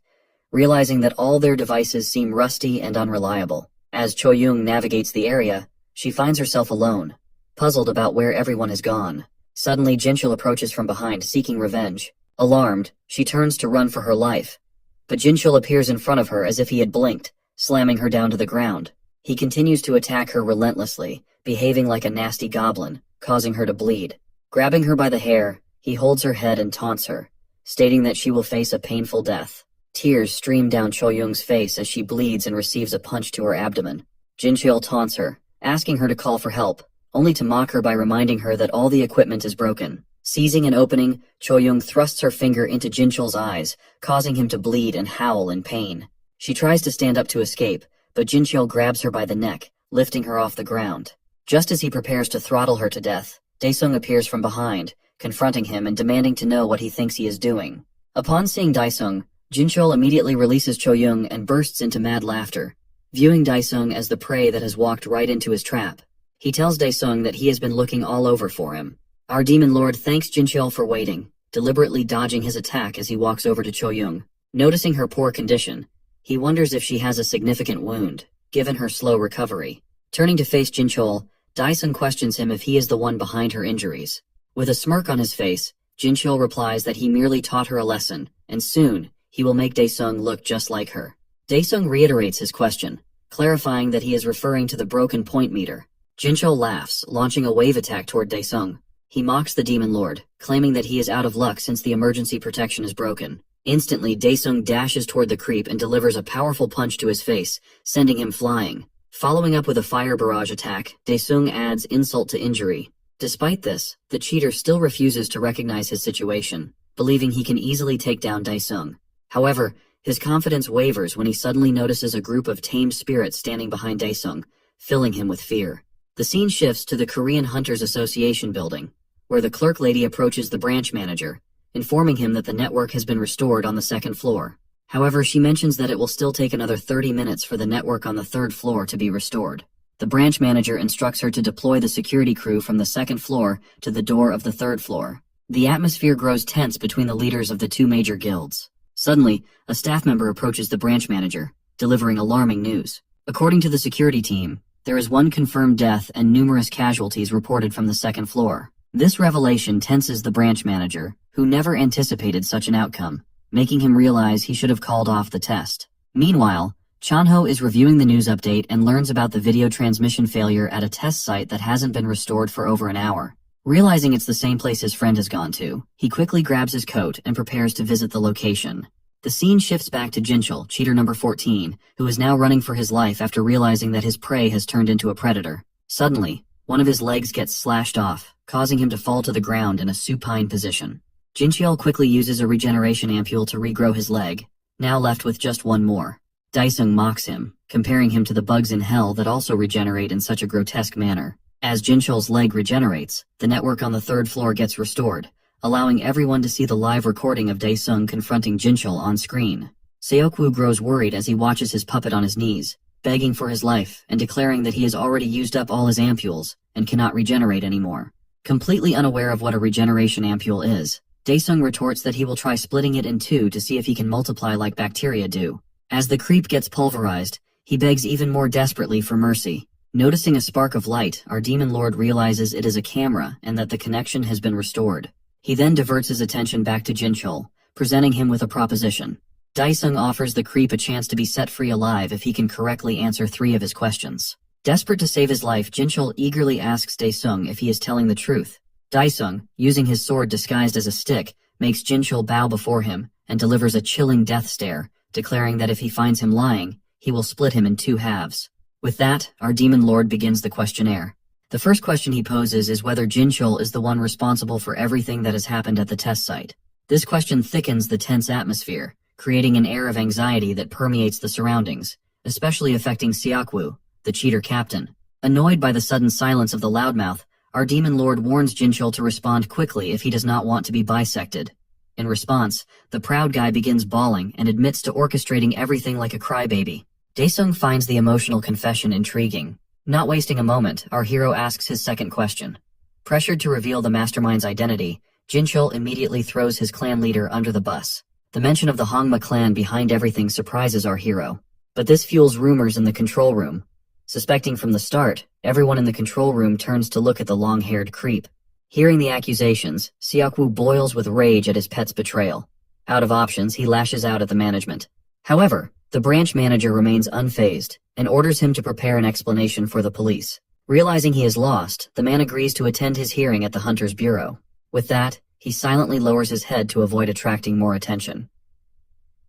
realizing that all their devices seem rusty and unreliable. As Choyung navigates the area, she finds herself alone, puzzled about where everyone has gone. Suddenly, Jinchul approaches from behind, seeking revenge. Alarmed, she turns to run for her life, but Jinchul appears in front of her as if he had blinked, slamming her down to the ground. He continues to attack her relentlessly, behaving like a nasty goblin, causing her to bleed. Grabbing her by the hair, he holds her head and taunts her, stating that she will face a painful death. Tears stream down Choyung's face as she bleeds and receives a punch to her abdomen. Jinchul taunts her, asking her to call for help, only to mock her by reminding her that all the equipment is broken. Seizing an opening, Choyung thrusts her finger into Jinchul's eyes, causing him to bleed and howl in pain. She tries to stand up to escape, but Jinchul grabs her by the neck, lifting her off the ground. Just as he prepares to throttle her to death, Daesung appears from behind, confronting him and demanding to know what he thinks he is doing. Upon seeing Daesung, Jinchul immediately releases Choyung and bursts into mad laughter, viewing Daesung as the prey that has walked right into his trap. He tells Daesung that he has been looking all over for him. Our demon lord thanks Jinchul for waiting, deliberately dodging his attack as he walks over to Choyung. Noticing her poor condition, he wonders if she has a significant wound, given her slow recovery. Turning to face Jinchul, Daesung questions him if he is the one behind her injuries. With a smirk on his face, Jinchul replies that he merely taught her a lesson, and soon, he will make Daesung look just like her. Daesung reiterates his question, clarifying that he is referring to the broken point meter. Jinchul laughs, launching a wave attack toward Daesung. He mocks the demon lord, claiming that he is out of luck since the emergency protection is broken. Instantly, Daesung dashes toward the creep and delivers a powerful punch to his face, sending him flying. Following up with a fire barrage attack, Daesung adds insult to injury. Despite this, the cheater still refuses to recognize his situation, believing he can easily take down Daesung. However, his confidence wavers when he suddenly notices a group of tamed spirits standing behind Daesung, filling him with fear. The scene shifts to the Korean Hunters Association building, where the clerk lady approaches the branch manager, informing him that the network has been restored on the second floor. However, she mentions that it will still take another 30 minutes for the network on the third floor to be restored. The branch manager instructs her to deploy the security crew from the second floor to the door of the third floor. The atmosphere grows tense between the leaders of the two major guilds. Suddenly, a staff member approaches the branch manager, delivering alarming news. According to the security team, there is one confirmed death and numerous casualties reported from the second floor. This revelation tenses the branch manager, who never anticipated such an outcome, making him realize he should have called off the test. Meanwhile, Chanho is reviewing the news update and learns about the video transmission failure at a test site that hasn't been restored for over an hour. Realizing it's the same place his friend has gone to, he quickly grabs his coat and prepares to visit the location. The scene shifts back to Jinchul, cheater number 14, who is now running for his life after realizing that his prey has turned into a predator. Suddenly, one of his legs gets slashed off, causing him to fall to the ground in a supine position. Jinchul quickly uses a regeneration ampule to regrow his leg, now left with just one more. Daesung mocks him, comparing him to the bugs in hell that also regenerate in such a grotesque manner. As Jinchul's leg regenerates, the network on the third floor gets restored, allowing everyone to see the live recording of Daesung confronting Jinchul on screen. Seokwoo grows worried as he watches his puppet on his knees, begging for his life and declaring that he has already used up all his ampules and cannot regenerate anymore. Completely unaware of what a regeneration ampule is, Daesung retorts that he will try splitting it in two to see if he can multiply like bacteria do. As the creep gets pulverized, he begs even more desperately for mercy. Noticing a spark of light, our demon lord realizes it is a camera and that the connection has been restored. He then diverts his attention back to Jinchul, presenting him with a proposition. Daesung offers the creep a chance to be set free alive if he can correctly answer 3 of his questions. Desperate to save his life, Jinchul eagerly asks Daesung if he is telling the truth. Daesung, using his sword disguised as a stick, makes Jinchul bow before him and delivers a chilling death stare, declaring that if he finds him lying, he will split him in 2 halves. With that, our demon lord begins the questionnaire. The first question he poses is whether Jinchul is the one responsible for everything that has happened at the test site. This question thickens the tense atmosphere, creating an air of anxiety that permeates the surroundings, especially affecting Siakwu, the cheater captain. Annoyed by the sudden silence of the loudmouth, our demon lord warns Jinchul to respond quickly if he does not want to be bisected. In response, the proud guy begins bawling and admits to orchestrating everything like a crybaby. Daesung finds the emotional confession intriguing. Not wasting a moment, our hero asks his second question. Pressured to reveal the mastermind's identity, Jinchul immediately throws his clan leader under the bus. The mention of the Hongma clan behind everything surprises our hero. But this fuels rumors in the control room. Suspecting from the start, everyone in the control room turns to look at the long-haired creep. Hearing the accusations, Siakwu boils with rage at his pet's betrayal. Out of options, he lashes out at the management. However, the branch manager remains unfazed and orders him to prepare an explanation for the police. Realizing he is lost, the man agrees to attend his hearing at the Hunter's Bureau. With that, he silently lowers his head to avoid attracting more attention.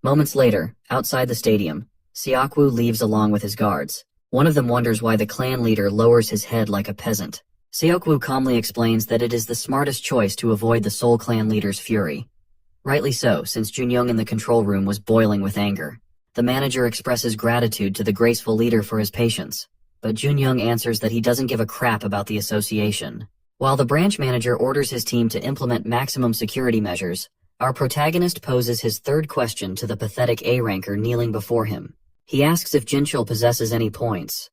Moments later, outside the stadium, Siakwu leaves along with his guards. One of them wonders why the clan leader lowers his head like a peasant. Siakwu calmly explains that it is the smartest choice to avoid the Seoul clan leader's fury. Rightly so, since Junyoung in the control room was boiling with anger. The manager expresses gratitude to the graceful leader for his patience, but Junyoung answers that he doesn't give a crap about the association. While the branch manager orders his team to implement maximum security measures, our protagonist poses his third question to the pathetic A-ranker kneeling before him. He asks if Jinchul possesses any points.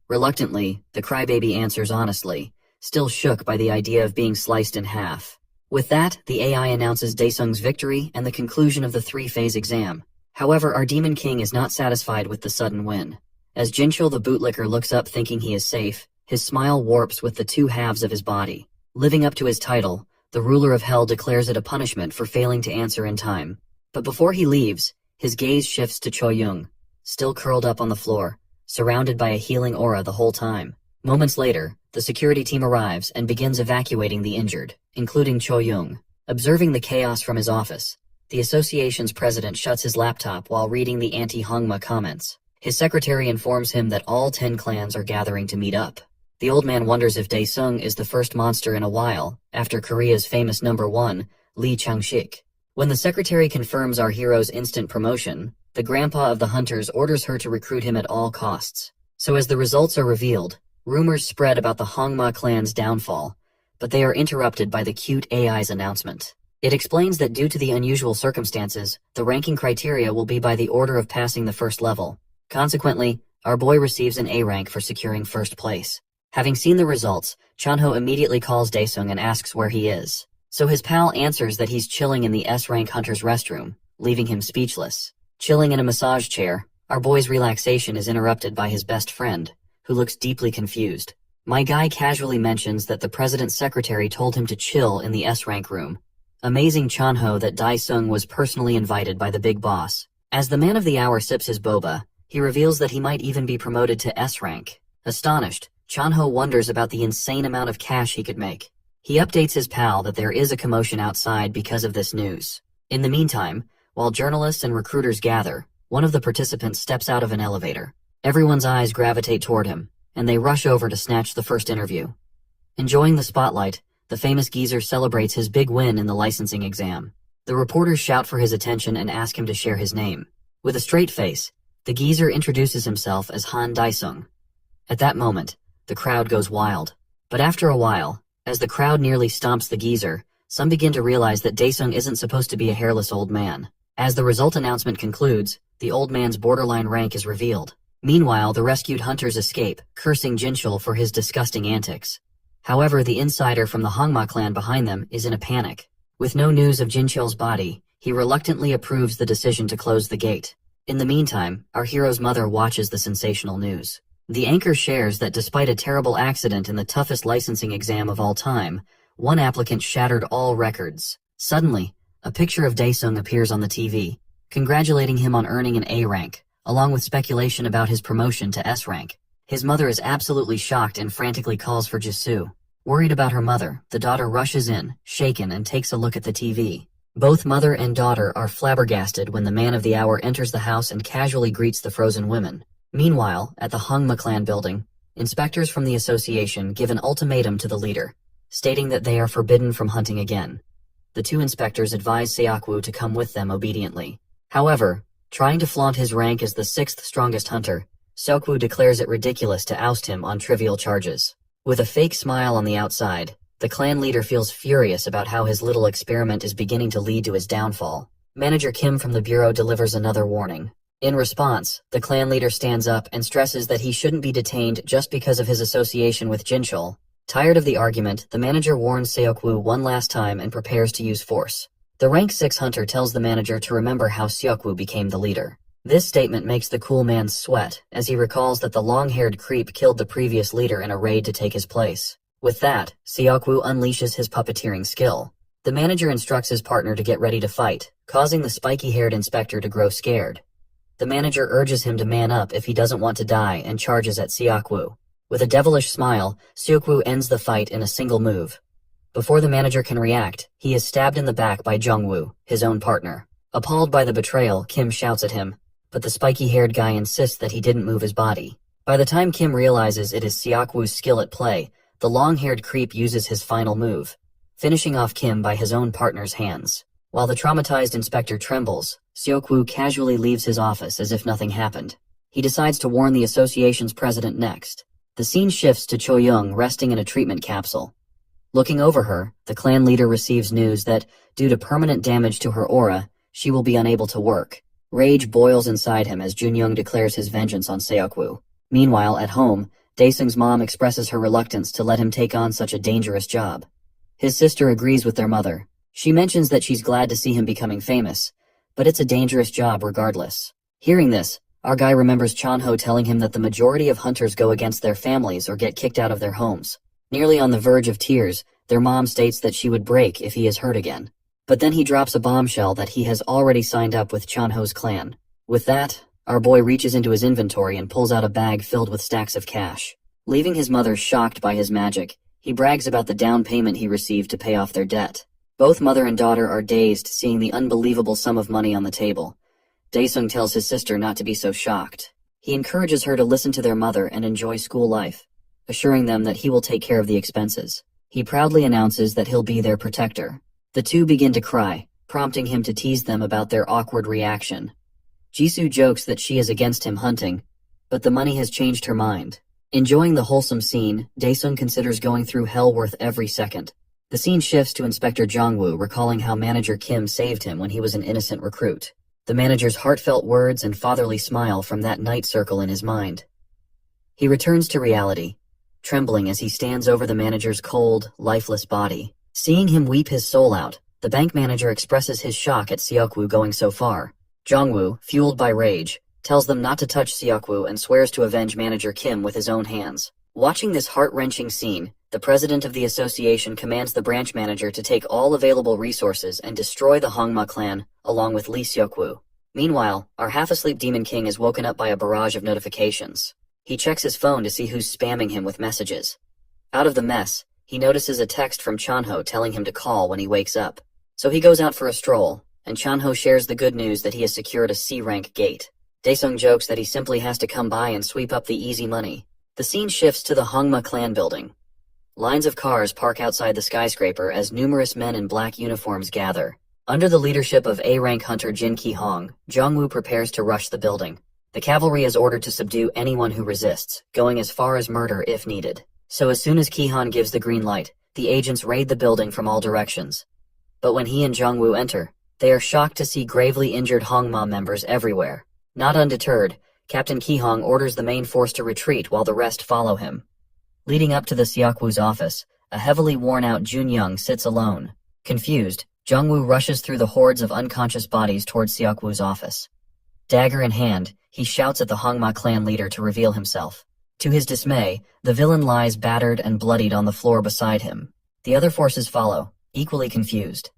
Reluctantly, the crybaby answers honestly, still shook by the idea of being sliced in half. With that, the AI announces Daesung's victory and the conclusion of the three-phase exam. However, our Demon King is not satisfied with the sudden win. As Jinchul the bootlicker looks up thinking he is safe, his smile warps with the two halves of his body. Living up to his title, the ruler of hell declares it a punishment for failing to answer in time. But before he leaves, his gaze shifts to Cho-young, still curled up on the floor, surrounded by a healing aura the whole time. Moments later, the security team arrives and begins evacuating the injured, including Cho-young. Observing the chaos from his office, the association's president shuts his laptop while reading the anti-Hongma comments. His secretary informs him that all 10 clans are gathering to meet up. The old man wonders if Daesung is the first monster in a while, after Korea's famous number 1, Lee Chang-shik. When the secretary confirms our hero's instant promotion, the grandpa of the hunters orders her to recruit him at all costs. So as the results are revealed, rumors spread about the Hongma clan's downfall, but they are interrupted by the cute AI's announcement. It explains that due to the unusual circumstances, the ranking criteria will be by the order of passing the first level. Consequently, our boy receives an A rank for securing first place. Having seen the results, Chanho immediately calls Daesung and asks where he is. So his pal answers that he's chilling in the S-rank hunter's restroom, leaving him speechless. Chilling in a massage chair, our boy's relaxation is interrupted by his best friend, who looks deeply confused. My guy casually mentions that the president's secretary told him to chill in the S-rank room. Amazing Chanho that Daesung was personally invited by the big boss. As the man of the hour sips his boba, he reveals that he might even be promoted to S-rank. Astonished, Chanho wonders about the insane amount of cash he could make. He updates his pal that there is a commotion outside because of this news. In the meantime, while journalists and recruiters gather, one of the participants steps out of an elevator. Everyone's eyes gravitate toward him, and they rush over to snatch the first interview. Enjoying the spotlight, the famous geezer celebrates his big win in the licensing exam. The reporters shout for his attention and ask him to share his name. With a straight face, the geezer introduces himself as Han Daesung. At that moment, the crowd goes wild. But after a while, as the crowd nearly stomps the geezer, some begin to realize that Daesung isn't supposed to be a hairless old man. As the result announcement concludes, the old man's borderline rank is revealed. Meanwhile, the rescued hunters escape, cursing Jinchul for his disgusting antics. However, the insider from the Hongma clan behind them is in a panic. With no news of Jinchul's body, he reluctantly approves the decision to close the gate. In the meantime, our hero's mother watches the sensational news. The anchor shares that despite a terrible accident in the toughest licensing exam of all time, one applicant shattered all records. Suddenly, a picture of Daesung appears on the TV, congratulating him on earning an A rank, along with speculation about his promotion to S rank. His mother is absolutely shocked and frantically calls for Jisoo. Worried about her mother, the daughter rushes in, shaken, and takes a look at the TV. Both mother and daughter are flabbergasted when the man of the hour enters the house and casually greets the frozen women. Meanwhile, at the Hongma clan building, Inspectors from the association give an ultimatum to the leader, stating that they are forbidden from hunting again. The two inspectors advise Seokwoo to come with them obediently. However, trying to flaunt his rank as the sixth strongest hunter, Seokwoo declares it ridiculous to oust him on trivial charges. With a fake smile on the outside, the clan leader feels furious about how his little experiment is beginning to lead to his downfall. Manager Kim from the bureau delivers another warning. In response, the clan leader stands up and stresses that he shouldn't be detained just because of his association with Jinchul. Tired of the argument, the manager warns Seokwoo one last time and prepares to use force. The rank 6 hunter tells the manager to remember how Seokwoo became the leader. This statement makes the cool man sweat, as he recalls that the long-haired creep killed the previous leader in a raid to take his place. With that, Seokwoo unleashes his puppeteering skill. The manager instructs his partner to get ready to fight, causing the spiky-haired inspector to grow scared. The manager urges him to man up if he doesn't want to die and charges at Seokwoo. With a devilish smile, Seokwoo ends the fight in a single move. Before the manager can react, he is stabbed in the back by Jungwoo, his own partner. Appalled by the betrayal, Kim shouts at him, but the spiky-haired guy insists that he didn't move his body. By the time Kim realizes it is Seokwoo's skill at play, the long-haired creep uses his final move, finishing off Kim by his own partner's hands. While the traumatized inspector trembles, Seokwoo casually leaves his office as if nothing happened. He decides to warn the association's president next. The scene shifts to Cho-young resting in a treatment capsule. Looking over her, the clan leader receives news that, due to permanent damage to her aura, she will be unable to work. Rage boils inside him as Junyoung declares his vengeance on Seokwoo. Meanwhile, at home, Daesung's mom expresses her reluctance to let him take on such a dangerous job. His sister agrees with their mother. She mentions that she's glad to see him becoming famous, but it's a dangerous job regardless. Hearing this, our guy remembers Chanho telling him that the majority of hunters go against their families or get kicked out of their homes. Nearly on the verge of tears, their mom states that she would break if he is hurt again. But then he drops a bombshell that he has already signed up with Chanho's clan. With that, our boy reaches into his inventory and pulls out a bag filled with stacks of cash. Leaving his mother shocked by his magic, he brags about the down payment he received to pay off their debt. Both mother and daughter are dazed seeing the unbelievable sum of money on the table. Daesung tells his sister not to be so shocked. He encourages her to listen to their mother and enjoy school life, assuring them that he will take care of the expenses. He proudly announces that he'll be their protector. The two begin to cry, prompting him to tease them about their awkward reaction. Jisoo jokes that she is against him hunting, but the money has changed her mind. Enjoying the wholesome scene, Daesung considers going through hell worth every second. The scene shifts to Inspector Jongwoo recalling how Manager Kim saved him when he was an innocent recruit. The manager's heartfelt words and fatherly smile from that night circle in his mind. He returns to reality, trembling as he stands over the manager's cold, lifeless body. Seeing him weep his soul out, the bank manager expresses his shock at Seokwoo going so far. Jongwoo, fueled by rage, tells them not to touch Seokwoo and swears to avenge Manager Kim with his own hands. Watching this heart-wrenching scene, the president of the association commands the branch manager to take all available resources and destroy the Hongma clan, along with Lee Seokwoo. Meanwhile, our half-asleep Demon King is woken up by a barrage of notifications. He checks his phone to see who's spamming him with messages. Out of the mess, he notices a text from Chanho telling him to call when he wakes up. So he goes out for a stroll, and Chanho shares the good news that he has secured a C-rank gate. Daesung jokes that he simply has to come by and sweep up the easy money. The scene shifts to the Hongma clan building. Lines of cars park outside the skyscraper as numerous men in black uniforms gather. Under the leadership of A-rank hunter Jin Ki-hong, Jongwoo prepares to rush the building. The cavalry is ordered to subdue anyone who resists, going as far as murder if needed. So as soon as Ki-hong gives the green light, the agents raid the building from all directions. But when he and Jongwoo enter, they are shocked to see gravely injured Hongma members everywhere. Not undeterred, Captain Ki-hong orders the main force to retreat while the rest follow him. Leading up to the Seokwoo's office, a heavily worn-out Junyoung sits alone. Confused, Jongwoo rushes through the hordes of unconscious bodies towards Seokwoo's office. Dagger in hand, he shouts at the Hongma clan leader to reveal himself. To his dismay, the villain lies battered and bloodied on the floor beside him. The other forces follow, equally confused.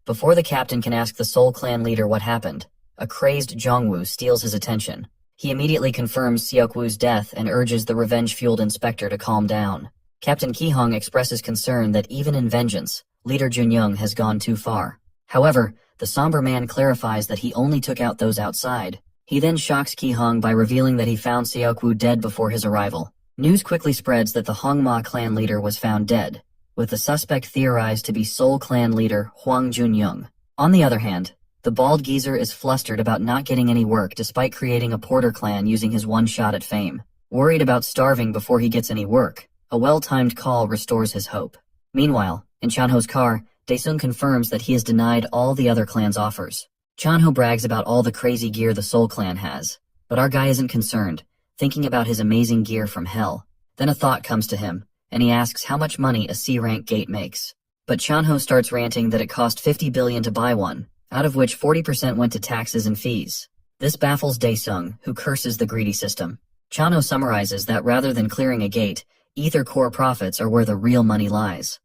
Before the captain can ask the Seoul clan leader what happened, a crazed Jongwoo steals his attention. He immediately confirms Seokwoo's death and urges the revenge-fueled inspector to calm down. Captain Ki-hong expresses concern that even in vengeance, Leader Junyoung has gone too far. However, the somber man clarifies that he only took out those outside. He then shocks Ki-hong by revealing that he found Seokwoo dead before his arrival. News quickly spreads that the Hongma clan leader was found dead, with the suspect theorized to be Seoul clan leader Hwang Junyoung. On the other hand, the bald geezer is flustered about not getting any work despite creating a porter clan using his one shot at fame. Worried about starving before he gets any work, a well-timed call restores his hope. Meanwhile, in Chanho's car, Daesung confirms that he has denied all the other clan's offers. Chanho brags about all the crazy gear the Seoul clan has, but our guy isn't concerned, thinking about his amazing gear from hell. Then a thought comes to him, and he asks how much money a C-rank gate makes. But Chanho starts ranting that it cost 50 billion to buy one, out of which 40% went to taxes and fees. This baffles Daesung, who curses the greedy system. Chanho summarizes that rather than clearing a gate, Ether Core profits are where the real money lies.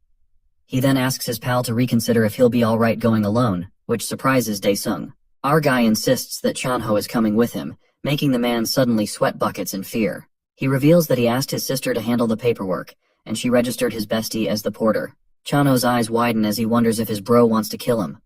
He then asks his pal to reconsider if he'll be alright going alone, which surprises Daesung. Our guy insists that Chanho is coming with him, making the man suddenly sweat buckets in fear. He reveals that he asked his sister to handle the paperwork, and she registered his bestie as the porter. Chanho's eyes widen as he wonders if his bro wants to kill him.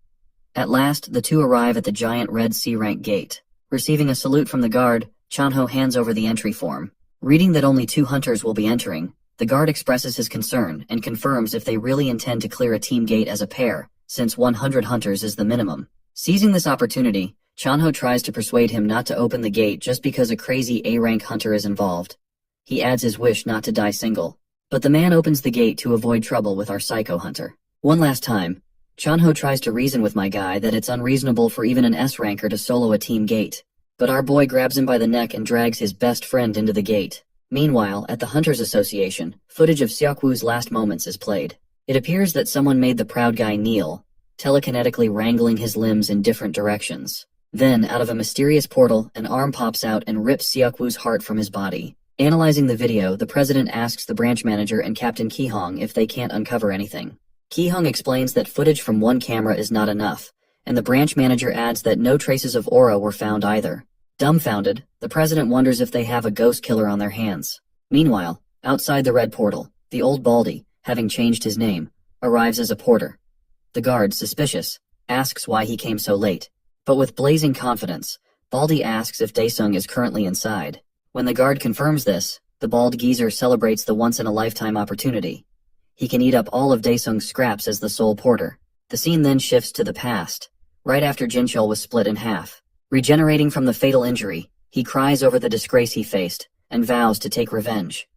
At last, the two arrive at the giant red C-rank gate. Receiving a salute from the guard, Chanho hands over the entry form. Reading that only 2 hunters will be entering, the guard expresses his concern and confirms if they really intend to clear a team gate as a pair, since 100 hunters is the minimum. Seizing this opportunity, Chanho tries to persuade him not to open the gate just because a crazy A-rank hunter is involved. He adds his wish not to die single. But the man opens the gate to avoid trouble with our psycho hunter. One last time, Chanho tries to reason with my guy that it's unreasonable for even an S-ranker to solo a team gate. But our boy grabs him by the neck and drags his best friend into the gate. Meanwhile, at the Hunters Association, footage of Seokwoo's last moments is played. It appears that someone made the proud guy kneel, telekinetically wrangling his limbs in different directions. Then, out of a mysterious portal, an arm pops out and rips Seokwoo's heart from his body. Analyzing the video, the president asks the branch manager and Captain Ki-hong if they can't uncover anything. Ki-hong explains that footage from one camera is not enough, and the branch manager adds that no traces of aura were found either. Dumbfounded, the president wonders if they have a ghost killer on their hands. Meanwhile, outside the red portal, the old Baldy, having changed his name, arrives as a porter. The guard, suspicious, asks why he came so late. But with blazing confidence, Baldy asks if Daesung is currently inside. When the guard confirms this, the bald geezer celebrates the once-in-a-lifetime opportunity. He can eat up all of Daesung's scraps as the sole porter. The scene then shifts to the past, right after Jinchul was split in half. Regenerating from the fatal injury, he cries over the disgrace he faced and vows to take revenge.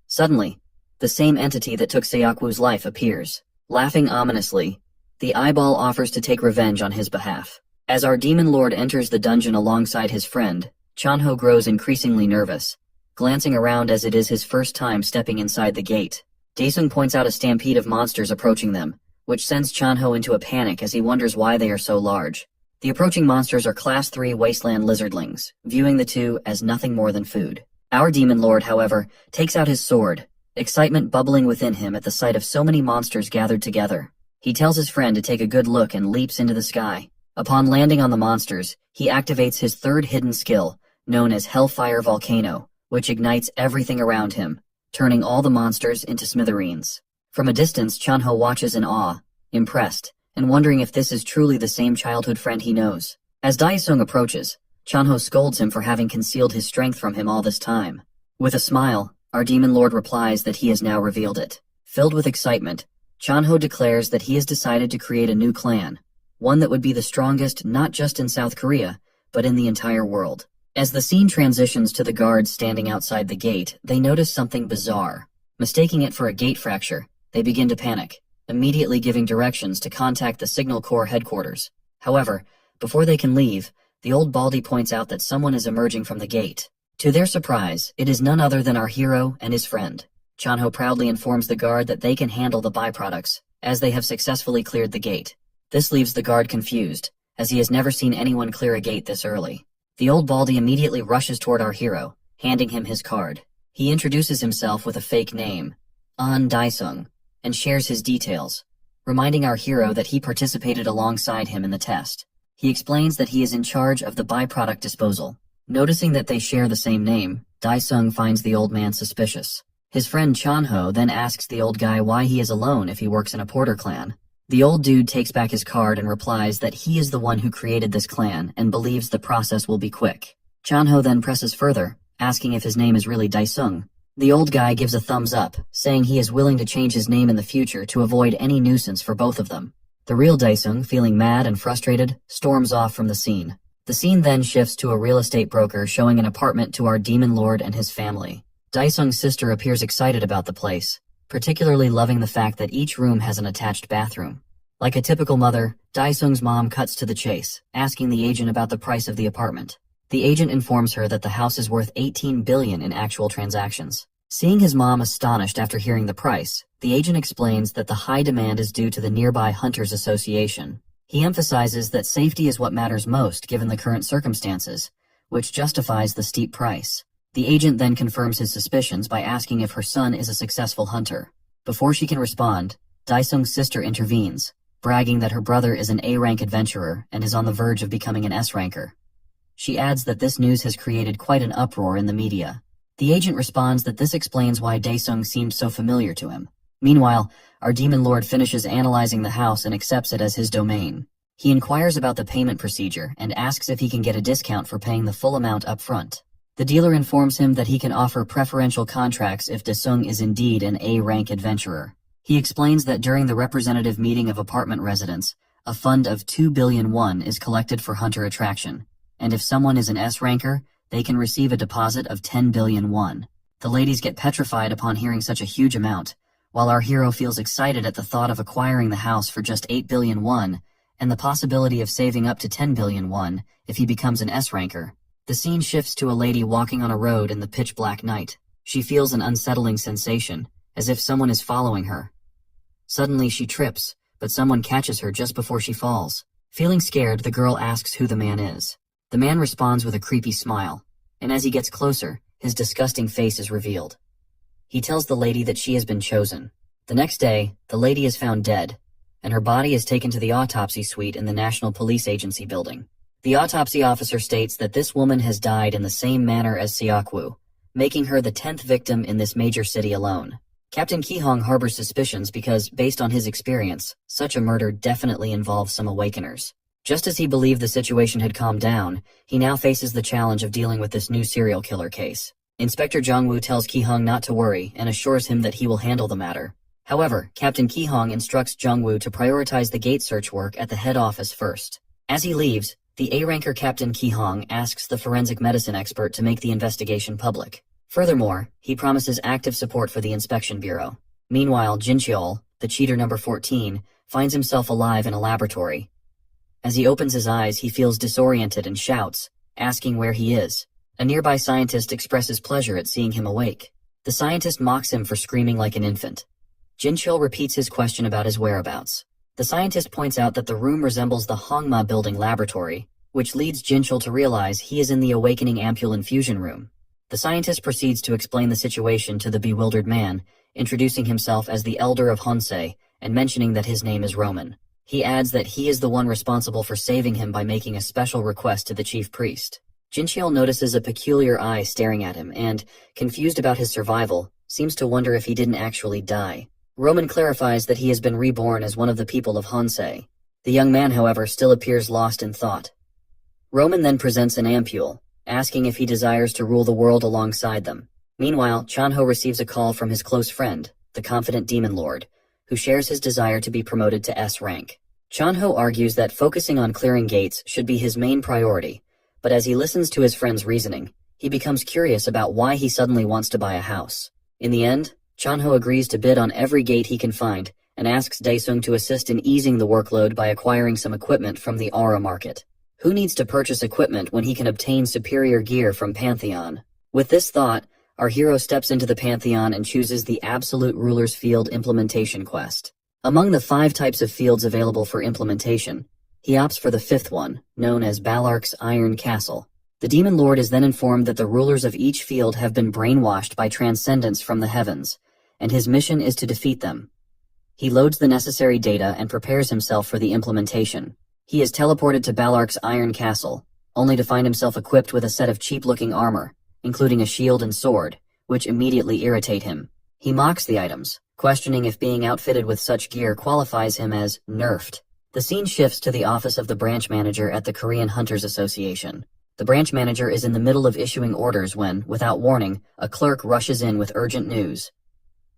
Suddenly, the same entity that took Seokwoo's life appears. Laughing ominously, the eyeball offers to take revenge on his behalf. As our demon lord enters the dungeon alongside his friend, Chanho grows increasingly nervous, glancing around as it is his first time stepping inside the gate. Daesung points out a stampede of monsters approaching them, which sends Chanho into a panic as he wonders why they are so large. The approaching monsters are Class 3 wasteland lizardlings, viewing the two as nothing more than food. Our demon lord, however, takes out his sword, excitement bubbling within him at the sight of so many monsters gathered together. He tells his friend to take a good look and leaps into the sky. Upon landing on the monsters, he activates his third hidden skill, known as Hellfire Volcano, which ignites everything around him, turning all the monsters into smithereens. From a distance, Chanho watches in awe, impressed, and wondering if this is truly the same childhood friend he knows. As Daesung approaches, Chanho scolds him for having concealed his strength from him all this time. With a smile, our demon lord replies that he has now revealed it. Filled with excitement, Chanho declares that he has decided to create a new clan, one that would be the strongest not just in South Korea, but in the entire world. As the scene transitions to the guards standing outside the gate, they notice something bizarre. Mistaking it for a gate fracture, they begin to panic, immediately giving directions to contact the Signal Corps headquarters. However, before they can leave, the old Baldy points out that someone is emerging from the gate. To their surprise, it is none other than our hero and his friend. Chanho proudly informs the guard that they can handle the byproducts, as they have successfully cleared the gate. This leaves the guard confused, as he has never seen anyone clear a gate this early. The old Baldy immediately rushes toward our hero, handing him his card. He introduces himself with a fake name, An Daesung, and shares his details, reminding our hero that he participated alongside him in the test. He explains that he is in charge of the byproduct disposal. Noticing that they share the same name, Daesung finds the old man suspicious. His friend Chanho then asks the old guy why he is alone if he works in a porter clan. The old dude takes back his card and replies that he is the one who created this clan and believes the process will be quick. Chanho then presses further, asking if his name is really Daesung. The old guy gives a thumbs up, saying he is willing to change his name in the future to avoid any nuisance for both of them. The real Daesung, feeling mad and frustrated, storms off from the scene. The scene then shifts to a real estate broker showing an apartment to our demon lord and his family. Daesung's sister appears excited about the place, particularly loving the fact that each room has an attached bathroom. Like a typical mother, Daesung's mom cuts to the chase, asking the agent about the price of the apartment. The agent informs her that the house is worth 18 billion in actual transactions. Seeing his mom astonished after hearing the price, the agent explains that the high demand is due to the nearby Hunters Association. He emphasizes that safety is what matters most given the current circumstances, which justifies the steep price. The agent then confirms his suspicions by asking if her son is a successful hunter. Before she can respond, Daesung's sister intervenes, bragging that her brother is an A-rank adventurer and is on the verge of becoming an S-ranker. She adds that this news has created quite an uproar in the media. The agent responds that this explains why Daesung seemed so familiar to him. Meanwhile, our demon lord finishes analyzing the house and accepts it as his domain. He inquires about the payment procedure and asks if he can get a discount for paying the full amount up front. The dealer informs him that he can offer preferential contracts if Daesung is indeed an A-rank adventurer. He explains that during the representative meeting of apartment residents, a fund of 2 billion won is collected for hunter attraction, and if someone is an S-ranker, they can receive a deposit of 10 billion won. The ladies get petrified upon hearing such a huge amount, while our hero feels excited at the thought of acquiring the house for just 8 billion won, and the possibility of saving up to 10 billion won if he becomes an S-ranker. The scene shifts to a lady walking on a road in the pitch-black night. She feels an unsettling sensation, as if someone is following her. Suddenly she trips, but someone catches her just before she falls. Feeling scared, the girl asks who the man is. The man responds with a creepy smile, and as he gets closer, his disgusting face is revealed. He tells the lady that she has been chosen. The next day, the lady is found dead, and her body is taken to the autopsy suite in the National Police Agency building. The autopsy officer states that this woman has died in the same manner as Seokwoo, making her the 10th victim in this major city alone. Captain Ki-hong harbors suspicions because, based on his experience, such a murder definitely involves some awakeners. Just as he believed the situation had calmed down, he now faces the challenge of dealing with this new serial killer case. Inspector Jong-woo tells Ki-hong not to worry and assures him that he will handle the matter. However, Captain Ki-hong instructs Jong-woo to prioritize the gate search work at the head office first. As he leaves, the A-ranker Captain Ki-hong asks the forensic medicine expert to make the investigation public. Furthermore, he promises active support for the inspection bureau. Meanwhile, Jin-cheol, the cheater number 14, finds himself alive in a laboratory. As he opens his eyes, he feels disoriented and shouts, asking where he is. A nearby scientist expresses pleasure at seeing him awake. The scientist mocks him for screaming like an infant. Jin-cheol repeats his question about his whereabouts. The scientist points out that the room resembles the Hongma building laboratory, which leads Jin-cheol to realize he is in the awakening ampule infusion room. The scientist proceeds to explain the situation to the bewildered man, introducing himself as the Elder of Honsei and mentioning that his name is Roman. He adds that he is the one responsible for saving him by making a special request to the chief priest. Jin-cheol notices a peculiar eye staring at him and, confused about his survival, seems to wonder if he didn't actually die. Roman clarifies that he has been reborn as one of the people of Honsei. The young man, however, still appears lost in thought. Roman then presents an ampule, asking if he desires to rule the world alongside them. Meanwhile, Chanho receives a call from his close friend, the confident demon lord, who shares his desire to be promoted to S rank. Chanho argues that focusing on clearing gates should be his main priority, but as he listens to his friend's reasoning, he becomes curious about why he suddenly wants to buy a house. In the end, Chanho agrees to bid on every gate he can find and asks Daesung to assist in easing the workload by acquiring some equipment from the Aura market. Who needs to purchase equipment when he can obtain superior gear from Pantheon? With this thought, our hero steps into the Pantheon and chooses the Absolute Ruler's Field Implementation Quest. Among the 5 types of fields available for implementation, he opts for the 5th one, known as Balark's Iron Castle. The Demon Lord is then informed that the rulers of each field have been brainwashed by transcendence from the heavens, and his mission is to defeat them. He loads the necessary data and prepares himself for the implementation. He is teleported to Balark's Iron Castle, only to find himself equipped with a set of cheap-looking armor, including a shield and sword, which immediately irritate him. He mocks the items, questioning if being outfitted with such gear qualifies him as nerfed. The scene shifts to the office of the branch manager at the Korean Hunters Association. The branch manager is in the middle of issuing orders when, without warning, a clerk rushes in with urgent news.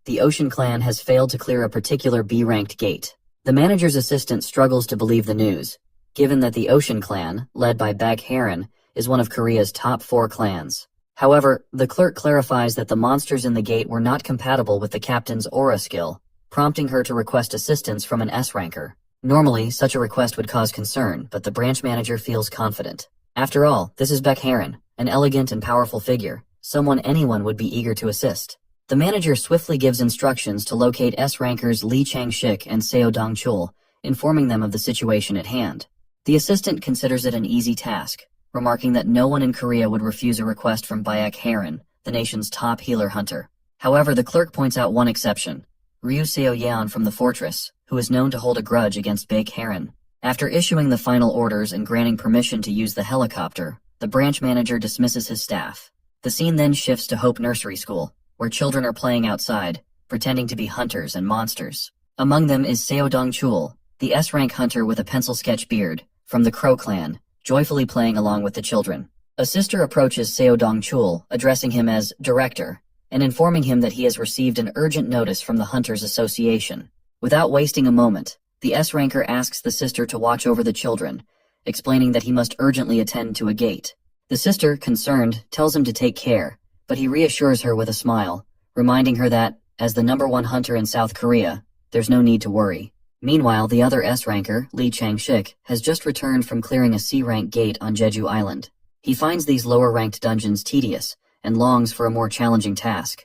The Ocean Clan has failed to clear a particular B-ranked gate. The manager's assistant struggles to believe the news, given that the Ocean Clan, led by Baek Heron, is one of Korea's top 4 clans. However, the clerk clarifies that the monsters in the gate were not compatible with the captain's aura skill, prompting her to request assistance from an S-ranker. Normally, such a request would cause concern, but the branch manager feels confident. After all, this is Baek Heron, an elegant and powerful figure, someone anyone would be eager to assist. The manager swiftly gives instructions to locate S-rankers Lee Chang-shik and Seo Dong-chul, informing them of the situation at hand. The assistant considers it an easy task, remarking that no one in Korea would refuse a request from Baek Heron, the nation's top healer hunter. However, the clerk points out one exception: Ryu Seo-yeon from the fortress, who is known to hold a grudge against Baek Heron. After issuing the final orders and granting permission to use the helicopter, the branch manager dismisses his staff. The scene then shifts to Hope Nursery School, where children are playing outside, pretending to be hunters and monsters. Among them is Seo Dong-chul, the S-rank hunter with a pencil sketch beard, from the Crow clan, joyfully playing along with the children. A sister approaches Seo Dong-chul, addressing him as Director, and informing him that he has received an urgent notice from the Hunters Association. Without wasting a moment, the S-ranker asks the sister to watch over the children, explaining that he must urgently attend to a gate. The sister, concerned, tells him to take care, but he reassures her with a smile, reminding her that, as the #1 hunter in South Korea, there's no need to worry. Meanwhile, the other S-ranker, Lee Chang-shik, has just returned from clearing a C-rank gate on Jeju Island. He finds these lower-ranked dungeons tedious and longs for a more challenging task.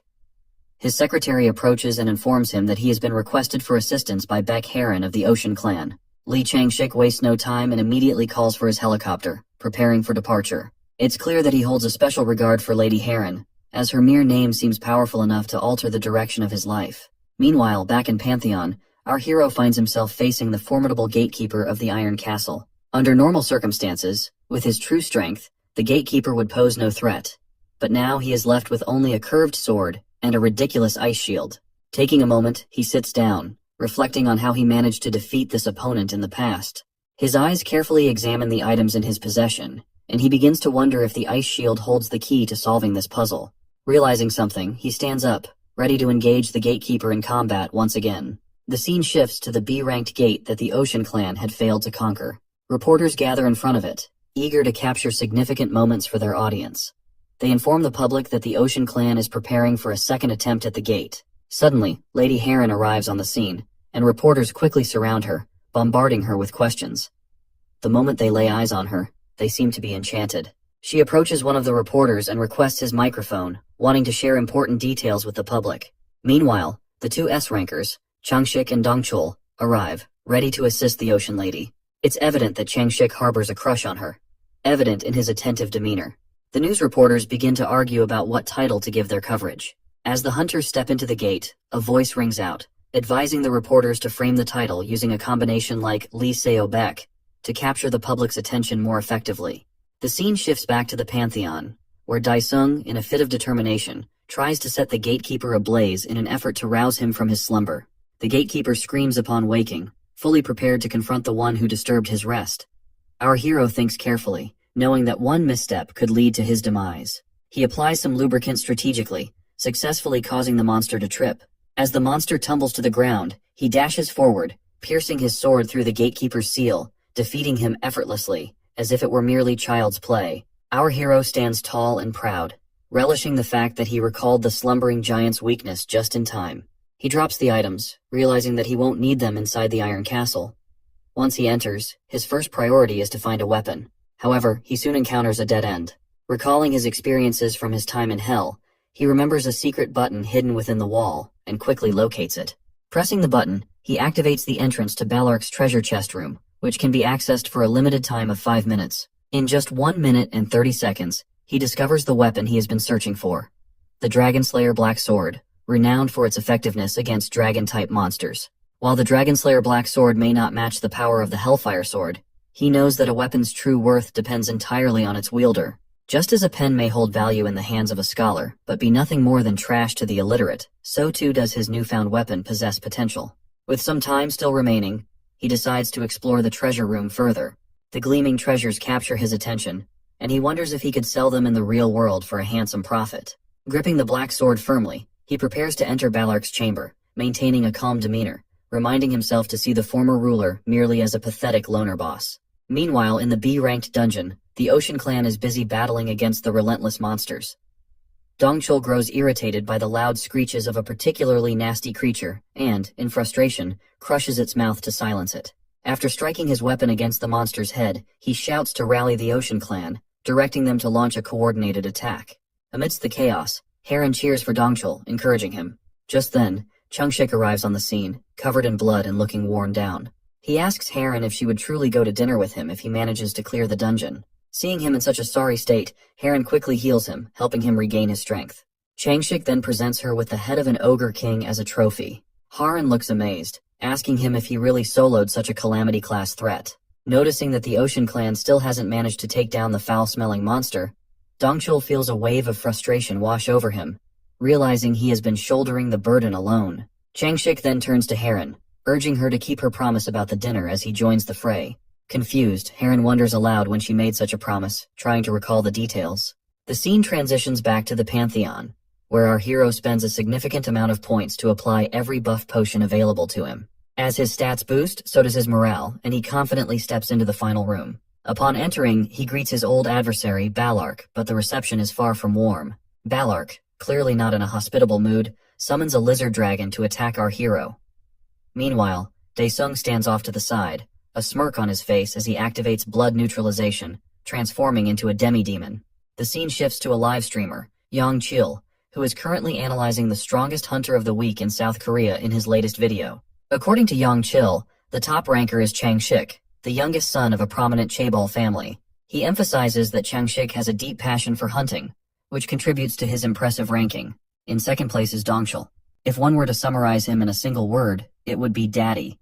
His secretary approaches and informs him that he has been requested for assistance by Baek Heron of the Ocean Clan. Lee Chang-shik wastes no time and immediately calls for his helicopter, preparing for departure. It's clear that he holds a special regard for Lady Heron, as her mere name seems powerful enough to alter the direction of his life. Meanwhile, back in Pantheon, our hero finds himself facing the formidable gatekeeper of the Iron Castle. Under normal circumstances, with his true strength, the gatekeeper would pose no threat. But now he is left with only a curved sword and a ridiculous ice shield. Taking a moment, he sits down, reflecting on how he managed to defeat this opponent in the past. His eyes carefully examine the items in his possession, and he begins to wonder if the ice shield holds the key to solving this puzzle. Realizing something, he stands up, ready to engage the gatekeeper in combat once again. The scene shifts to the B-ranked gate that the Ocean Clan had failed to conquer. Reporters gather in front of it, eager to capture significant moments for their audience. They inform the public that the Ocean Clan is preparing for a second attempt at the gate. Suddenly, Lady Heron arrives on the scene, and reporters quickly surround her, bombarding her with questions. The moment they lay eyes on her, they seem to be enchanted. She approaches one of the reporters and requests his microphone, wanting to share important details with the public. Meanwhile, the two S-rankers, Chang-shik and Dong-chul, arrive, ready to assist the Ocean Lady. It's evident that Chang-shik harbors a crush on her, evident in his attentive demeanor. The news reporters begin to argue about what title to give their coverage. As the hunters step into the gate, a voice rings out, advising the reporters to frame the title using a combination like Lee Seo Baek to capture the public's attention more effectively. The scene shifts back to the Pantheon, where Dae-sung, in a fit of determination, tries to set the gatekeeper ablaze in an effort to rouse him from his slumber. The gatekeeper screams upon waking, fully prepared to confront the one who disturbed his rest. Our hero thinks carefully, knowing that one misstep could lead to his demise. He applies some lubricant strategically, successfully causing the monster to trip. As the monster tumbles to the ground, he dashes forward, piercing his sword through the gatekeeper's seal, defeating him effortlessly, as if it were merely child's play. Our hero stands tall and proud, relishing the fact that he recalled the slumbering giant's weakness just in time. He drops the items, realizing that he won't need them inside the Iron Castle. Once he enters, his first priority is to find a weapon. However, he soon encounters a dead end. Recalling his experiences from his time in Hell, he remembers a secret button hidden within the wall, and quickly locates it. Pressing the button, he activates the entrance to Ballark's treasure chest room, which can be accessed for a limited time of 5 minutes. In just 1 minute and 30 seconds, he discovers the weapon he has been searching for. The Dragonslayer Black Sword, renowned for its effectiveness against dragon-type monsters. While the Dragonslayer Black Sword may not match the power of the Hellfire Sword, he knows that a weapon's true worth depends entirely on its wielder. Just as a pen may hold value in the hands of a scholar, but be nothing more than trash to the illiterate, so too does his newfound weapon possess potential. With some time still remaining, he decides to explore the treasure room further. The gleaming treasures capture his attention, and he wonders if he could sell them in the real world for a handsome profit. Gripping the black sword firmly, he prepares to enter Balark's chamber, maintaining a calm demeanor, reminding himself to see the former ruler merely as a pathetic loner boss. Meanwhile, in the B-ranked dungeon, the Ocean Clan is busy battling against the relentless monsters. Dongchul grows irritated by the loud screeches of a particularly nasty creature and, in frustration, crushes its mouth to silence it. After striking his weapon against the monster's head, he shouts to rally the Ocean Clan, directing them to launch a coordinated attack. Amidst the chaos, Heron cheers for Dongchul, encouraging him. Just then, Changshik arrives on the scene, covered in blood and looking worn down. He asks Heron if she would truly go to dinner with him if he manages to clear the dungeon. Seeing him in such a sorry state, Heron quickly heals him, helping him regain his strength. Changshik then presents her with the head of an ogre king as a trophy. Heron looks amazed, asking him if he really soloed such a calamity-class threat. Noticing that the Ocean Clan still hasn't managed to take down the foul-smelling monster, Dongchul feels a wave of frustration wash over him, realizing he has been shouldering the burden alone. Changshik then turns to Heron, urging her to keep her promise about the dinner as he joins the fray. Confused, Heron wonders aloud when she made such a promise, trying to recall the details. The scene transitions back to the Pantheon, where our hero spends a significant amount of points to apply every buff potion available to him. As his stats boost, so does his morale, and he confidently steps into the final room. Upon entering, he greets his old adversary, Balark, but the reception is far from warm. Balark, clearly not in a hospitable mood, summons a lizard dragon to attack our hero. Meanwhile, Daesung stands off to the side, a smirk on his face as he activates blood neutralization, transforming into a demi-demon. The scene shifts to a live streamer, Yang Chil, who is currently analyzing the strongest hunter of the week in South Korea in his latest video. According to Yang Chil, the top ranker is Changshik, the youngest son of a prominent chaebol family. He emphasizes that Changshik has a deep passion for hunting, which contributes to his impressive ranking. In second place is Dongchul. If one were to summarize him in a single word, it would be daddy.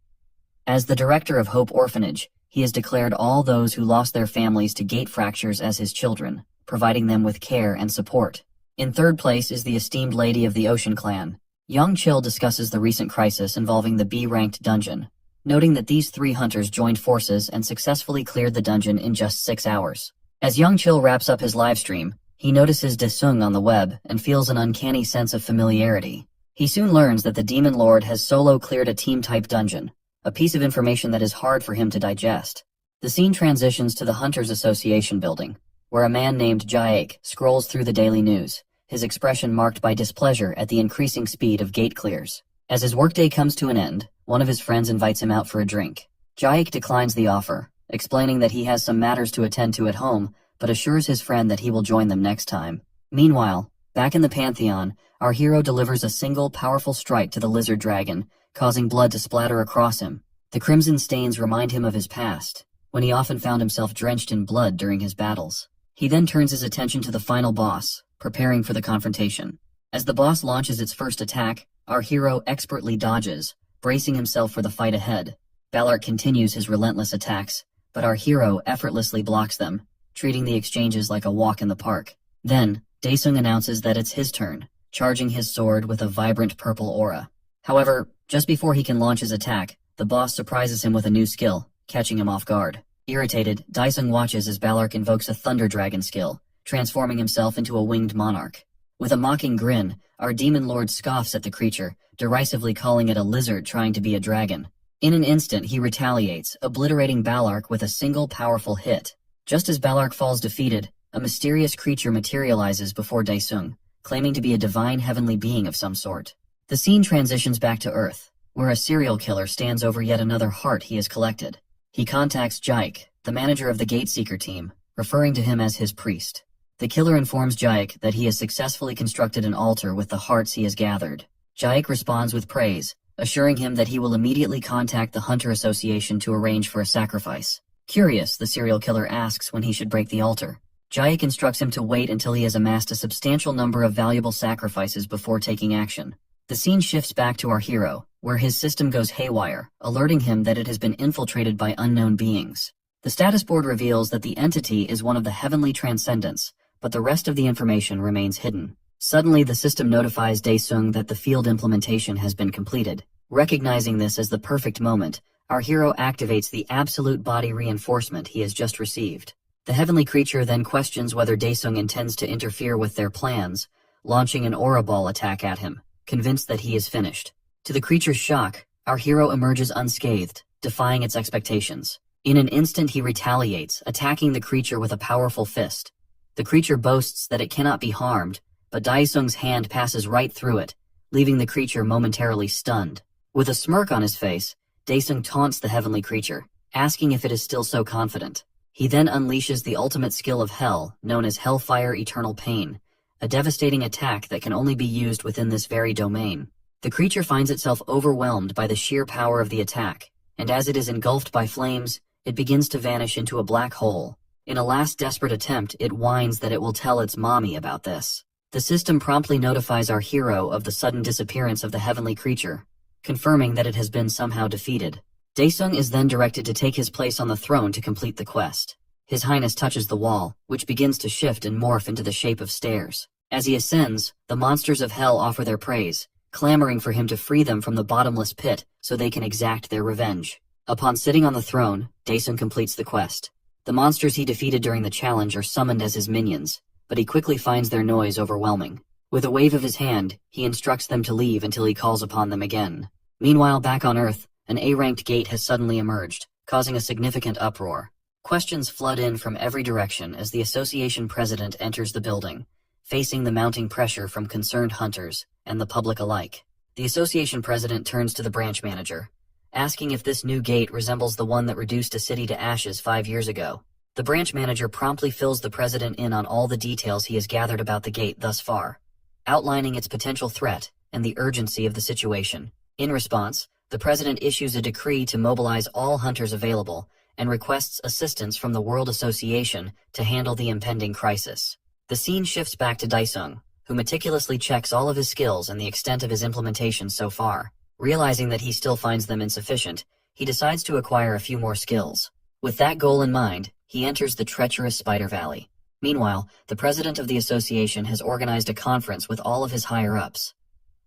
As the director of Hope Orphanage, he has declared all those who lost their families to gate fractures as his children, providing them with care and support. In third place is the esteemed lady of the Ocean Clan. Yang Chil discusses the recent crisis involving the B-ranked dungeon, noting that these three hunters joined forces and successfully cleared the dungeon in just 6 hours. As Yang Chil wraps up his livestream, he notices Daesung on the web and feels an uncanny sense of familiarity. He soon learns that the Demon Lord has solo cleared a team-type dungeon, a piece of information that is hard for him to digest. The scene transitions to the Hunters Association building, where a man named Jaek scrolls through the daily news, his expression marked by displeasure at the increasing speed of gate clears. As his workday comes to an end, one of his friends invites him out for a drink. Jaek declines the offer, explaining that he has some matters to attend to at home, but assures his friend that he will join them next time. Meanwhile, back in the Pantheon, our hero delivers a single powerful strike to the lizard dragon, causing blood to splatter across him. The crimson stains remind him of his past, when he often found himself drenched in blood during his battles. He then turns his attention to the final boss, preparing for the confrontation. As the boss launches its first attack, our hero expertly dodges, bracing himself for the fight ahead. Balark continues his relentless attacks, but our hero effortlessly blocks them, treating the exchanges like a walk in the park. Then, Daesung announces that it's his turn, charging his sword with a vibrant purple aura. However, just before he can launch his attack, the boss surprises him with a new skill, catching him off guard. Irritated, Daesung watches as Balark invokes a Thunder Dragon skill, transforming himself into a winged monarch. With a mocking grin, our Demon Lord scoffs at the creature, derisively calling it a lizard trying to be a dragon. In an instant, he retaliates, obliterating Balark with a single powerful hit. Just as Balark falls defeated, a mysterious creature materializes before Daesung, claiming to be a divine heavenly being of some sort. The scene transitions back to Earth, where a serial killer stands over yet another heart he has collected. He contacts Jaek, the manager of the Gateseeker team, referring to him as his priest. The killer informs Jaek that he has successfully constructed an altar with the hearts he has gathered. Jaek responds with praise, assuring him that he will immediately contact the Hunter Association to arrange for a sacrifice. Curious, the serial killer asks when he should break the altar. Jaek instructs him to wait until he has amassed a substantial number of valuable sacrifices before taking action. The scene shifts back to our hero, where his system goes haywire, alerting him that it has been infiltrated by unknown beings. The status board reveals that the entity is one of the heavenly transcendents, but the rest of the information remains hidden. Suddenly, the system notifies Daesung that the field implementation has been completed. Recognizing this as the perfect moment, our hero activates the absolute body reinforcement he has just received. The heavenly creature then questions whether Daesung intends to interfere with their plans, launching an aura ball attack at him, convinced that he is finished. To the creature's shock, our hero emerges unscathed, defying its expectations. In an instant he retaliates, attacking the creature with a powerful fist. The creature boasts that it cannot be harmed, but Daesung's hand passes right through it, leaving the creature momentarily stunned. With a smirk on his face, Daesung taunts the heavenly creature, asking if it is still so confident. He then unleashes the ultimate skill of Hell, known as Hellfire Eternal Pain, a devastating attack that can only be used within this very domain. The creature finds itself overwhelmed by the sheer power of the attack, and as it is engulfed by flames, it begins to vanish into a black hole. In a last desperate attempt, it whines that it will tell its mommy about this. The system promptly notifies our hero of the sudden disappearance of the heavenly creature, confirming that it has been somehow defeated. Daesung is then directed to take his place on the throne to complete the quest. His Highness touches the wall, which begins to shift and morph into the shape of stairs. As he ascends, the monsters of hell offer their praise, clamoring for him to free them from the bottomless pit so they can exact their revenge. Upon sitting on the throne, Daesung completes the quest. The monsters he defeated during the challenge are summoned as his minions, but he quickly finds their noise overwhelming. With a wave of his hand, he instructs them to leave until he calls upon them again. Meanwhile, back on Earth, an A-ranked gate has suddenly emerged, causing a significant uproar. Questions flood in from every direction as the association president enters the building, facing the mounting pressure from concerned hunters and the public alike. The association president turns to the branch manager, asking if this new gate resembles the one that reduced a city to ashes 5 years ago. The branch manager promptly fills the president in on all the details he has gathered about the gate thus far, outlining its potential threat and the urgency of the situation. In response, the president issues a decree to mobilize all hunters available and requests assistance from the World Association to handle the impending crisis. The scene shifts back to Daesung, who meticulously checks all of his skills and the extent of his implementation so far. Realizing that he still finds them insufficient, he decides to acquire a few more skills. With that goal in mind, he enters the treacherous Spider Valley. Meanwhile, the president of the association has organized a conference with all of his higher-ups.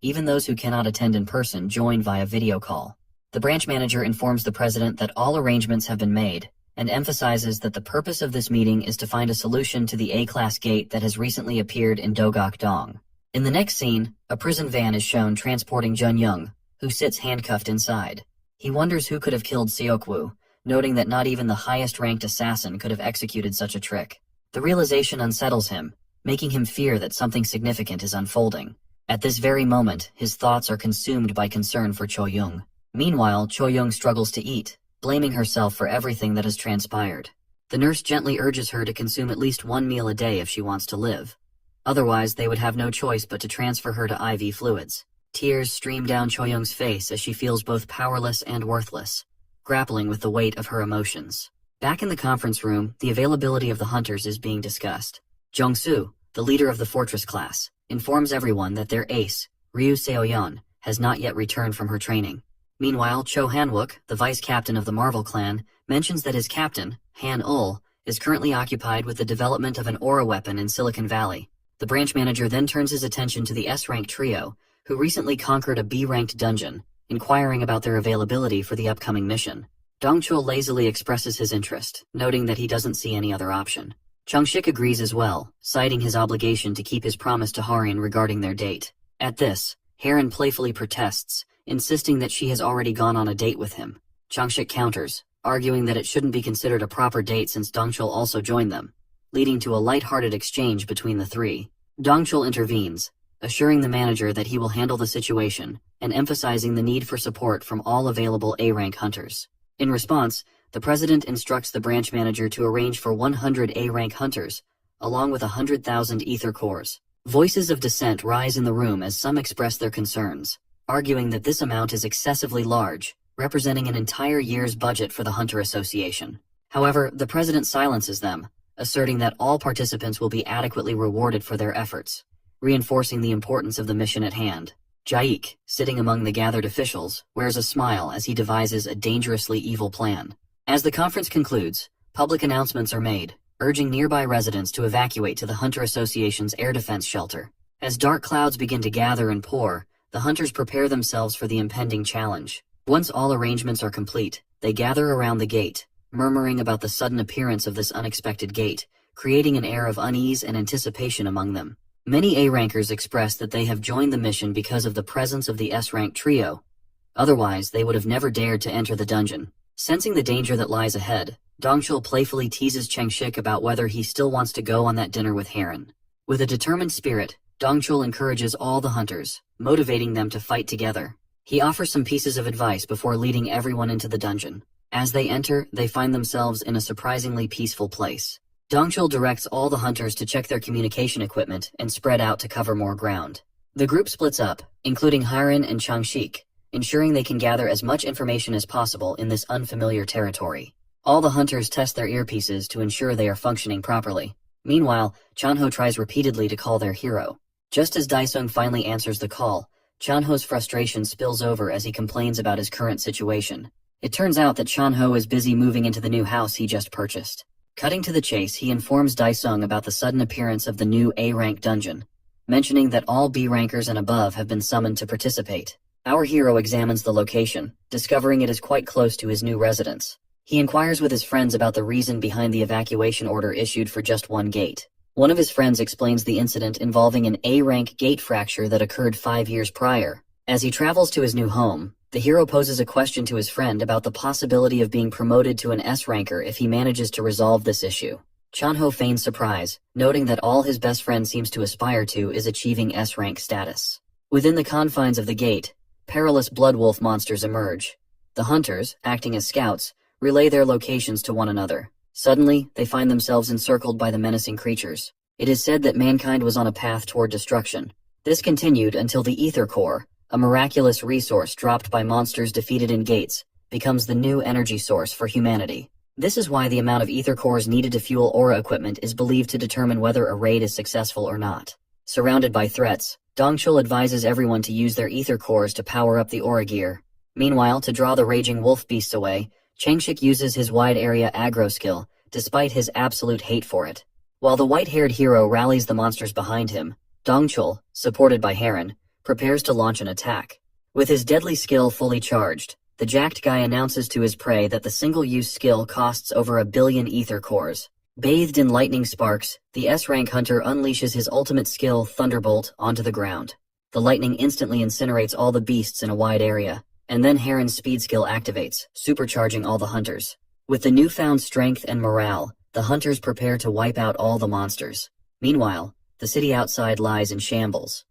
Even those who cannot attend in person join via video call. The branch manager informs the president that all arrangements have been made, and emphasizes that the purpose of this meeting is to find a solution to the A-class gate that has recently appeared in Dogok Dong. In the next scene, a prison van is shown transporting Jun Young, who sits handcuffed inside. He wonders who could have killed Seokwoo, noting that not even the highest-ranked assassin could have executed such a trick. The realization unsettles him, making him fear that something significant is unfolding. At this very moment, his thoughts are consumed by concern for Cho Young. Meanwhile, Cho Young struggles to eat, blaming herself for everything that has transpired. The nurse gently urges her to consume at least one meal a day if she wants to live. Otherwise, they would have no choice but to transfer her to IV fluids. Tears stream down Cho Young's face as she feels both powerless and worthless, grappling with the weight of her emotions. Back in the conference room, the availability of the hunters is being discussed. Jong-soo, the leader of the fortress class, informs everyone that their ace, Ryu Seoyeon, has not yet returned from her training. Meanwhile, Cho Han-wook, the vice captain of the Marvel clan, mentions that his captain, Han-ul, is currently occupied with the development of an aura weapon in Silicon Valley. The branch manager then turns his attention to the S-rank trio, who recently conquered a B-ranked dungeon, inquiring about their availability for the upcoming mission. Dong-chul lazily expresses his interest, noting that he doesn't see any other option. Chung-shik agrees as well, citing his obligation to keep his promise to Harin regarding their date. At this, Harin playfully protests, insisting that she has already gone on a date with him. Chung-shik counters, arguing that it shouldn't be considered a proper date since Dong-chul also joined them, leading to a light-hearted exchange between the three. Dong-chul intervenes, assuring the manager that he will handle the situation, and emphasizing the need for support from all available A-rank hunters. In response, the president instructs the branch manager to arrange for 100 A-rank hunters, along with 100,000 ether cores. Voices of dissent rise in the room as some express their concerns, arguing that this amount is excessively large, representing an entire year's budget for the Hunter Association. However, the president silences them, asserting that all participants will be adequately rewarded for their efforts, reinforcing the importance of the mission at hand. Jaik, sitting among the gathered officials, wears a smile as he devises a dangerously evil plan. As the conference concludes, public announcements are made, urging nearby residents to evacuate to the Hunter Association's air defense shelter. As dark clouds begin to gather and pour, the hunters prepare themselves for the impending challenge. Once all arrangements are complete, they gather around the gate, murmuring about the sudden appearance of this unexpected gate, creating an air of unease and anticipation among them. Many A-rankers expressed that they have joined the mission because of the presence of the S-rank trio. Otherwise, they would have never dared to enter the dungeon. Sensing the danger that lies ahead, Dongchul playfully teases Chengshik about whether he still wants to go on that dinner with Heron. With a determined spirit, Dongchul encourages all the hunters, motivating them to fight together. He offers some pieces of advice before leading everyone into the dungeon. As they enter, they find themselves in a surprisingly peaceful place. Dongchul directs all the hunters to check their communication equipment and spread out to cover more ground. The group splits up, including Hiren and Changshik, ensuring they can gather as much information as possible in this unfamiliar territory. All the hunters test their earpieces to ensure they are functioning properly. Meanwhile, Chanho tries repeatedly to call their hero. Just as Daisung finally answers the call, Chanho's frustration spills over as he complains about his current situation. It turns out that Chanho is busy moving into the new house he just purchased. Cutting to the chase, he informs Daisung about the sudden appearance of the new A-rank dungeon, mentioning that all B-rankers and above have been summoned to participate. Our hero examines the location, discovering it is quite close to his new residence. He inquires with his friends about the reason behind the evacuation order issued for just one gate. One of his friends explains the incident involving an A-rank gate fracture that occurred 5 years prior. As he travels to his new home, the hero poses a question to his friend about the possibility of being promoted to an S-ranker if he manages to resolve this issue. Chanho feigns surprise, noting that all his best friend seems to aspire to is achieving S-rank status. Within the confines of the gate, perilous blood wolf monsters emerge. The hunters, acting as scouts, relay their locations to one another. Suddenly, they find themselves encircled by the menacing creatures. It is said that mankind was on a path toward destruction. This continued until the Ether Core, a miraculous resource dropped by monsters defeated in gates, becomes the new energy source for humanity. This is why the amount of Ether Cores needed to fuel aura equipment is believed to determine whether a raid is successful or not. Surrounded by threats, Dongchul advises everyone to use their Ether Cores to power up the aura gear. Meanwhile, to draw the raging wolf beasts away, Chengshik uses his wide area aggro skill, despite his absolute hate for it. While the white-haired hero rallies the monsters behind him, Dongchul, supported by Heron, prepares to launch an attack. With his deadly skill fully charged, the jacked guy announces to his prey that the single-use skill costs over 1 billion ether cores. Bathed in lightning sparks, the S-rank hunter unleashes his ultimate skill, Thunderbolt, onto the ground. The lightning instantly incinerates all the beasts in a wide area, and then Heron's speed skill activates, supercharging all the hunters. With the newfound strength and morale, the hunters prepare to wipe out all the monsters. Meanwhile, the city outside lies in shambles.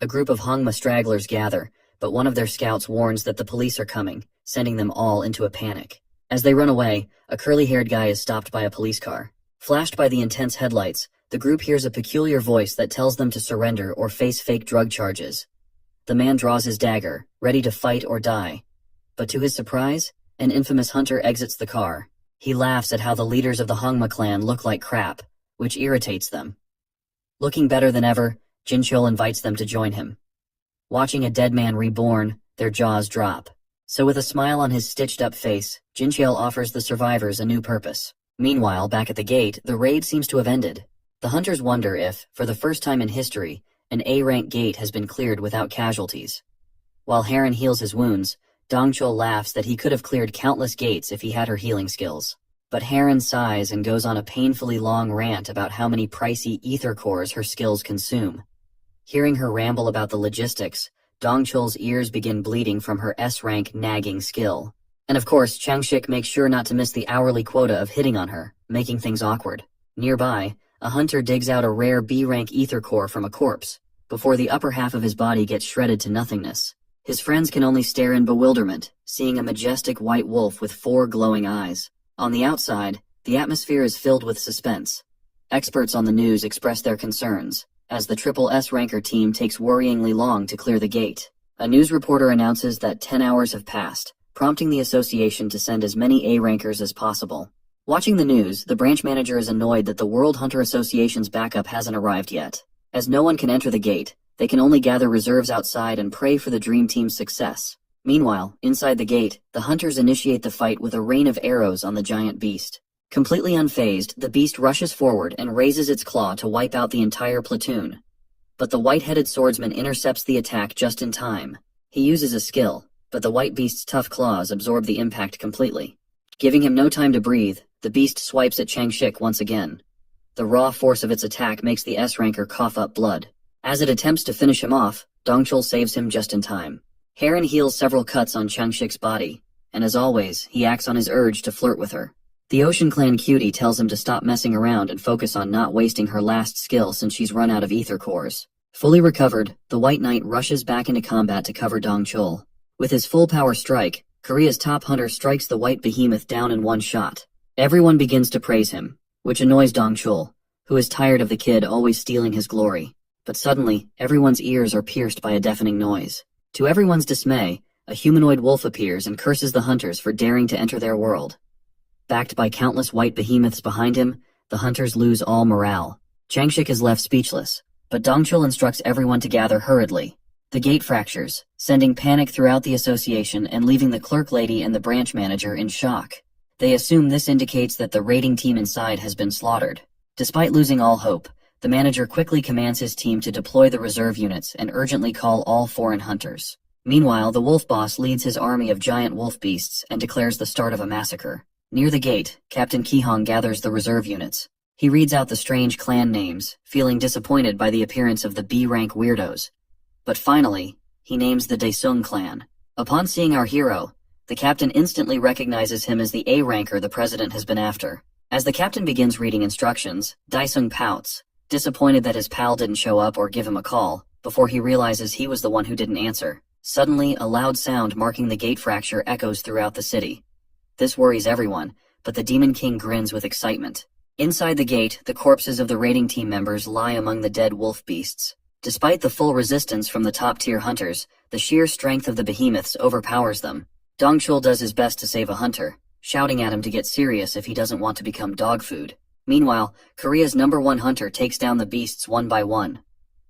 A group of Hongma stragglers gather, but one of their scouts warns that the police are coming, sending them all into a panic. As they run away, a curly-haired guy is stopped by a police car. Flashed by the intense headlights, the group hears a peculiar voice that tells them to surrender or face fake drug charges. The man draws his dagger, ready to fight or die. But to his surprise, an infamous hunter exits the car. He laughs at how the leaders of the Hongma clan look like crap, which irritates them. Looking better than ever, Jinchul invites them to join him. Watching a dead man reborn, their jaws drop. So with a smile on his stitched-up face, Jinchul offers the survivors a new purpose. Meanwhile, back at the gate, the raid seems to have ended. The hunters wonder if, for the first time in history, an A-rank gate has been cleared without casualties. While Heron heals his wounds, Dongchul laughs that he could have cleared countless gates if he had her healing skills. But Heron sighs and goes on a painfully long rant about how many pricey ether cores her skills consume. Hearing her ramble about the logistics, Dongchul's ears begin bleeding from her S-rank nagging skill. And of course, Changshik makes sure not to miss the hourly quota of hitting on her, making things awkward. Nearby, a hunter digs out a rare B-rank ether core from a corpse, before the upper half of his body gets shredded to nothingness. His friends can only stare in bewilderment, seeing a majestic white wolf with 4 glowing eyes. On the outside, the atmosphere is filled with suspense. Experts on the news express their concerns, as the Triple S ranker team takes worryingly long to clear the gate. A news reporter announces that 10 hours have passed, prompting the association to send as many A rankers as possible. Watching the news, the branch manager is annoyed that the World Hunter Association's backup hasn't arrived yet. As no one can enter the gate, they can only gather reserves outside and pray for the Dream Team's success. Meanwhile, inside the gate, the hunters initiate the fight with a rain of arrows on the giant beast. Completely unfazed, the beast rushes forward and raises its claw to wipe out the entire platoon. But the white-headed swordsman intercepts the attack just in time. He uses a skill, but the white beast's tough claws absorb the impact completely. Giving him no time to breathe, the beast swipes at Changshik once again. The raw force of its attack makes the S-ranker cough up blood. As it attempts to finish him off, Dongchul saves him just in time. Heron heals several cuts on Changshik's body, and as always, he acts on his urge to flirt with her. The Ocean Clan cutie tells him to stop messing around and focus on not wasting her last skill since she's run out of ether cores. Fully recovered, the White Knight rushes back into combat to cover Dongchul. With his full power strike, Korea's top hunter strikes the white behemoth down in one shot. Everyone begins to praise him, which annoys Dongchul, who is tired of the kid always stealing his glory. But suddenly, everyone's ears are pierced by a deafening noise. To everyone's dismay, a humanoid wolf appears and curses the hunters for daring to enter their world. Backed by countless white behemoths behind him, the hunters lose all morale. Changshik is left speechless, but Dongchul instructs everyone to gather hurriedly. The gate fractures, sending panic throughout the association and leaving the clerk lady and the branch manager in shock. They assume this indicates that the raiding team inside has been slaughtered. Despite losing all hope, the manager quickly commands his team to deploy the reserve units and urgently call all foreign hunters. Meanwhile, the wolf boss leads his army of giant wolf beasts and declares the start of a massacre. Near the gate, Captain Kihong gathers the reserve units. He reads out the strange clan names, feeling disappointed by the appearance of the B-rank weirdos. But finally, he names the Daesung clan. Upon seeing our hero, the captain instantly recognizes him as the A-ranker the president has been after. As the captain begins reading instructions, Daesung pouts, disappointed that his pal didn't show up or give him a call, before he realizes he was the one who didn't answer. Suddenly, a loud sound marking the gate fracture echoes throughout the city. This worries everyone, but the Demon King grins with excitement. Inside the gate, the corpses of the raiding team members lie among the dead wolf beasts. Despite the full resistance from the top-tier hunters, the sheer strength of the behemoths overpowers them. Dongchul does his best to save a hunter, shouting at him to get serious if he doesn't want to become dog food. Meanwhile, Korea's #1 hunter takes down the beasts one by one.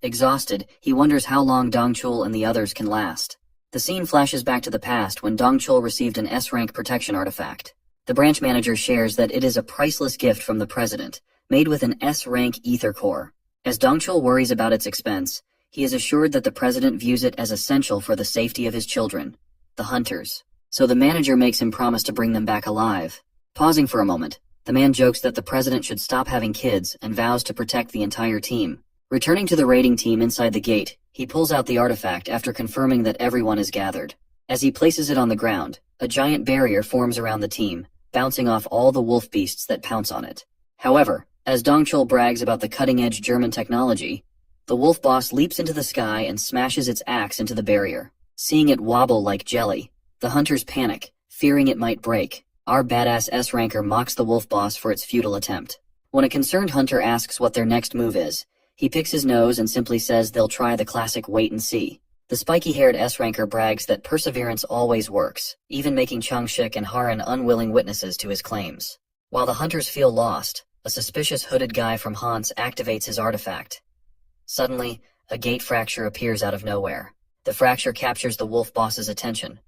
Exhausted, he wonders how long Dongchul and the others can last. The scene flashes back to the past when Dongchul received an S-rank protection artifact. The branch manager shares that it is a priceless gift from the president, made with an S-rank ether core. As Dongchul worries about its expense, he is assured that the president views it as essential for the safety of his children, the hunters. So the manager makes him promise to bring them back alive. Pausing for a moment, the man jokes that the president should stop having kids and vows to protect the entire team. Returning to the raiding team inside the gate, he pulls out the artifact after confirming that everyone is gathered. As he places it on the ground, a giant barrier forms around the team, bouncing off all the wolf beasts that pounce on it. However, as Dongchul brags about the cutting-edge German technology, the wolf boss leaps into the sky and smashes its axe into the barrier. Seeing it wobble like jelly, the hunters panic, fearing it might break. Our badass S-ranker mocks the wolf boss for its futile attempt. When a concerned hunter asks what their next move is, he picks his nose and simply says they'll try the classic wait and see. The spiky-haired S-ranker brags that perseverance always works, even making Changshik and Haran unwilling witnesses to his claims. While the hunters feel lost, a suspicious hooded guy from Hans activates his artifact. Suddenly, a gate fracture appears out of nowhere. The fracture captures the wolf boss's attention.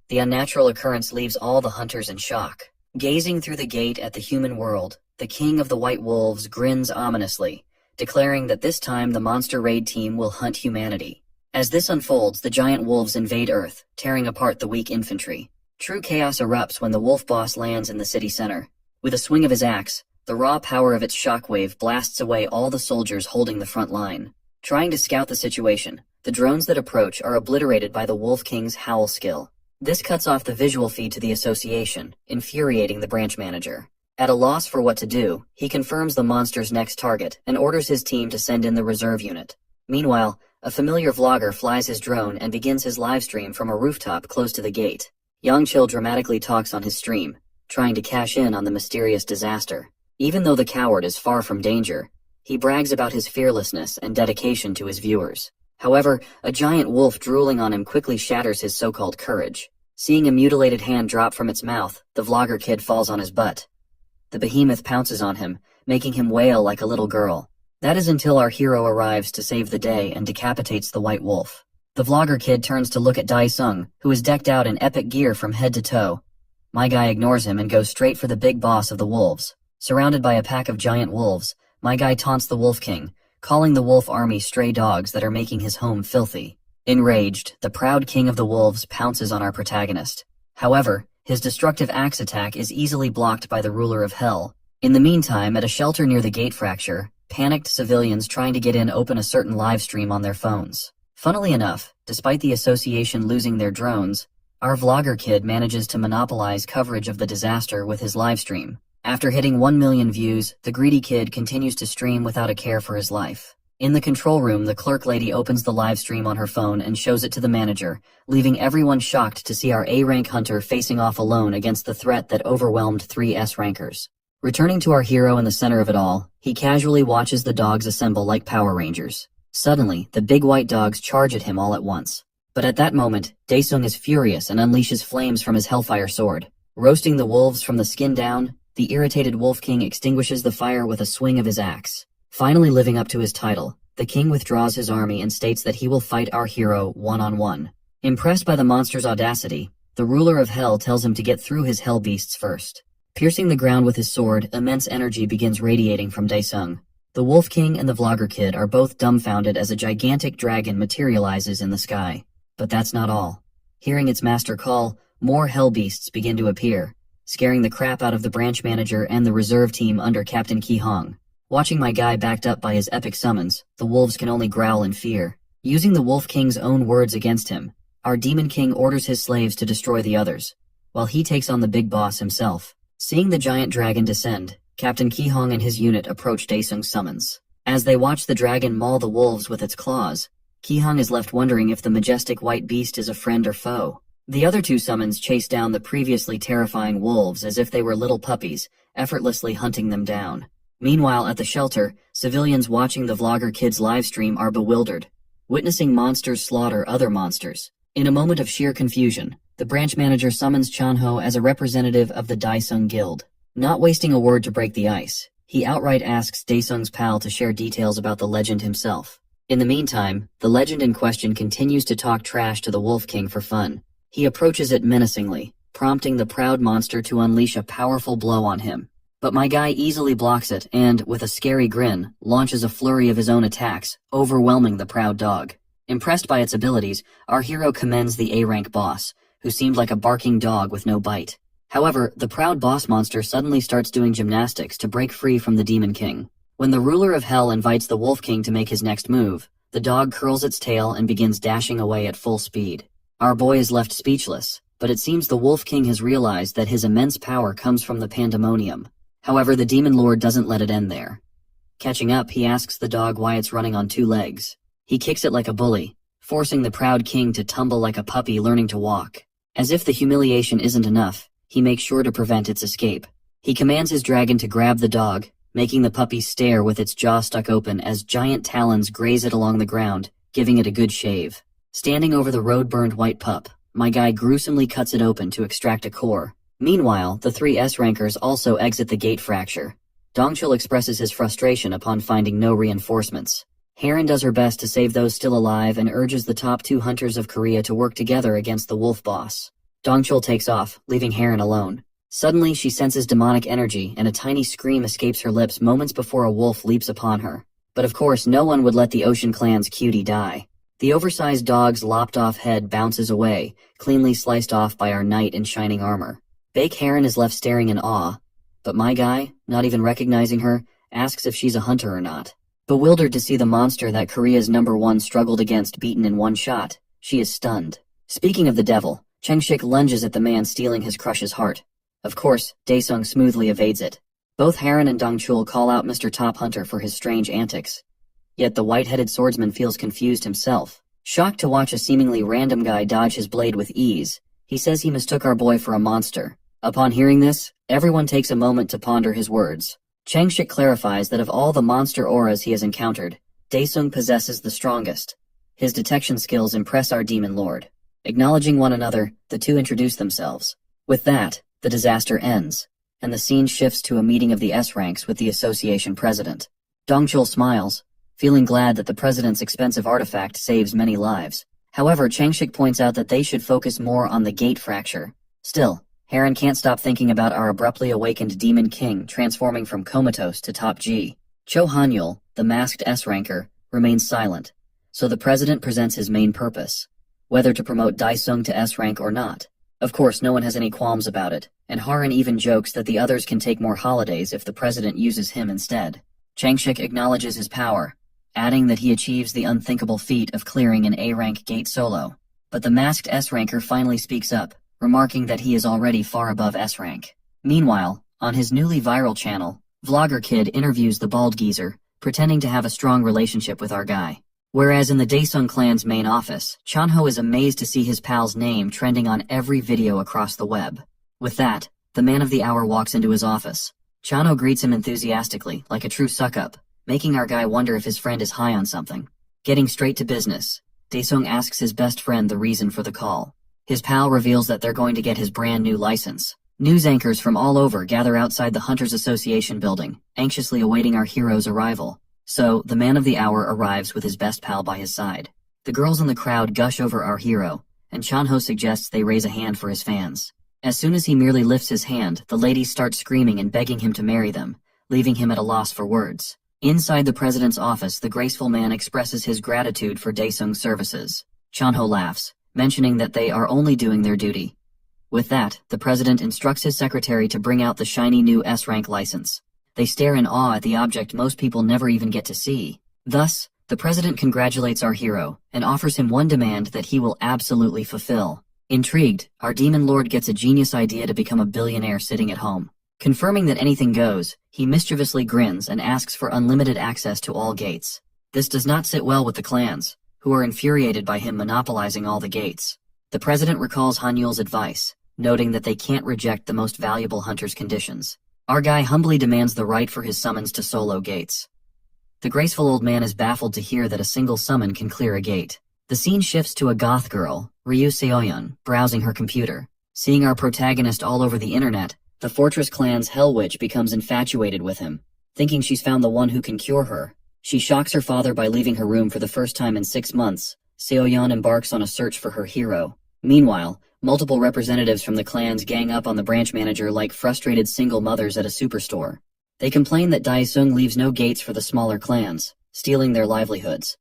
The unnatural occurrence leaves all the hunters in shock. Gazing through the gate at the human world, the king of the white wolves grins ominously, declaring that this time the monster raid team will hunt humanity. As this unfolds, the giant wolves invade Earth, tearing apart the weak infantry. True chaos erupts when the wolf boss lands in the city center. With a swing of his axe, the raw power of its shockwave blasts away all the soldiers holding the front line. Trying to scout the situation, the drones that approach are obliterated by the Wolf King's howl skill. This cuts off the visual feed to the association, infuriating the branch manager. At a loss for what to do, he confirms the monster's next target and orders his team to send in the reserve unit. Meanwhile, a familiar vlogger flies his drone and begins his live stream from a rooftop close to the gate. Yangchil dramatically talks on his stream, trying to cash in on the mysterious disaster. Even though the coward is far from danger, he brags about his fearlessness and dedication to his viewers. However, a giant wolf drooling on him quickly shatters his so-called courage. Seeing a mutilated hand drop from its mouth, the vlogger kid falls on his butt. The behemoth pounces on him, making him wail like a little girl. That is until our hero arrives to save the day and decapitates the white wolf. The vlogger kid turns to look at Daesung, who is decked out in epic gear from head to toe. My guy ignores him and goes straight for the big boss of the wolves. Surrounded by a pack of giant wolves, my guy taunts the Wolf King, calling the wolf army stray dogs that are making his home filthy. Enraged, the proud king of the wolves pounces on our protagonist. However, His destructive axe attack is easily blocked by the ruler of Hell. In the meantime, at a shelter near the gate fracture, panicked civilians trying to get in open a certain live stream on their phones. Funnily enough, despite the association losing their drones, our vlogger kid manages to monopolize coverage of the disaster with his live stream. After hitting 1 million views, the greedy kid continues to stream without a care for his life. In the control room, the clerk lady opens the live stream on her phone and shows it to the manager, leaving everyone shocked to see our A-rank hunter facing off alone against the threat that overwhelmed 3 S-rankers. Returning to our hero in the center of it all, he casually watches the dogs assemble like Power Rangers. Suddenly, the big white dogs charge at him all at once. But at that moment, Daesung is furious and unleashes flames from his Hellfire sword. Roasting the wolves from the skin down, the irritated Wolf King extinguishes the fire with a swing of his axe. Finally living up to his title, the king withdraws his army and states that he will fight our hero one-on-one. Impressed by the monster's audacity, the ruler of Hell tells him to get through his hell beasts first. Piercing the ground with his sword, immense energy begins radiating from Daesung. The Wolf King and the Vlogger Kid are both dumbfounded as a gigantic dragon materializes in the sky. But that's not all. Hearing its master call, more hell beasts begin to appear, scaring the crap out of the branch manager and the reserve team under Captain Ki Hong. Watching my guy backed up by his epic summons, the wolves can only growl in fear. Using the Wolf King's own words against him, our Demon King orders his slaves to destroy the others, while he takes on the big boss himself. Seeing the giant dragon descend, Captain Ki Hong and his unit approach Daesung's summons. As they watch the dragon maul the wolves with its claws, Ki Hong is left wondering if the majestic white beast is a friend or foe. The other 2 summons chase down the previously terrifying wolves as if they were little puppies, effortlessly hunting them down. Meanwhile, at the shelter, civilians watching the Vlogger Kid's livestream are bewildered, witnessing monsters slaughter other monsters. In a moment of sheer confusion, the branch manager summons Chanho as a representative of the Daesung Guild. Not wasting a word to break the ice, he outright asks Daesung's pal to share details about the legend himself. In the meantime, the legend in question continues to talk trash to the Wolf King for fun. He approaches it menacingly, prompting the proud monster to unleash a powerful blow on him. But my guy easily blocks it and, with a scary grin, launches a flurry of his own attacks, overwhelming the proud dog. Impressed by its abilities, our hero commends the A-rank boss, who seemed like a barking dog with no bite. However, the proud boss monster suddenly starts doing gymnastics to break free from the Demon King. When the ruler of Hell invites the Wolf King to make his next move, the dog curls its tail and begins dashing away at full speed. Our boy is left speechless, but it seems the Wolf King has realized that his immense power comes from the pandemonium. However, the Demon Lord doesn't let it end there. Catching up, he asks the dog why it's running on 2 legs. He kicks it like a bully, forcing the proud king to tumble like a puppy learning to walk. As if the humiliation isn't enough, he makes sure to prevent its escape. He commands his dragon to grab the dog, making the puppy stare with its jaw stuck open as giant talons graze it along the ground, giving it a good shave. Standing over the road-burned white pup, my guy gruesomely cuts it open to extract a core. Meanwhile, the 3 S-rankers also exit the gate fracture. Dongchul expresses his frustration upon finding no reinforcements. Heron does her best to save those still alive and urges the top 2 hunters of Korea to work together against the wolf boss. Dongchul takes off, leaving Heron alone. Suddenly, she senses demonic energy and a tiny scream escapes her lips moments before a wolf leaps upon her. But of course, no one would let the Ocean Clan's cutie die. The oversized dog's lopped-off head bounces away, cleanly sliced off by our knight in shining armor. Bake Heron is left staring in awe, but my guy, not even recognizing her, asks if she's a hunter or not. Bewildered to see the monster that Korea's #1 struggled against beaten in 1 shot, she is stunned. Speaking of the devil, Chengshik lunges at the man stealing his crush's heart. Of course, Daesung smoothly evades it. Both Heron and Dongchul call out Mr. Top Hunter for his strange antics. Yet the white-headed swordsman feels confused himself. Shocked to watch a seemingly random guy dodge his blade with ease, he says he mistook our boy for a monster. Upon hearing this, everyone takes a moment to ponder his words. Chengshik clarifies that of all the monster auras he has encountered, Daesung possesses the strongest. His detection skills impress our demon lord. Acknowledging one another, the 2 introduce themselves. With that, the disaster ends, and the scene shifts to a meeting of the S-ranks with the association president. Dongchul smiles, feeling glad that the president's expensive artifact saves many lives. However, Chengshik points out that they should focus more on the gate fracture. Still, Heron can't stop thinking about our abruptly awakened Demon King transforming from comatose to top G. Cho Hanyul, the masked S-ranker, remains silent, so the president presents his main purpose, whether to promote Daesung to S-rank or not. Of course, no one has any qualms about it, and Haran even jokes that the others can take more holidays if the president uses him instead. Changshik acknowledges his power, adding that he achieves the unthinkable feat of clearing an A-rank gate solo. But the masked S-ranker finally speaks up, remarking that he is already far above S-rank. Meanwhile, on his newly viral channel, Vlogger Kid interviews the bald geezer, pretending to have a strong relationship with our guy. Whereas in the Daesung clan's main office, Chanho is amazed to see his pal's name trending on every video across the web. With that, the man of the hour walks into his office. Chanho greets him enthusiastically, like a true suck-up, making our guy wonder if his friend is high on something. Getting straight to business, Daesung asks his best friend the reason for the call. His pal reveals that they're going to get his brand new license. News anchors from all over gather outside the Hunters Association building, anxiously awaiting our hero's arrival. So, the man of the hour arrives with his best pal by his side. The girls in the crowd gush over our hero, and Chanho suggests they raise a hand for his fans. As soon as he merely lifts his hand, the ladies start screaming and begging him to marry them, leaving him at a loss for words. Inside the president's office, the graceful man expresses his gratitude for Daesung's services. Chanho laughs, mentioning that they are only doing their duty. With that, the president instructs his secretary to bring out the shiny new S-rank license. They stare in awe at the object most people never even get to see. Thus, the president congratulates our hero and offers him one demand that he will absolutely fulfill. Intrigued, our demon lord gets a genius idea to become a billionaire sitting at home. Confirming that anything goes, he mischievously grins and asks for unlimited access to all gates. This does not sit well with the clans, who are infuriated by him monopolizing all the gates. The president recalls Hanyul's advice, noting that they can't reject the most valuable hunter's conditions. Our guy humbly demands the right for his summons to solo gates. The graceful old man is baffled to hear that a single summon can clear a gate. The scene shifts to a goth girl, Ryu Seoyeon, browsing her computer. Seeing our protagonist all over the internet, the Fortress clan's Hell Witch becomes infatuated with him. Thinking she's found the one who can cure her, she shocks her father by leaving her room for the first time in 6 months. Seoyeon embarks on a search for her hero. Meanwhile, multiple representatives from the clans gang up on the branch manager like frustrated single mothers at a superstore. They complain that Daesung leaves no gates for the smaller clans, stealing their livelihoods.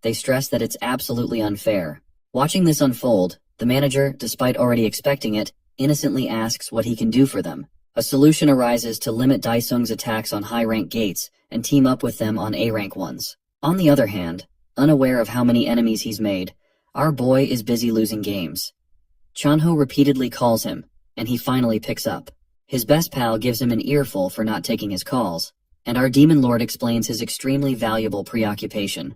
They stress that it's absolutely unfair. Watching this unfold, the manager, despite already expecting it, innocently asks what he can do for them. A solution arises to limit Daesung's attacks on high-rank gates and team up with them on A-rank ones. On the other hand, unaware of how many enemies he's made, our boy is busy losing games. Chanho repeatedly calls him, and he finally picks up. His best pal gives him an earful for not taking his calls, and our demon lord explains his extremely valuable preoccupation: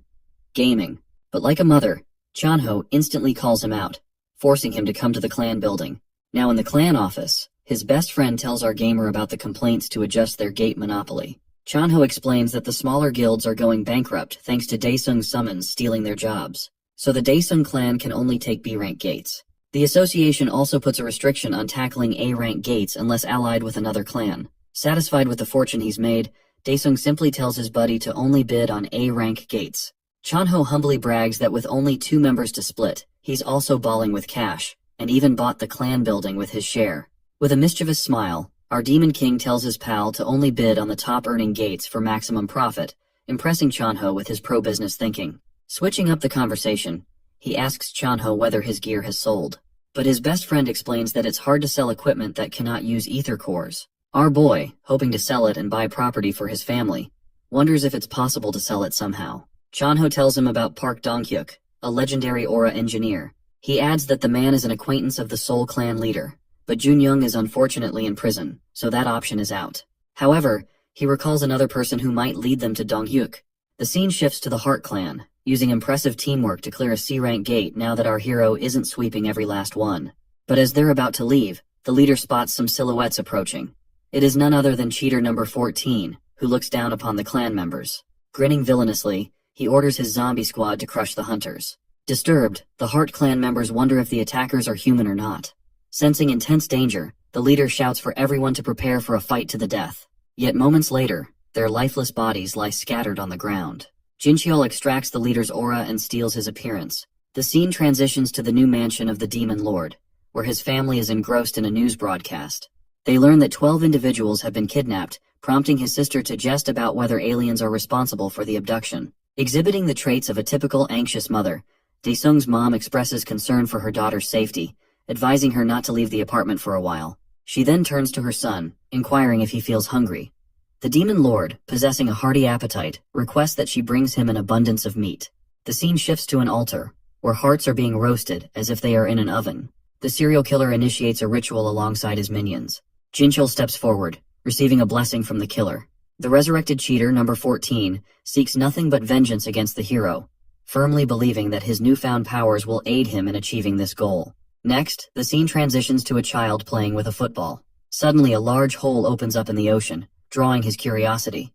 gaming. But like a mother, Chanho instantly calls him out, forcing him to come to the clan building. Now in the clan office, his best friend tells our gamer about the complaints to adjust their gate monopoly. Chanho explains that the smaller guilds are going bankrupt thanks to Daesung's summons stealing their jobs, so the Daesung clan can only take B-rank gates. The association also puts a restriction on tackling A-rank gates unless allied with another clan. Satisfied with the fortune he's made, Daesung simply tells his buddy to only bid on A-rank gates. Chanho humbly brags that with only 2 members to split, he's also balling with cash, and even bought the clan building with his share. With a mischievous smile, our Demon King tells his pal to only bid on the top-earning gates for maximum profit, impressing Chanho with his pro-business thinking. Switching up the conversation, he asks Chanho whether his gear has sold. But his best friend explains that it's hard to sell equipment that cannot use ether cores. Our boy, hoping to sell it and buy property for his family, wonders if it's possible to sell it somehow. Chanho tells him about Park Donghyuk, a legendary aura engineer. He adds that the man is an acquaintance of the Seoul clan leader, but Junyoung is unfortunately in prison, so that option is out. However, he recalls another person who might lead them to Donghyuk. The scene shifts to the Heart clan, using impressive teamwork to clear a C-rank gate now that our hero isn't sweeping every last one. But as they're about to leave, the leader spots some silhouettes approaching. It is none other than cheater number 14, who looks down upon the clan members. Grinning villainously, he orders his zombie squad to crush the hunters. Disturbed, the Heart clan members wonder if the attackers are human or not. Sensing intense danger, the leader shouts for everyone to prepare for a fight to the death. Yet moments later, their lifeless bodies lie scattered on the ground. Jincheol extracts the leader's aura and steals his appearance. The scene transitions to the new mansion of the Demon Lord, where his family is engrossed in a news broadcast. They learn that 12 individuals have been kidnapped, prompting his sister to jest about whether aliens are responsible for the abduction. Exhibiting the traits of a typical anxious mother, Daesung's mom expresses concern for her daughter's safety, advising her not to leave the apartment for a while. She then turns to her son, inquiring if he feels hungry. The demon lord, possessing a hearty appetite, requests that she brings him an abundance of meat. The scene shifts to an altar, where hearts are being roasted as if they are in an oven. The serial killer initiates a ritual alongside his minions. Jinchul steps forward, receiving a blessing from the killer. The resurrected cheater, number 14, seeks nothing but vengeance against the hero, firmly believing that his newfound powers will aid him in achieving this goal. Next, the scene transitions to a child playing with a football. Suddenly, a large hole opens up in the ocean, drawing his curiosity.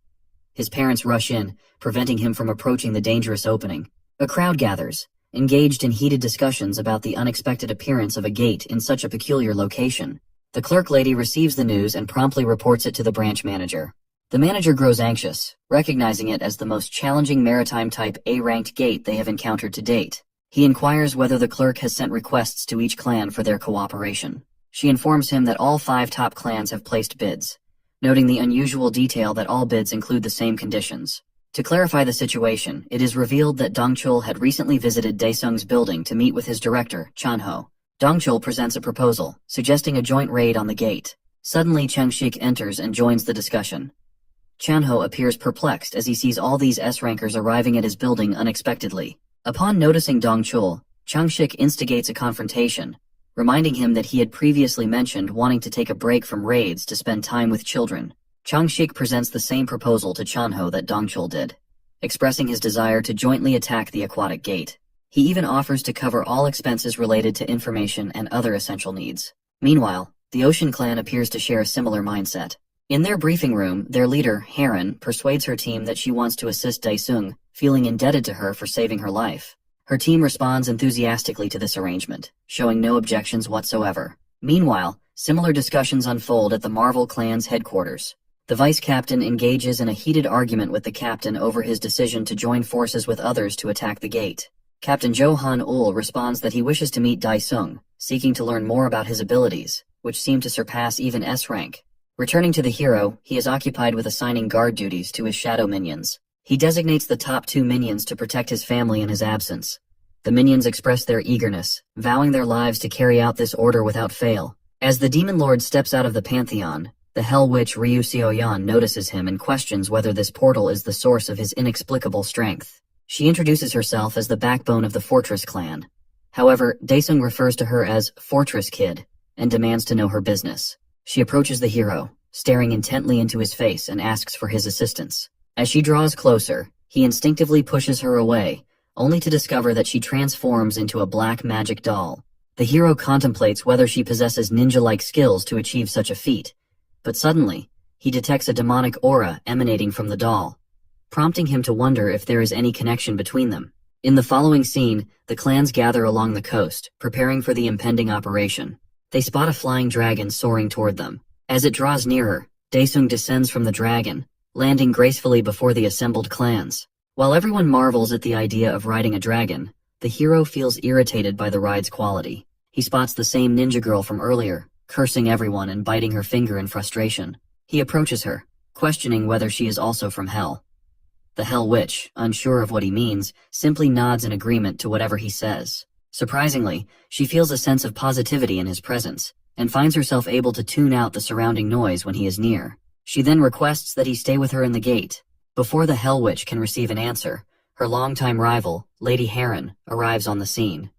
His parents rush in, preventing him from approaching the dangerous opening. A crowd gathers, engaged in heated discussions about the unexpected appearance of a gate in such a peculiar location. The clerk lady receives the news and promptly reports it to the branch manager. The manager grows anxious, recognizing it as the most challenging maritime type A-ranked gate they have encountered to date. He inquires whether the clerk has sent requests to each clan for their cooperation. She informs him that all 5 top clans have placed bids, noting the unusual detail that all bids include the same conditions. To clarify the situation, it is revealed that Dongchul had recently visited Daesung's building to meet with his director, Chanho. Dongchul presents a proposal, suggesting a joint raid on the gate. Suddenly Changshik enters and joins the discussion. Chanho appears perplexed as he sees all these S-rankers arriving at his building unexpectedly. Upon noticing Dongchul, Changshik instigates a confrontation, reminding him that he had previously mentioned wanting to take a break from raids to spend time with children. Changshik presents the same proposal to Chanho that Dongchul did, expressing his desire to jointly attack the aquatic gate. He even offers to cover all expenses related to information and other essential needs. Meanwhile, the Ocean Clan appears to share a similar mindset. In their briefing room, their leader, Heron, persuades her team that she wants to assist Daesung, feeling indebted to her for saving her life. Her team responds enthusiastically to this arrangement, showing no objections whatsoever. Meanwhile, similar discussions unfold at the Marvel Clan's headquarters. The vice captain engages in a heated argument with the captain over his decision to join forces with others to attack the gate. Captain Johan Ul responds that he wishes to meet Daesung, seeking to learn more about his abilities, which seem to surpass even S-rank. Returning to the hero, he is occupied with assigning guard duties to his shadow minions. He designates the top 2 minions to protect his family in his absence. The minions express their eagerness, vowing their lives to carry out this order without fail. As the demon lord steps out of the pantheon, the Hell Witch Ryu Xiaoyan notices him and questions whether this portal is the source of his inexplicable strength. She introduces herself as the backbone of the Fortress clan. However, Daesung refers to her as Fortress Kid and demands to know her business. She approaches the hero, staring intently into his face, and asks for his assistance. As she draws closer, he instinctively pushes her away, only to discover that she transforms into a black magic doll. The hero contemplates whether she possesses ninja-like skills to achieve such a feat, but suddenly, he detects a demonic aura emanating from the doll, prompting him to wonder if there is any connection between them. In the following scene, the clans gather along the coast, preparing for the impending operation. They spot a flying dragon soaring toward them. As it draws nearer, Daesung descends from the dragon, landing gracefully before the assembled clans. While everyone marvels at the idea of riding a dragon, the hero feels irritated by the ride's quality. He spots the same ninja girl from earlier, cursing everyone and biting her finger in frustration. He approaches her, questioning whether she is also from Hell. The Hell Witch, unsure of what he means, simply nods in agreement to whatever he says. Surprisingly, she feels a sense of positivity in his presence, and finds herself able to tune out the surrounding noise when he is near. She then requests that he stay with her in the gate. Before the Hell Witch can receive an answer, her longtime rival, Lady Heron, arrives on the scene.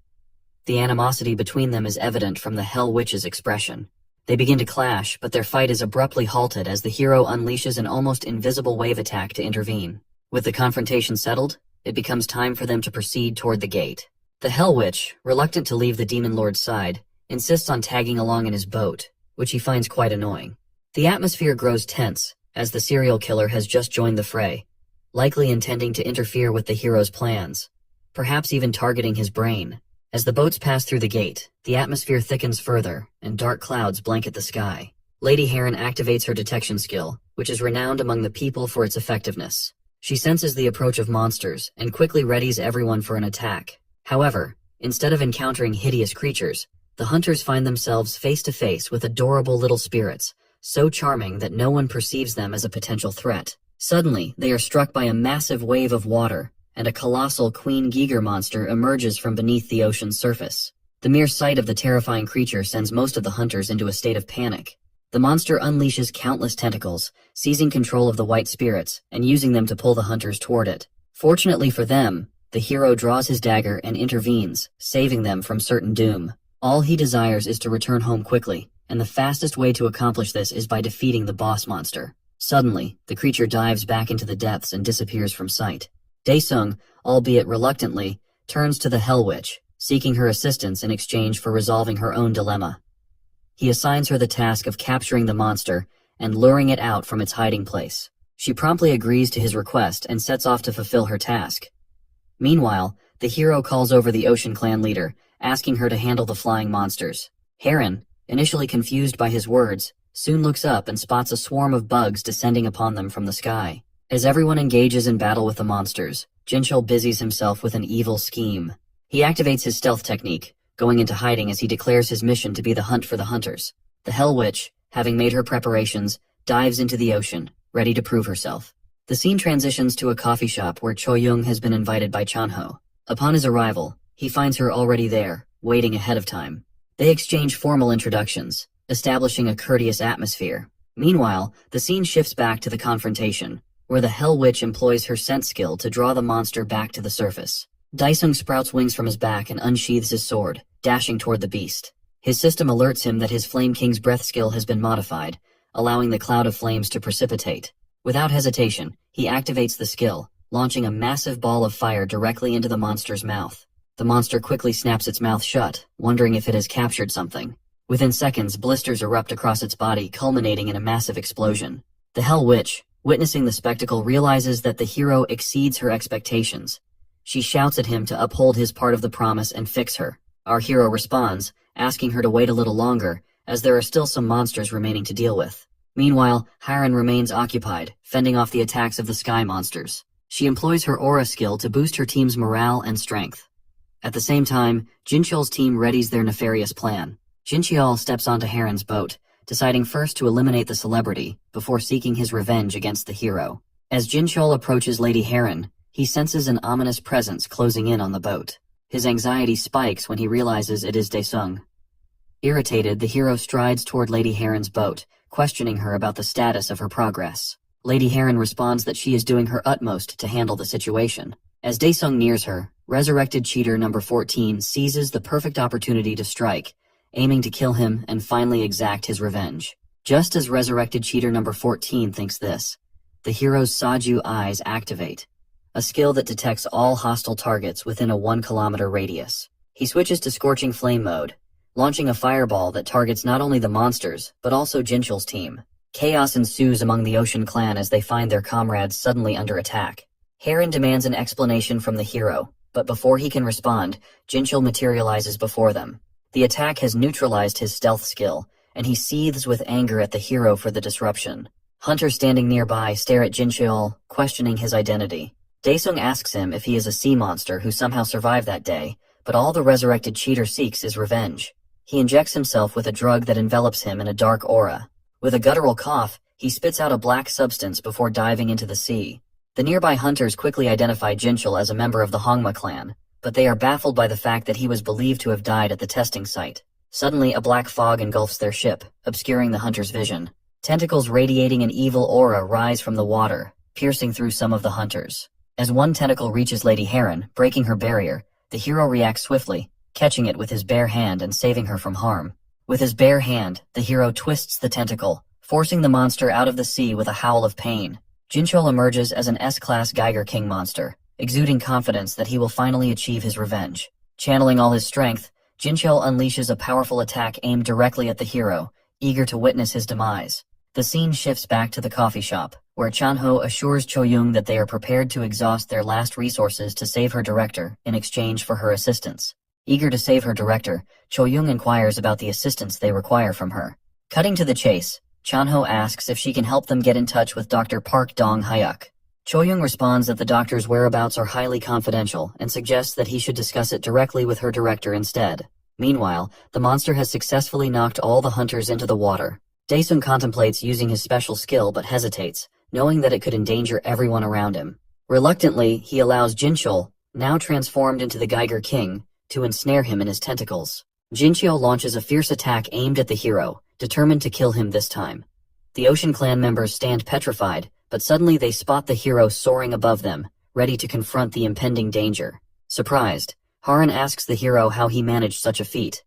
The animosity between them is evident from the Hell Witch's expression. They begin to clash, but their fight is abruptly halted as the hero unleashes an almost invisible wave attack to intervene. With the confrontation settled, it becomes time for them to proceed toward the gate. The Hell Witch, reluctant to leave the Demon Lord's side, insists on tagging along in his boat, which he finds quite annoying. The atmosphere grows tense, as the serial killer has just joined the fray, likely intending to interfere with the hero's plans, perhaps even targeting his brain. As the boats pass through the gate, the atmosphere thickens further, and dark clouds blanket the sky. Lady Heron activates her detection skill, which is renowned among the people for its effectiveness. She senses the approach of monsters, and quickly readies everyone for an attack. However, instead of encountering hideous creatures, the hunters find themselves face to face with adorable little spirits, so charming that no one perceives them as a potential threat. Suddenly, they are struck by a massive wave of water, and a colossal Queen Giger monster emerges from beneath the ocean's surface. The mere sight of the terrifying creature sends most of the hunters into a state of panic. The monster unleashes countless tentacles, seizing control of the white spirits and using them to pull the hunters toward it. Fortunately for them, the hero draws his dagger and intervenes, saving them from certain doom. All he desires is to return home quickly, and the fastest way to accomplish this is by defeating the boss monster. Suddenly, the creature dives back into the depths and disappears from sight. Daesung, albeit reluctantly, turns to the Hell Witch, seeking her assistance in exchange for resolving her own dilemma. He assigns her the task of capturing the monster and luring it out from its hiding place. She promptly agrees to his request and sets off to fulfill her task. Meanwhile, the hero calls over the Ocean Clan leader, asking her to handle the flying monsters. Heron, initially confused by his words, soon looks up and spots a swarm of bugs descending upon them from the sky. As everyone engages in battle with the monsters, Jinchul busies himself with an evil scheme. He activates his stealth technique, going into hiding as he declares his mission to be the hunt for the hunters. The Hell Witch, having made her preparations, dives into the ocean, ready to prove herself. The scene transitions to a coffee shop where Choyoung has been invited by Chanho. Upon his arrival, he finds her already there, waiting ahead of time. They exchange formal introductions, establishing a courteous atmosphere. Meanwhile, the scene shifts back to the confrontation, where the Hell Witch employs her scent skill to draw the monster back to the surface. Daesung sprouts wings from his back and unsheathes his sword, dashing toward the beast. His system alerts him that his Flame King's breath skill has been modified, allowing the cloud of flames to precipitate. Without hesitation, he activates the skill, launching a massive ball of fire directly into the monster's mouth. The monster quickly snaps its mouth shut, wondering if it has captured something. Within seconds, blisters erupt across its body, culminating in a massive explosion. The Hell Witch, witnessing the spectacle, realizes that the hero exceeds her expectations. She shouts at him to uphold his part of the promise and fix her. Our hero responds, asking her to wait a little longer, as there are still some monsters remaining to deal with. Meanwhile, Hiren remains occupied, fending off the attacks of the sky monsters. She employs her aura skill to boost her team's morale and strength. At the same time, Jinchul's team readies their nefarious plan. Jincheol steps onto Hiren's boat, deciding first to eliminate the celebrity, before seeking his revenge against the hero. As Jincheol approaches Lady Hiren, he senses an ominous presence closing in on the boat. His anxiety spikes when he realizes it is Daesung. Irritated, the hero strides toward Lady Hiren's boat, questioning her about the status of her progress. Lady Hiren responds that she is doing her utmost to handle the situation. As Daesung nears her, Resurrected Cheater number 14 seizes the perfect opportunity to strike, aiming to kill him and finally exact his revenge. Just as Resurrected Cheater number 14 thinks this, the hero's Saju eyes activate, a skill that detects all hostile targets within a 1-kilometer radius. He switches to Scorching Flame mode, launching a fireball that targets not only the monsters, but also Jinchul's team. Chaos ensues among the Ocean Clan as they find their comrades suddenly under attack. Hiren demands an explanation from the hero, but before he can respond, Jinchul materializes before them. The attack has neutralized his stealth skill, and he seethes with anger at the hero for the disruption. Hunters standing nearby stare at Jincheol, questioning his identity. Daesung asks him if he is a sea monster who somehow survived that day, but all the Resurrected Cheater seeks is revenge. He injects himself with a drug that envelops him in a dark aura. With a guttural cough, he spits out a black substance before diving into the sea. The nearby hunters quickly identify Jinchul as a member of the Hongma clan, but they are baffled by the fact that he was believed to have died at the testing site. Suddenly, a black fog engulfs their ship, obscuring the hunter's vision. Tentacles radiating an evil aura rise from the water, piercing through some of the hunters. As one tentacle reaches Lady Hiren, breaking her barrier, the hero reacts swiftly, catching it with his bare hand and saving her from harm. With his bare hand, the hero twists the tentacle, forcing the monster out of the sea with a howl of pain. Jinchul emerges as an S-class Geiger King monster, exuding confidence that he will finally achieve his revenge. Channeling all his strength, Jinchul unleashes a powerful attack aimed directly at the hero, eager to witness his demise. The scene shifts back to the coffee shop, where Chanho assures Choyoung that they are prepared to exhaust their last resources to save her director in exchange for her assistance. Eager to save her director, Choyoung inquires about the assistance they require from her. Cutting to the chase, Chanho asks if she can help them get in touch with Dr. Park Dong-hyuk. Choyoung responds that the doctor's whereabouts are highly confidential and suggests that he should discuss it directly with her director instead. Meanwhile, the monster has successfully knocked all the hunters into the water. Daesung contemplates using his special skill but hesitates, knowing that it could endanger everyone around him. Reluctantly, he allows Jinchul, now transformed into the Geiger King, to ensnare him in his tentacles. Jinchyo launches a fierce attack aimed at the hero, determined to kill him this time. The Ocean Clan members stand petrified, but suddenly they spot the hero soaring above them, ready to confront the impending danger. Surprised, Haran asks the hero how he managed such a feat.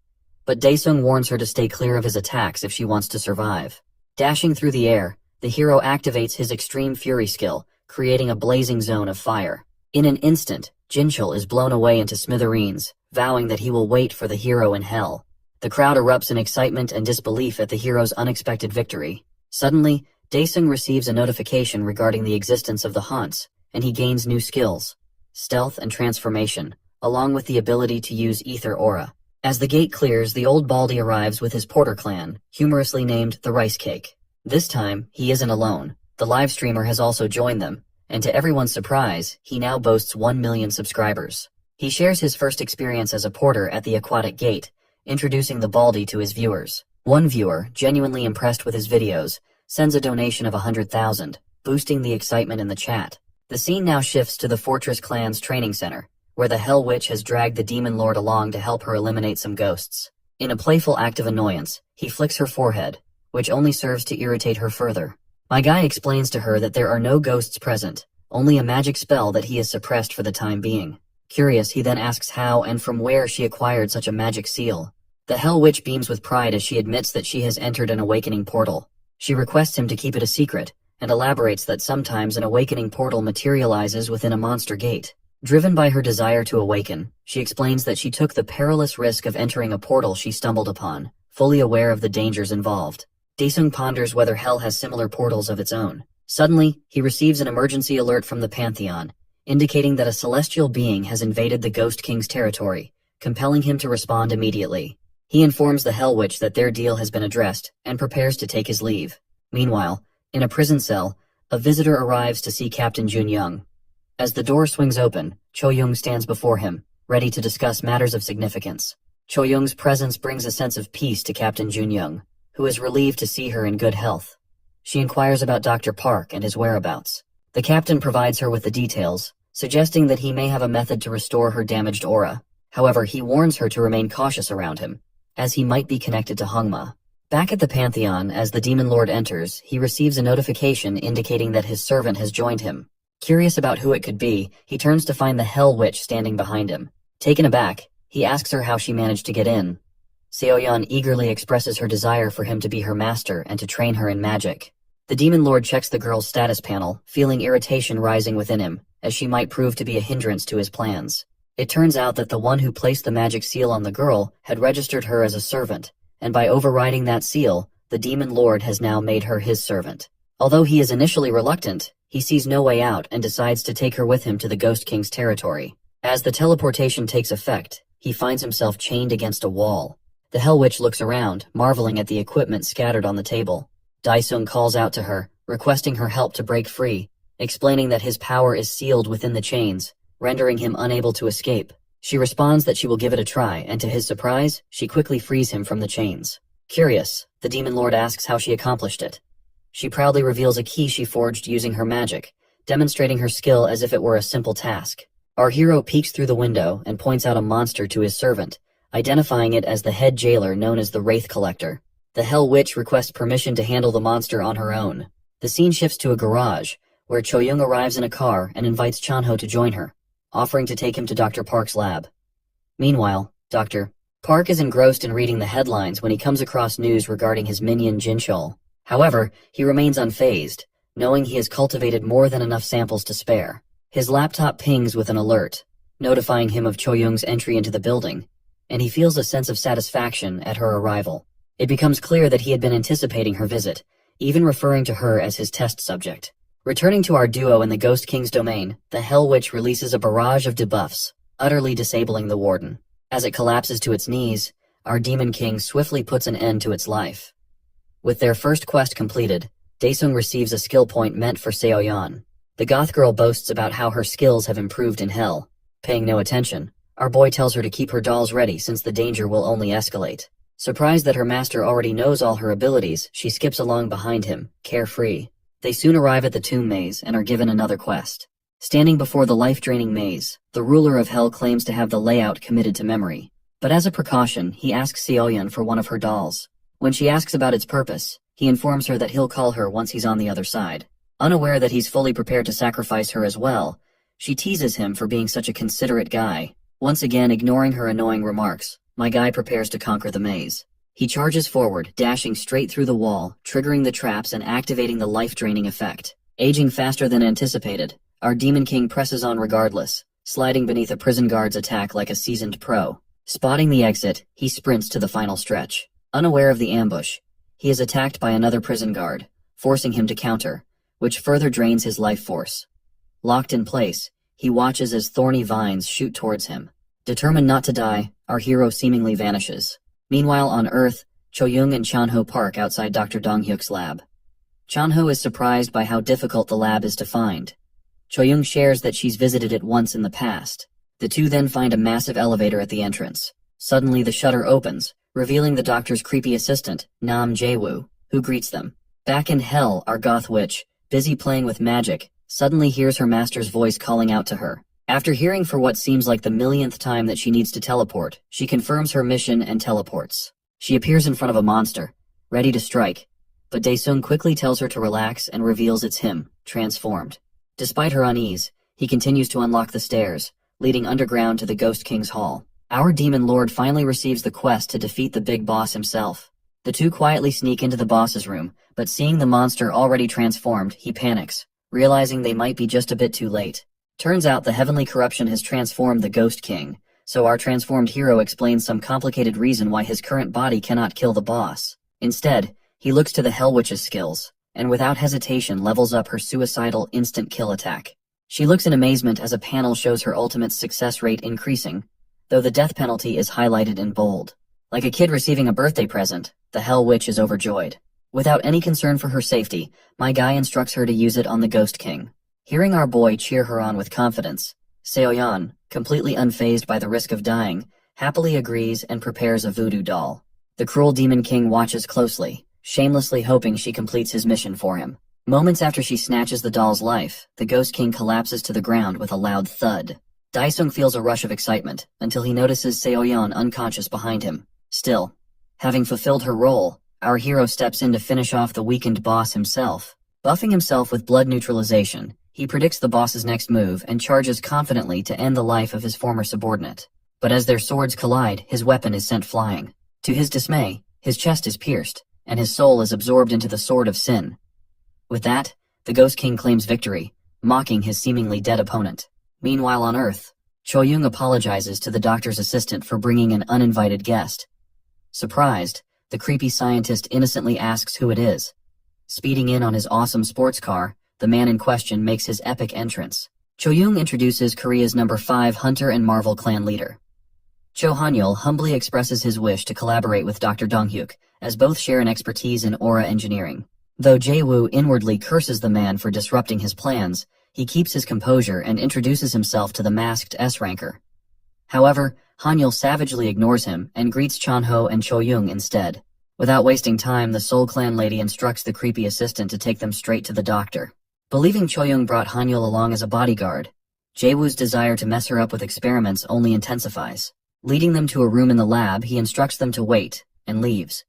But Daesung warns her to stay clear of his attacks if she wants to survive. Dashing through the air, the hero activates his extreme fury skill, creating a blazing zone of fire. In an instant, Jinchul is blown away into smithereens, vowing that he will wait for the hero in hell. The crowd erupts in excitement and disbelief at the hero's unexpected victory. Suddenly, Daesung receives a notification regarding the existence of the haunts, and he gains new skills: stealth and transformation, along with the ability to use ether aura. As the gate clears, the old Baldy arrives with his Porter clan, humorously named the Rice Cake. This time, he isn't alone. The live streamer has also joined them, and to everyone's surprise, he now boasts 1 million subscribers. He shares his first experience as a porter at the aquatic gate, introducing the Baldy to his viewers. One viewer, genuinely impressed with his videos, sends a donation of 100,000, boosting the excitement in the chat. The scene now shifts to the Fortress Clan's training center, where the Hell Witch has dragged the Demon Lord along to help her eliminate some ghosts. In a playful act of annoyance, he flicks her forehead, which only serves to irritate her further. My guy explains to her that there are no ghosts present, only a magic spell that he has suppressed for the time being. Curious, he then asks how and from where she acquired such a magic seal. The Hell Witch beams with pride as she admits that she has entered an awakening portal. She requests him to keep it a secret, and elaborates that sometimes an awakening portal materializes within a monster gate. Driven by her desire to awaken, she explains that she took the perilous risk of entering a portal she stumbled upon, fully aware of the dangers involved. Daesung ponders whether Hell has similar portals of its own. Suddenly, he receives an emergency alert from the Pantheon, indicating that a celestial being has invaded the Ghost King's territory, compelling him to respond immediately. He informs the Hell Witch that their deal has been addressed, and prepares to take his leave. Meanwhile, in a prison cell, a visitor arrives to see Captain Junyoung. As the door swings open, Choyoung stands before him, ready to discuss matters of significance. Choyoung's presence brings a sense of peace to Captain Junyoung, who is relieved to see her in good health. She inquires about Dr. Park and his whereabouts. The captain provides her with the details, suggesting that he may have a method to restore her damaged aura. However, he warns her to remain cautious around him, as he might be connected to Hongma. Back at the Pantheon, as the Demon Lord enters, he receives a notification indicating that his servant has joined him. Curious about who it could be, he turns to find the Hell Witch standing behind him. Taken aback, he asks her how she managed to get in. Seoyeon eagerly expresses her desire for him to be her master and to train her in magic. The Demon Lord checks the girl's status panel, feeling irritation rising within him, as she might prove to be a hindrance to his plans. It turns out that the one who placed the magic seal on the girl had registered her as a servant, and by overriding that seal, the Demon Lord has now made her his servant. Although he is initially reluctant, he sees no way out and decides to take her with him to the Ghost King's territory. As the teleportation takes effect, he finds himself chained against a wall. The Hell Witch looks around, marveling at the equipment scattered on the table. Daesung calls out to her, requesting her help to break free, explaining that his power is sealed within the chains, rendering him unable to escape. She responds that she will give it a try, and to his surprise, she quickly frees him from the chains. Curious, the Demon Lord asks how she accomplished it. She proudly reveals a key she forged using her magic, demonstrating her skill as if it were a simple task. Our hero peeks through the window and points out a monster to his servant, identifying it as the head jailer known as the Wraith Collector. The Hell Witch requests permission to handle the monster on her own. The scene shifts to a garage, where Choyoung arrives in a car and invites Chanho to join her, offering to take him to Dr. Park's lab. Meanwhile, Dr. Park is engrossed in reading the headlines when he comes across news regarding his minion Jinchul. However, he remains unfazed, knowing he has cultivated more than enough samples to spare. His laptop pings with an alert, notifying him of Choyoung's entry into the building, and he feels a sense of satisfaction at her arrival. It becomes clear that he had been anticipating her visit, even referring to her as his test subject. Returning to our duo in the Ghost King's domain, the Hell Witch releases a barrage of debuffs, utterly disabling the Warden. As it collapses to its knees, our Demon King swiftly puts an end to its life. With their first quest completed, Daesung receives a skill point meant for Seoyeon. The goth girl boasts about how her skills have improved in hell. Paying no attention, our boy tells her to keep her dolls ready since the danger will only escalate. Surprised that her master already knows all her abilities, she skips along behind him, carefree. They soon arrive at the tomb maze and are given another quest. Standing before the life-draining maze, the ruler of hell claims to have the layout committed to memory. But as a precaution, he asks Seoyeon for one of her dolls. When she asks about its purpose, he informs her that he'll call her once he's on the other side. Unaware that he's fully prepared to sacrifice her as well, she teases him for being such a considerate guy. Once again ignoring her annoying remarks, my guy prepares to conquer the maze. He charges forward, dashing straight through the wall, triggering the traps and activating the life-draining effect. Aging faster than anticipated, our Demon King presses on regardless, sliding beneath a prison guard's attack like a seasoned pro. Spotting the exit, he sprints to the final stretch. Unaware of the ambush, he is attacked by another prison guard, forcing him to counter, which further drains his life force. Locked in place, he watches as thorny vines shoot towards him. Determined not to die, our hero seemingly vanishes. Meanwhile on Earth, Cho-young and Chan-ho park outside Dr. Dong-hyuk's lab. Chan-ho is surprised by how difficult the lab is to find. Cho-young shares that she's visited it once in the past. The two then find a massive elevator at the entrance. Suddenly the shutter opens, revealing the doctor's creepy assistant, Nam Jae-woo, who greets them. Back in hell, our goth witch, busy playing with magic, suddenly hears her master's voice calling out to her. After hearing for what seems like the millionth time that she needs to teleport, she confirms her mission and teleports. She appears in front of a monster, ready to strike, but Dae-sung quickly tells her to relax and reveals it's him, transformed. Despite her unease, he continues to unlock the stairs, leading underground to the Ghost King's Hall. Our Demon Lord finally receives the quest to defeat the big boss himself. The two quietly sneak into the boss's room, but seeing the monster already transformed, he panics, realizing they might be just a bit too late. Turns out the heavenly corruption has transformed the Ghost King, so our transformed hero explains some complicated reason why his current body cannot kill the boss. Instead, he looks to the Hell Witch's skills, and without hesitation levels up her suicidal instant kill attack. She looks in amazement as a panel shows her ultimate success rate increasing, though the death penalty is highlighted in bold. Like a kid receiving a birthday present, the Hell Witch is overjoyed. Without any concern for her safety, my guy instructs her to use it on the Ghost King. Hearing our boy cheer her on with confidence, Seoyeon, completely unfazed by the risk of dying, happily agrees and prepares a voodoo doll. The cruel Demon King watches closely, shamelessly hoping she completes his mission for him. Moments after she snatches the doll's life, the Ghost King collapses to the ground with a loud thud. Dae-sung feels a rush of excitement until he notices Seoyeon unconscious behind him. Still, having fulfilled her role, our hero steps in to finish off the weakened boss himself. Buffing himself with blood neutralization, he predicts the boss's next move and charges confidently to end the life of his former subordinate. But as their swords collide, his weapon is sent flying. To his dismay, his chest is pierced, and his soul is absorbed into the sword of sin. With that, the Ghost King claims victory, mocking his seemingly dead opponent. Meanwhile on Earth, Cho-young apologizes to the doctor's assistant for bringing an uninvited guest. Surprised, the creepy scientist innocently asks who it is. Speeding in on his awesome sports car, the man in question makes his epic entrance. Cho-young introduces Korea's number 5 Hunter and Marvel clan leader. Cho Han-yul humbly expresses his wish to collaborate with Dr. Dong-hyuk, as both share an expertise in aura engineering. Though Jae-woo inwardly curses the man for disrupting his plans, he keeps his composure and introduces himself to the masked S-ranker. However, Han-yul savagely ignores him and greets Chan-ho and Cho-young instead. Without wasting time, the Seoul clan lady instructs the creepy assistant to take them straight to the doctor. Believing Cho-young brought Han-yul along as a bodyguard, Jae-woo's desire to mess her up with experiments only intensifies. Leading them to a room in the lab, he instructs them to wait, and leaves.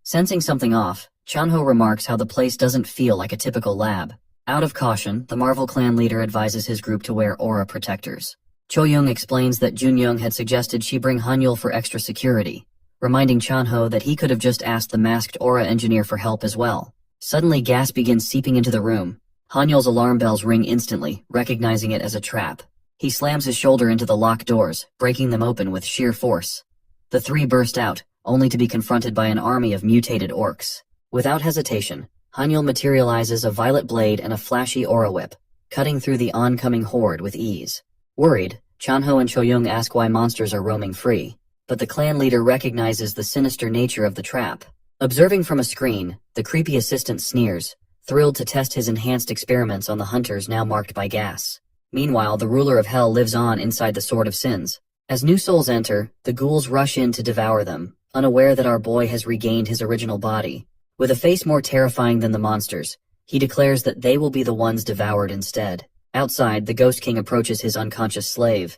Sensing something off, Chan-ho remarks how the place doesn't feel like a typical lab. Out of caution, the Marvel clan leader advises his group to wear aura protectors. Cho-young explains that Jun-young had suggested she bring Han-yul for extra security, reminding Chan-ho that he could have just asked the masked aura engineer for help as well. Suddenly gas begins seeping into the room. Han-yul's alarm bells ring instantly, recognizing it as a trap. He slams his shoulder into the locked doors, breaking them open with sheer force. The three burst out, only to be confronted by an army of mutated orcs. Without hesitation, Han-yul materializes a violet blade and a flashy aura whip, cutting through the oncoming horde with ease. Worried, Chan-ho and Cho-young ask why monsters are roaming free, but the clan leader recognizes the sinister nature of the trap. Observing from a screen, the creepy assistant sneers, thrilled to test his enhanced experiments on the hunters now marked by gas. Meanwhile, the ruler of hell lives on inside the Sword of Sins. As new souls enter, the ghouls rush in to devour them, unaware that our boy has regained his original body. With a face more terrifying than the monsters, he declares that they will be the ones devoured instead. Outside, the Ghost King approaches his unconscious slave.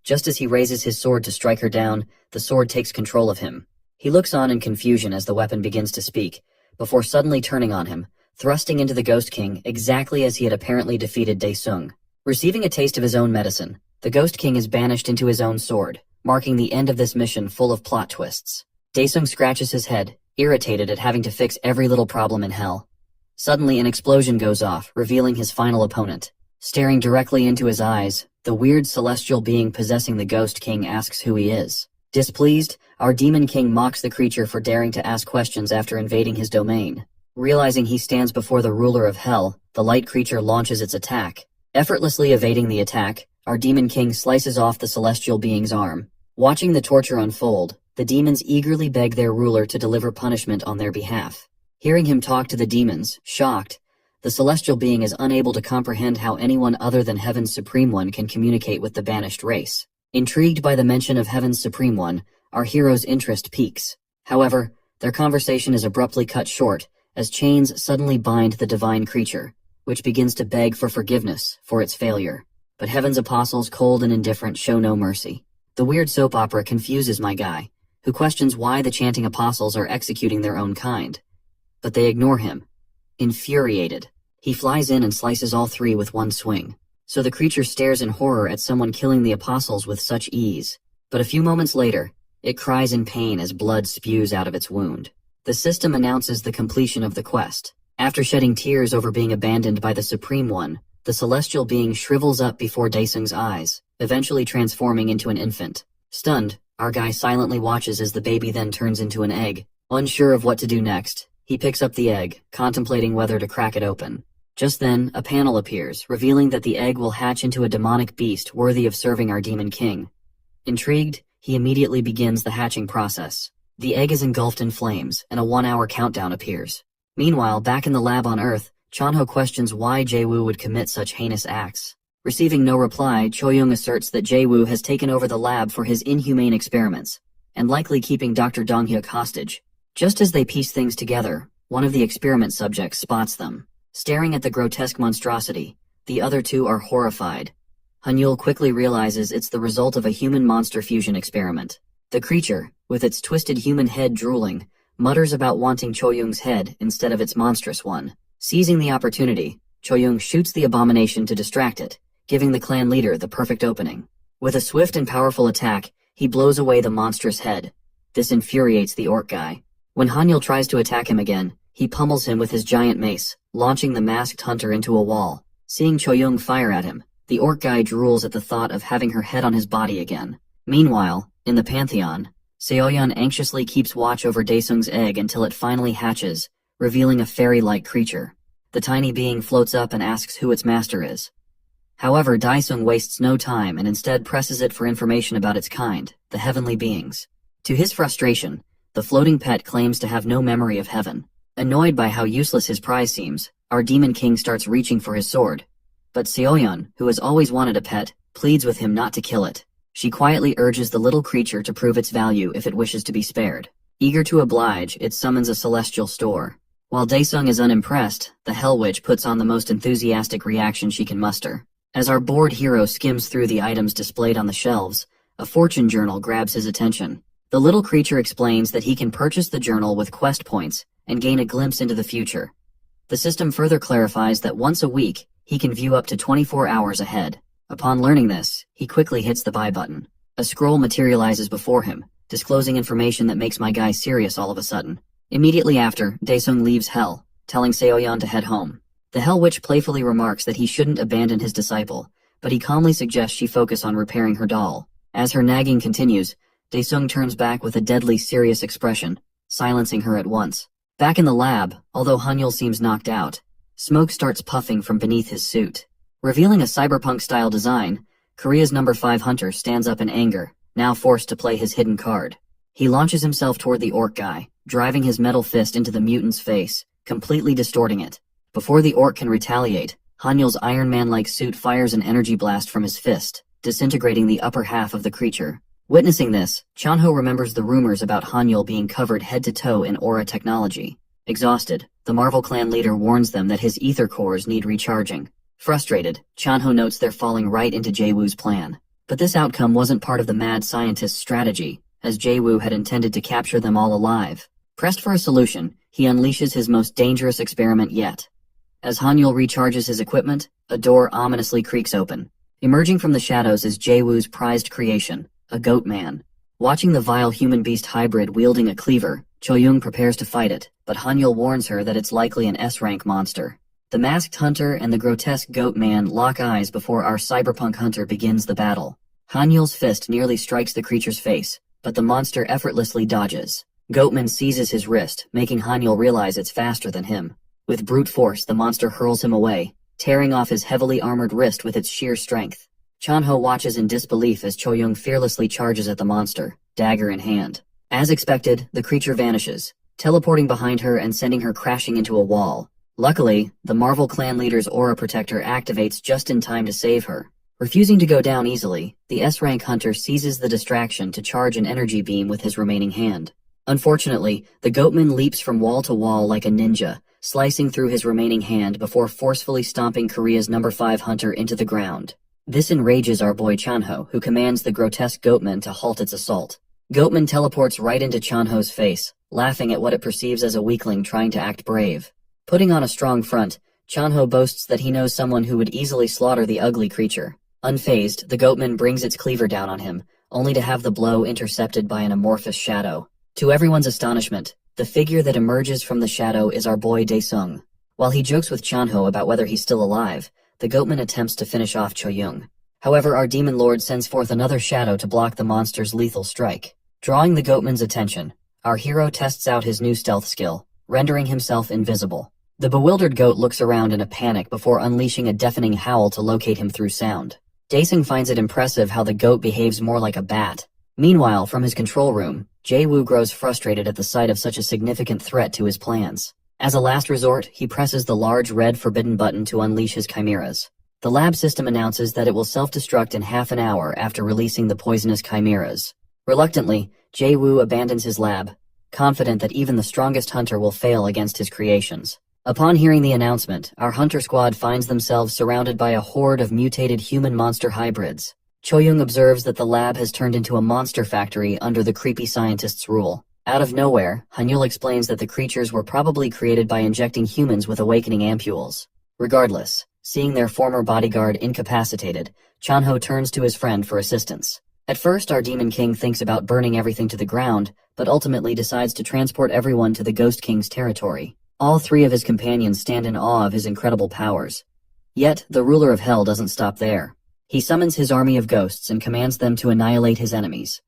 Just as he raises his sword to strike her down, the sword takes control of him. He looks on in confusion as the weapon begins to speak, before suddenly turning on him, thrusting into the Ghost King exactly as he had apparently defeated Daesung. Receiving a taste of his own medicine, the Ghost King is banished into his own sword, marking the end of this mission full of plot twists. Daesung scratches his head, irritated at having to fix every little problem in hell. Suddenly an explosion goes off, revealing his final opponent. Staring directly into his eyes, the weird celestial being possessing the Ghost King asks who he is. Displeased, our Demon King mocks the creature for daring to ask questions after invading his domain. Realizing he stands before the ruler of hell, the light creature launches its attack. Effortlessly evading the attack, our Demon King slices off the celestial being's arm. Watching the torture unfold, the demons eagerly beg their ruler to deliver punishment on their behalf. Hearing him talk to the demons, shocked, the celestial being is unable to comprehend how anyone other than Heaven's Supreme One can communicate with the banished race. Intrigued by the mention of Heaven's Supreme One, our hero's interest peaks. However, their conversation is abruptly cut short, as chains suddenly bind the divine creature, which begins to beg for forgiveness for its failure. But Heaven's apostles, cold and indifferent, show no mercy. The weird soap opera confuses my guy, who questions why the chanting apostles are executing their own kind. But they ignore him. Infuriated, he flies in and slices all three with one swing. So the creature stares in horror at someone killing the apostles with such ease. But a few moments later, it cries in pain as blood spews out of its wound. The system announces the completion of the quest. After shedding tears over being abandoned by the Supreme One, the celestial being shrivels up before Daesung's eyes, eventually transforming into an infant. Stunned, our guy silently watches as the baby then turns into an egg. Unsure of what to do next, he picks up the egg, contemplating whether to crack it open. Just then, a panel appears, revealing that the egg will hatch into a demonic beast worthy of serving our Demon King. Intrigued, he immediately begins the hatching process. The egg is engulfed in flames, and a 1-hour countdown appears. Meanwhile, back in the lab on Earth, Chanho questions why Jae-woo would commit such heinous acts. Receiving no reply, Cho-young asserts that Jae-woo has taken over the lab for his inhumane experiments, and likely keeping Dr. Dong-hyuk hostage. Just as they piece things together, one of the experiment subjects spots them. Staring at the grotesque monstrosity, the other two are horrified. Han-yul quickly realizes it's the result of a human-monster fusion experiment. The creature, with its twisted human head drooling, mutters about wanting Cho-young's head instead of its monstrous one. Seizing the opportunity, Cho-young shoots the abomination to distract it, giving the clan leader the perfect opening. With a swift and powerful attack, he blows away the monstrous head. This infuriates the orc guy. When Han-yul tries to attack him again, he pummels him with his giant mace, launching the masked hunter into a wall. Seeing Cho-young fire at him, the orc guy drools at the thought of having her head on his body again. Meanwhile, in the Pantheon, Seoyeon anxiously keeps watch over Daesung's egg until it finally hatches, revealing a fairy-like creature. The tiny being floats up and asks who its master is. However, Daesung wastes no time and instead presses it for information about its kind, the heavenly beings. To his frustration, the floating pet claims to have no memory of heaven. Annoyed by how useless his prize seems, our Demon King starts reaching for his sword. But Seoyeon, who has always wanted a pet, pleads with him not to kill it. She quietly urges the little creature to prove its value if it wishes to be spared. Eager to oblige, it summons a celestial store. While Daesung is unimpressed, the Hell Witch puts on the most enthusiastic reaction she can muster. As our bored hero skims through the items displayed on the shelves, a fortune journal grabs his attention. The little creature explains that he can purchase the journal with quest points and gain a glimpse into the future. The system further clarifies that once a week, he can view up to 24 hours ahead. Upon learning this, he quickly hits the buy button. A scroll materializes before him, disclosing information that makes my guy serious all of a sudden. Immediately after, Daesung leaves Hell, telling Seoyeon to head home. The Hell Witch playfully remarks that he shouldn't abandon his disciple, but he calmly suggests she focus on repairing her doll. As her nagging continues, Daesung turns back with a deadly serious expression, silencing her at once. Back in the lab, although Han-yul seems knocked out, smoke starts puffing from beneath his suit. Revealing a cyberpunk-style design, Korea's number 5 hunter stands up in anger, now forced to play his hidden card. He launches himself toward the orc guy, driving his metal fist into the mutant's face, completely distorting it. Before the orc can retaliate, Han-yul's Iron Man-like suit fires an energy blast from his fist, disintegrating the upper half of the creature. Witnessing this, Chanho remembers the rumors about Han-yul being covered head to toe in aura technology. Exhausted, the Marvel clan leader warns them that his ether cores need recharging. Frustrated, Chanho notes they're falling right into Jae-woo's plan. But this outcome wasn't part of the mad scientist's strategy, as Jae-woo had intended to capture them all alive. Pressed for a solution, he unleashes his most dangerous experiment yet. As Hanyul recharges his equipment, a door ominously creaks open. Emerging from the shadows is Jae-woo's prized creation, a goat man. Watching the vile human-beast hybrid wielding a cleaver, Cho-young prepares to fight it, but Hanyul warns her that it's likely an S-rank monster. The masked hunter and the grotesque goat man lock eyes before our cyberpunk hunter begins the battle. Hanyul's fist nearly strikes the creature's face, but the monster effortlessly dodges. Goatman seizes his wrist, making Hanyul realize it's faster than him. With brute force, the monster hurls him away, tearing off his heavily armored wrist with its sheer strength. Chanho watches in disbelief as Cho-young fearlessly charges at the monster, dagger in hand. As expected, the creature vanishes, teleporting behind her and sending her crashing into a wall. Luckily, the Marvel clan leader's aura protector activates just in time to save her. Refusing to go down easily, the S-rank hunter seizes the distraction to charge an energy beam with his remaining hand. Unfortunately, the goatman leaps from wall to wall like a ninja, slicing through his remaining hand before forcefully stomping Korea's number 5 hunter into the ground. This enrages our boy Chanho, who commands the grotesque goatman to halt its assault. Goatman teleports right into Chanho's face, laughing at what it perceives as a weakling trying to act brave. Putting on a strong front, Chanho boasts that he knows someone who would easily slaughter the ugly creature. Unfazed, the goatman brings its cleaver down on him, only to have the blow intercepted by an amorphous shadow. To everyone's astonishment, the figure that emerges from the shadow is our boy Dae-sung. While he jokes with Chanho about whether he's still alive, the goatman attempts to finish off Cho-young. However, our demon lord sends forth another shadow to block the monster's lethal strike. Drawing the goatman's attention, our hero tests out his new stealth skill, rendering himself invisible. The bewildered goat looks around in a panic before unleashing a deafening howl to locate him through sound. Dae-sung finds it impressive how the goat behaves more like a bat. Meanwhile, from his control room, Jae-woo grows frustrated at the sight of such a significant threat to his plans. As a last resort, he presses the large red forbidden button to unleash his chimeras. The lab system announces that it will self-destruct in half an hour after releasing the poisonous chimeras. Reluctantly, Jae-woo abandons his lab, confident that even the strongest hunter will fail against his creations. Upon hearing the announcement, our hunter squad finds themselves surrounded by a horde of mutated human-monster hybrids. Cho-young observes that the lab has turned into a monster factory under the creepy scientist's rule. Out of nowhere, Hanyul explains that the creatures were probably created by injecting humans with awakening ampules. Regardless, seeing their former bodyguard incapacitated, Chanho turns to his friend for assistance. At first, our Demon King thinks about burning everything to the ground, but ultimately decides to transport everyone to the Ghost King's territory. All 3 of his companions stand in awe of his incredible powers. Yet, the ruler of Hell doesn't stop there. He summons his army of ghosts and commands them to annihilate his enemies.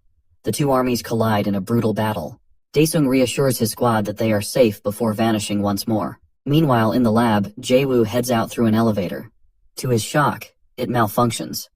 The 2 armies collide in a brutal battle. Dae-sung reassures his squad that they are safe before vanishing once more. Meanwhile, in the lab, Jae-woo heads out through an elevator. To his shock, it malfunctions.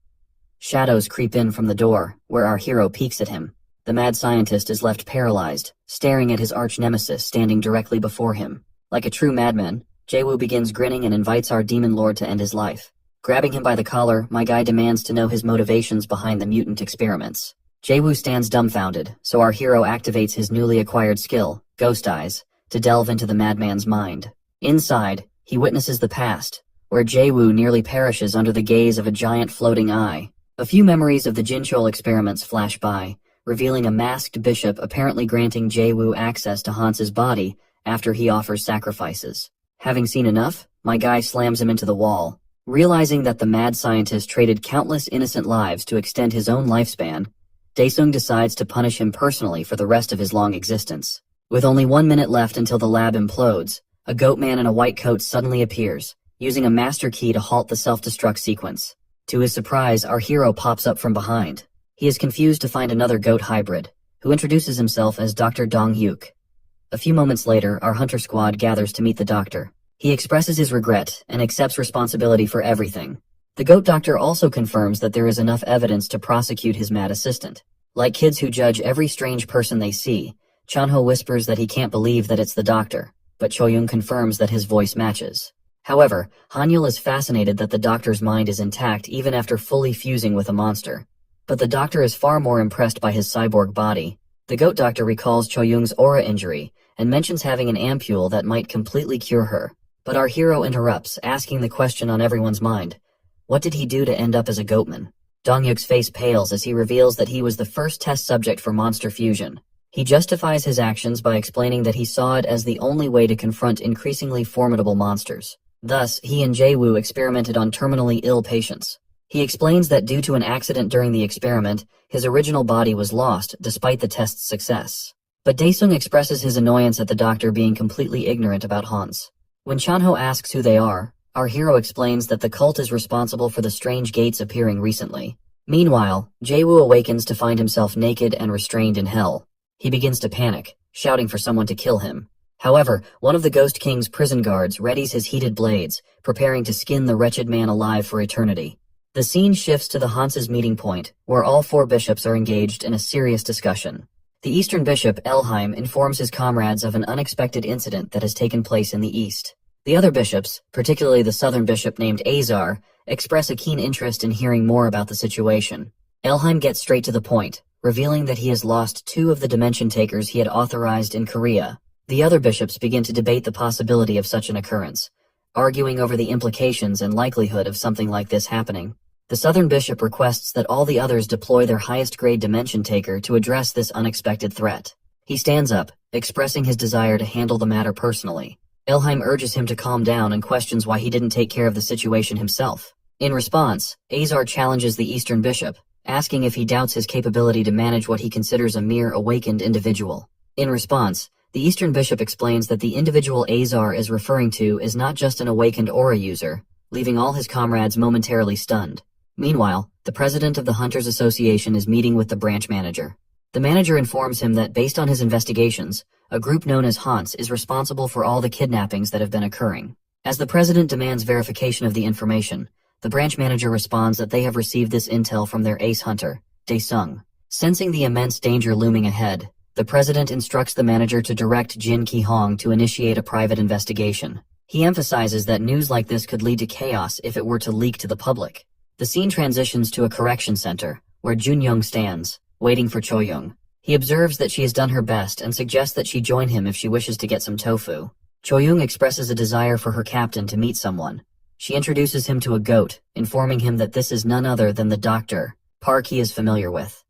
Shadows creep in from the door, where our hero peeks at him. The mad scientist is left paralyzed, staring at his arch-nemesis standing directly before him. Like a true madman, Jae-woo begins grinning and invites our demon lord to end his life. Grabbing him by the collar, my guy demands to know his motivations behind the mutant experiments. Jae-woo stands dumbfounded, so our hero activates his newly acquired skill, Ghost Eyes, to delve into the madman's mind. Inside, he witnesses the past, where Jae-woo nearly perishes under the gaze of a giant floating eye. A few memories of the Jinchul experiments flash by, revealing a masked bishop apparently granting Jae-woo access to Hans's body after he offers sacrifices. Having seen enough, my guy slams him into the wall. Realizing that the mad scientist traded countless innocent lives to extend his own lifespan, Dae-sung decides to punish him personally for the rest of his long existence. With only 1 minute left until the lab implodes, a goat man in a white coat suddenly appears, using a master key to halt the self-destruct sequence. To his surprise, our hero pops up from behind. He is confused to find another goat hybrid, who introduces himself as Dr. Dong-hyuk. A few moments later, our hunter squad gathers to meet the doctor. He expresses his regret and accepts responsibility for everything. The goat doctor also confirms that there is enough evidence to prosecute his mad assistant. Like kids who judge every strange person they see, Chanho whispers that he can't believe that it's the doctor, but Cho-young confirms that his voice matches. However, Hanyul is fascinated that the doctor's mind is intact even after fully fusing with a monster. But the doctor is far more impressed by his cyborg body. The goat doctor recalls Cho-young's aura injury and mentions having an ampule that might completely cure her. But our hero interrupts, asking the question on everyone's mind. What did he do to end up as a goatman? Dongyuk's face pales as he reveals that he was the first test subject for monster fusion. He justifies his actions by explaining that he saw it as the only way to confront increasingly formidable monsters. Thus, he and Jae-woo experimented on terminally ill patients. He explains that due to an accident during the experiment, his original body was lost despite the test's success. But Daesung expresses his annoyance at the doctor being completely ignorant about Hans. When Chanho asks who they are, our hero explains that the cult is responsible for the strange gates appearing recently. Meanwhile, Jae-woo awakens to find himself naked and restrained in hell. He begins to panic, shouting for someone to kill him. However, one of the Ghost King's prison guards readies his heated blades, preparing to skin the wretched man alive for eternity. The scene shifts to the Hans's meeting point, where all four bishops are engaged in a serious discussion. The Eastern Bishop, Elheim, informs his comrades of an unexpected incident that has taken place in the East. The other bishops, particularly the Southern Bishop named Azar, express a keen interest in hearing more about the situation. Elheim gets straight to the point, revealing that he has lost 2 of the Dimension Takers he had authorized in Korea. The other bishops begin to debate the possibility of such an occurrence, arguing over the implications and likelihood of something like this happening. The Southern Bishop requests that all the others deploy their highest-grade Dimension Taker to address this unexpected threat. He stands up, expressing his desire to handle the matter personally. Elheim urges him to calm down and questions why he didn't take care of the situation himself. In response, Azar challenges the Eastern Bishop, asking if he doubts his capability to manage what he considers a mere awakened individual. In response, the Eastern Bishop explains that the individual Azar is referring to is not just an awakened aura user, leaving all his comrades momentarily stunned. Meanwhile, the president of the Hunters Association is meeting with the branch manager. The manager informs him that based on his investigations, a group known as Hans is responsible for all the kidnappings that have been occurring. As the president demands verification of the information, the branch manager responds that they have received this intel from their ace hunter, Daesung. Sensing the immense danger looming ahead, the president instructs the manager to direct Jin Ki-hong to initiate a private investigation. He emphasizes that news like this could lead to chaos if it were to leak to the public. The scene transitions to a correction center, where Jun-young stands, waiting for Cho-young. He observes that she has done her best and suggests that she join him if she wishes to get some tofu. Cho-young expresses a desire for her captain to meet someone. She introduces him to a goat, informing him that this is none other than the doctor, Park he is familiar with.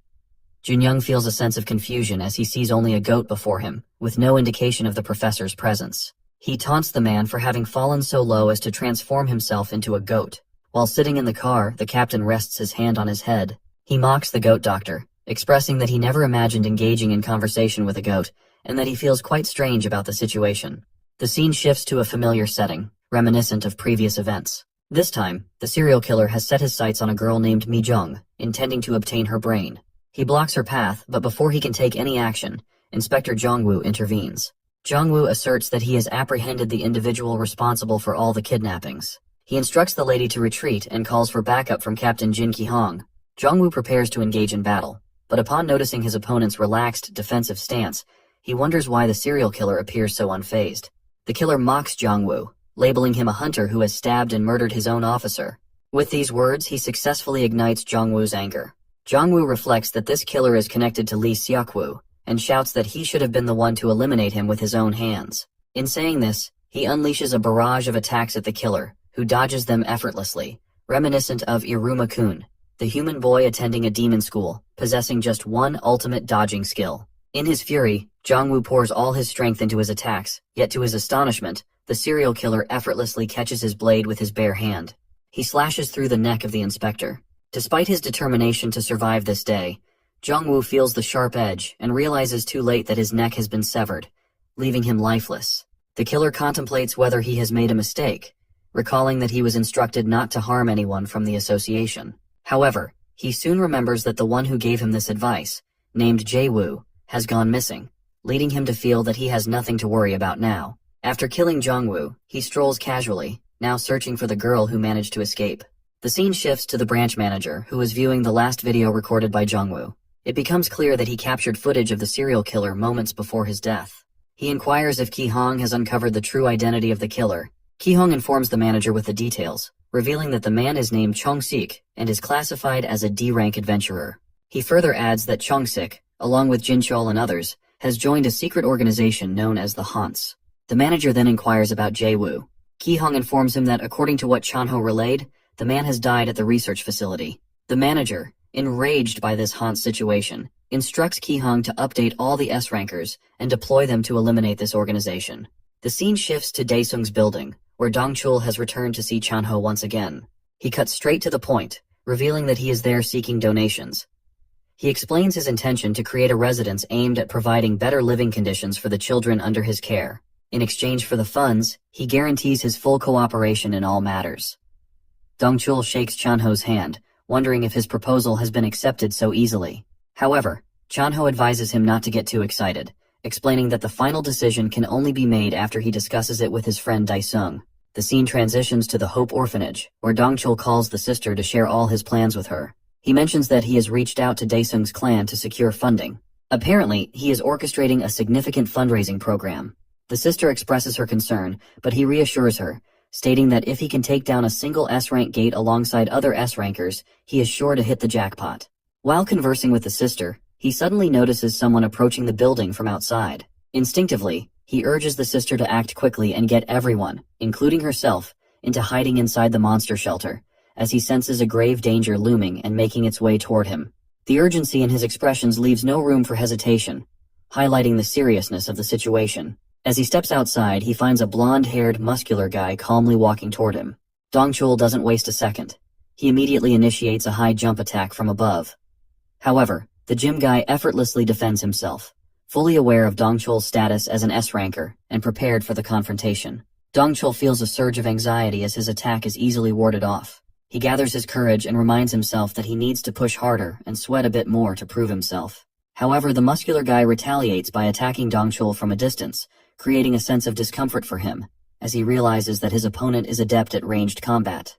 Jun-young feels a sense of confusion as he sees only a goat before him, with no indication of the professor's presence. He taunts the man for having fallen so low as to transform himself into a goat. While sitting in the car, the captain rests his hand on his head. He mocks the goat doctor, expressing that he never imagined engaging in conversation with a goat, and that he feels quite strange about the situation. The scene shifts to a familiar setting, reminiscent of previous events. This time, the serial killer has set his sights on a girl named Mi-jung, intending to obtain her brain. He blocks her path, but before he can take any action, Inspector Jong-woo intervenes. Jong-woo asserts that he has apprehended the individual responsible for all the kidnappings. He instructs the lady to retreat and calls for backup from Captain Jin Ki-hong. Jong-woo prepares to engage in battle, but upon noticing his opponent's relaxed, defensive stance, he wonders why the serial killer appears so unfazed. The killer mocks Jong-woo, labeling him a hunter who has stabbed and murdered his own officer. With these words, he successfully ignites Jong-woo's anger. Jong-woo reflects that this killer is connected to Lee Seok-woo, and shouts that he should have been the one to eliminate him with his own hands. In saying this, he unleashes a barrage of attacks at the killer, who dodges them effortlessly, reminiscent of Iruma-kun, the human boy attending a demon school, possessing just one ultimate dodging skill. In his fury, Jong-woo pours all his strength into his attacks, yet to his astonishment, the serial killer effortlessly catches his blade with his bare hand. He slashes through the neck of the inspector. Despite his determination to survive this day, Jong-woo feels the sharp edge and realizes too late that his neck has been severed, leaving him lifeless. The killer contemplates whether he has made a mistake, recalling that he was instructed not to harm anyone from the association. However, he soon remembers that the one who gave him this advice, named Jae-woo, has gone missing, leading him to feel that he has nothing to worry about now. After killing Jong-woo, he strolls casually, now searching for the girl who managed to escape. The scene shifts to the branch manager, who is viewing the last video recorded by Jong-woo. It becomes clear that he captured footage of the serial killer moments before his death. He inquires if Ki-hong has uncovered the true identity of the killer. Ki-hong informs the manager with the details, revealing that the man is named Chong-sik and is classified as a D-rank adventurer. He further adds that Chong-sik, along with Jin-chol and others, has joined a secret organization known as the Haunts. The manager then inquires about Jae-woo. Ki-hong informs him that according to what Chanho relayed, the man has died at the research facility. The manager, enraged by this haunt situation, instructs Ki-hong to update all the S-rankers and deploy them to eliminate this organization. The scene shifts to Daesung's building, where Dongchul has returned to see Chanho once again. He cuts straight to the point, revealing that he is there seeking donations. He explains his intention to create a residence aimed at providing better living conditions for the children under his care. In exchange for the funds, he guarantees his full cooperation in all matters. Dongchul shakes Chanho's hand, wondering if his proposal has been accepted so easily. However, Chanho advises him not to get too excited, explaining that the final decision can only be made after he discusses it with his friend Daesung. The scene transitions to the Hope Orphanage, where Dongchul calls the sister to share all his plans with her. He mentions that he has reached out to Daesung's clan to secure funding. Apparently, he is orchestrating a significant fundraising program. The sister expresses her concern, but he reassures her, stating that if he can take down a single S-rank gate alongside other S-rankers, he is sure to hit the jackpot. While conversing with the sister, he suddenly notices someone approaching the building from outside. Instinctively, he urges the sister to act quickly and get everyone, including herself, into hiding inside the monster shelter, as he senses a grave danger looming and making its way toward him. The urgency in his expressions leaves no room for hesitation, highlighting the seriousness of the situation. As he steps outside, he finds a blonde-haired, muscular guy calmly walking toward him. Dongchul doesn't waste a second. He immediately initiates a high jump attack from above. However, the gym guy effortlessly defends himself, fully aware of Dongchul's status as an S-ranker and prepared for the confrontation. Dongchul feels a surge of anxiety as his attack is easily warded off. He gathers his courage and reminds himself that he needs to push harder and sweat a bit more to prove himself. However, the muscular guy retaliates by attacking Dongchul from a distance, creating a sense of discomfort for him, as he realizes that his opponent is adept at ranged combat.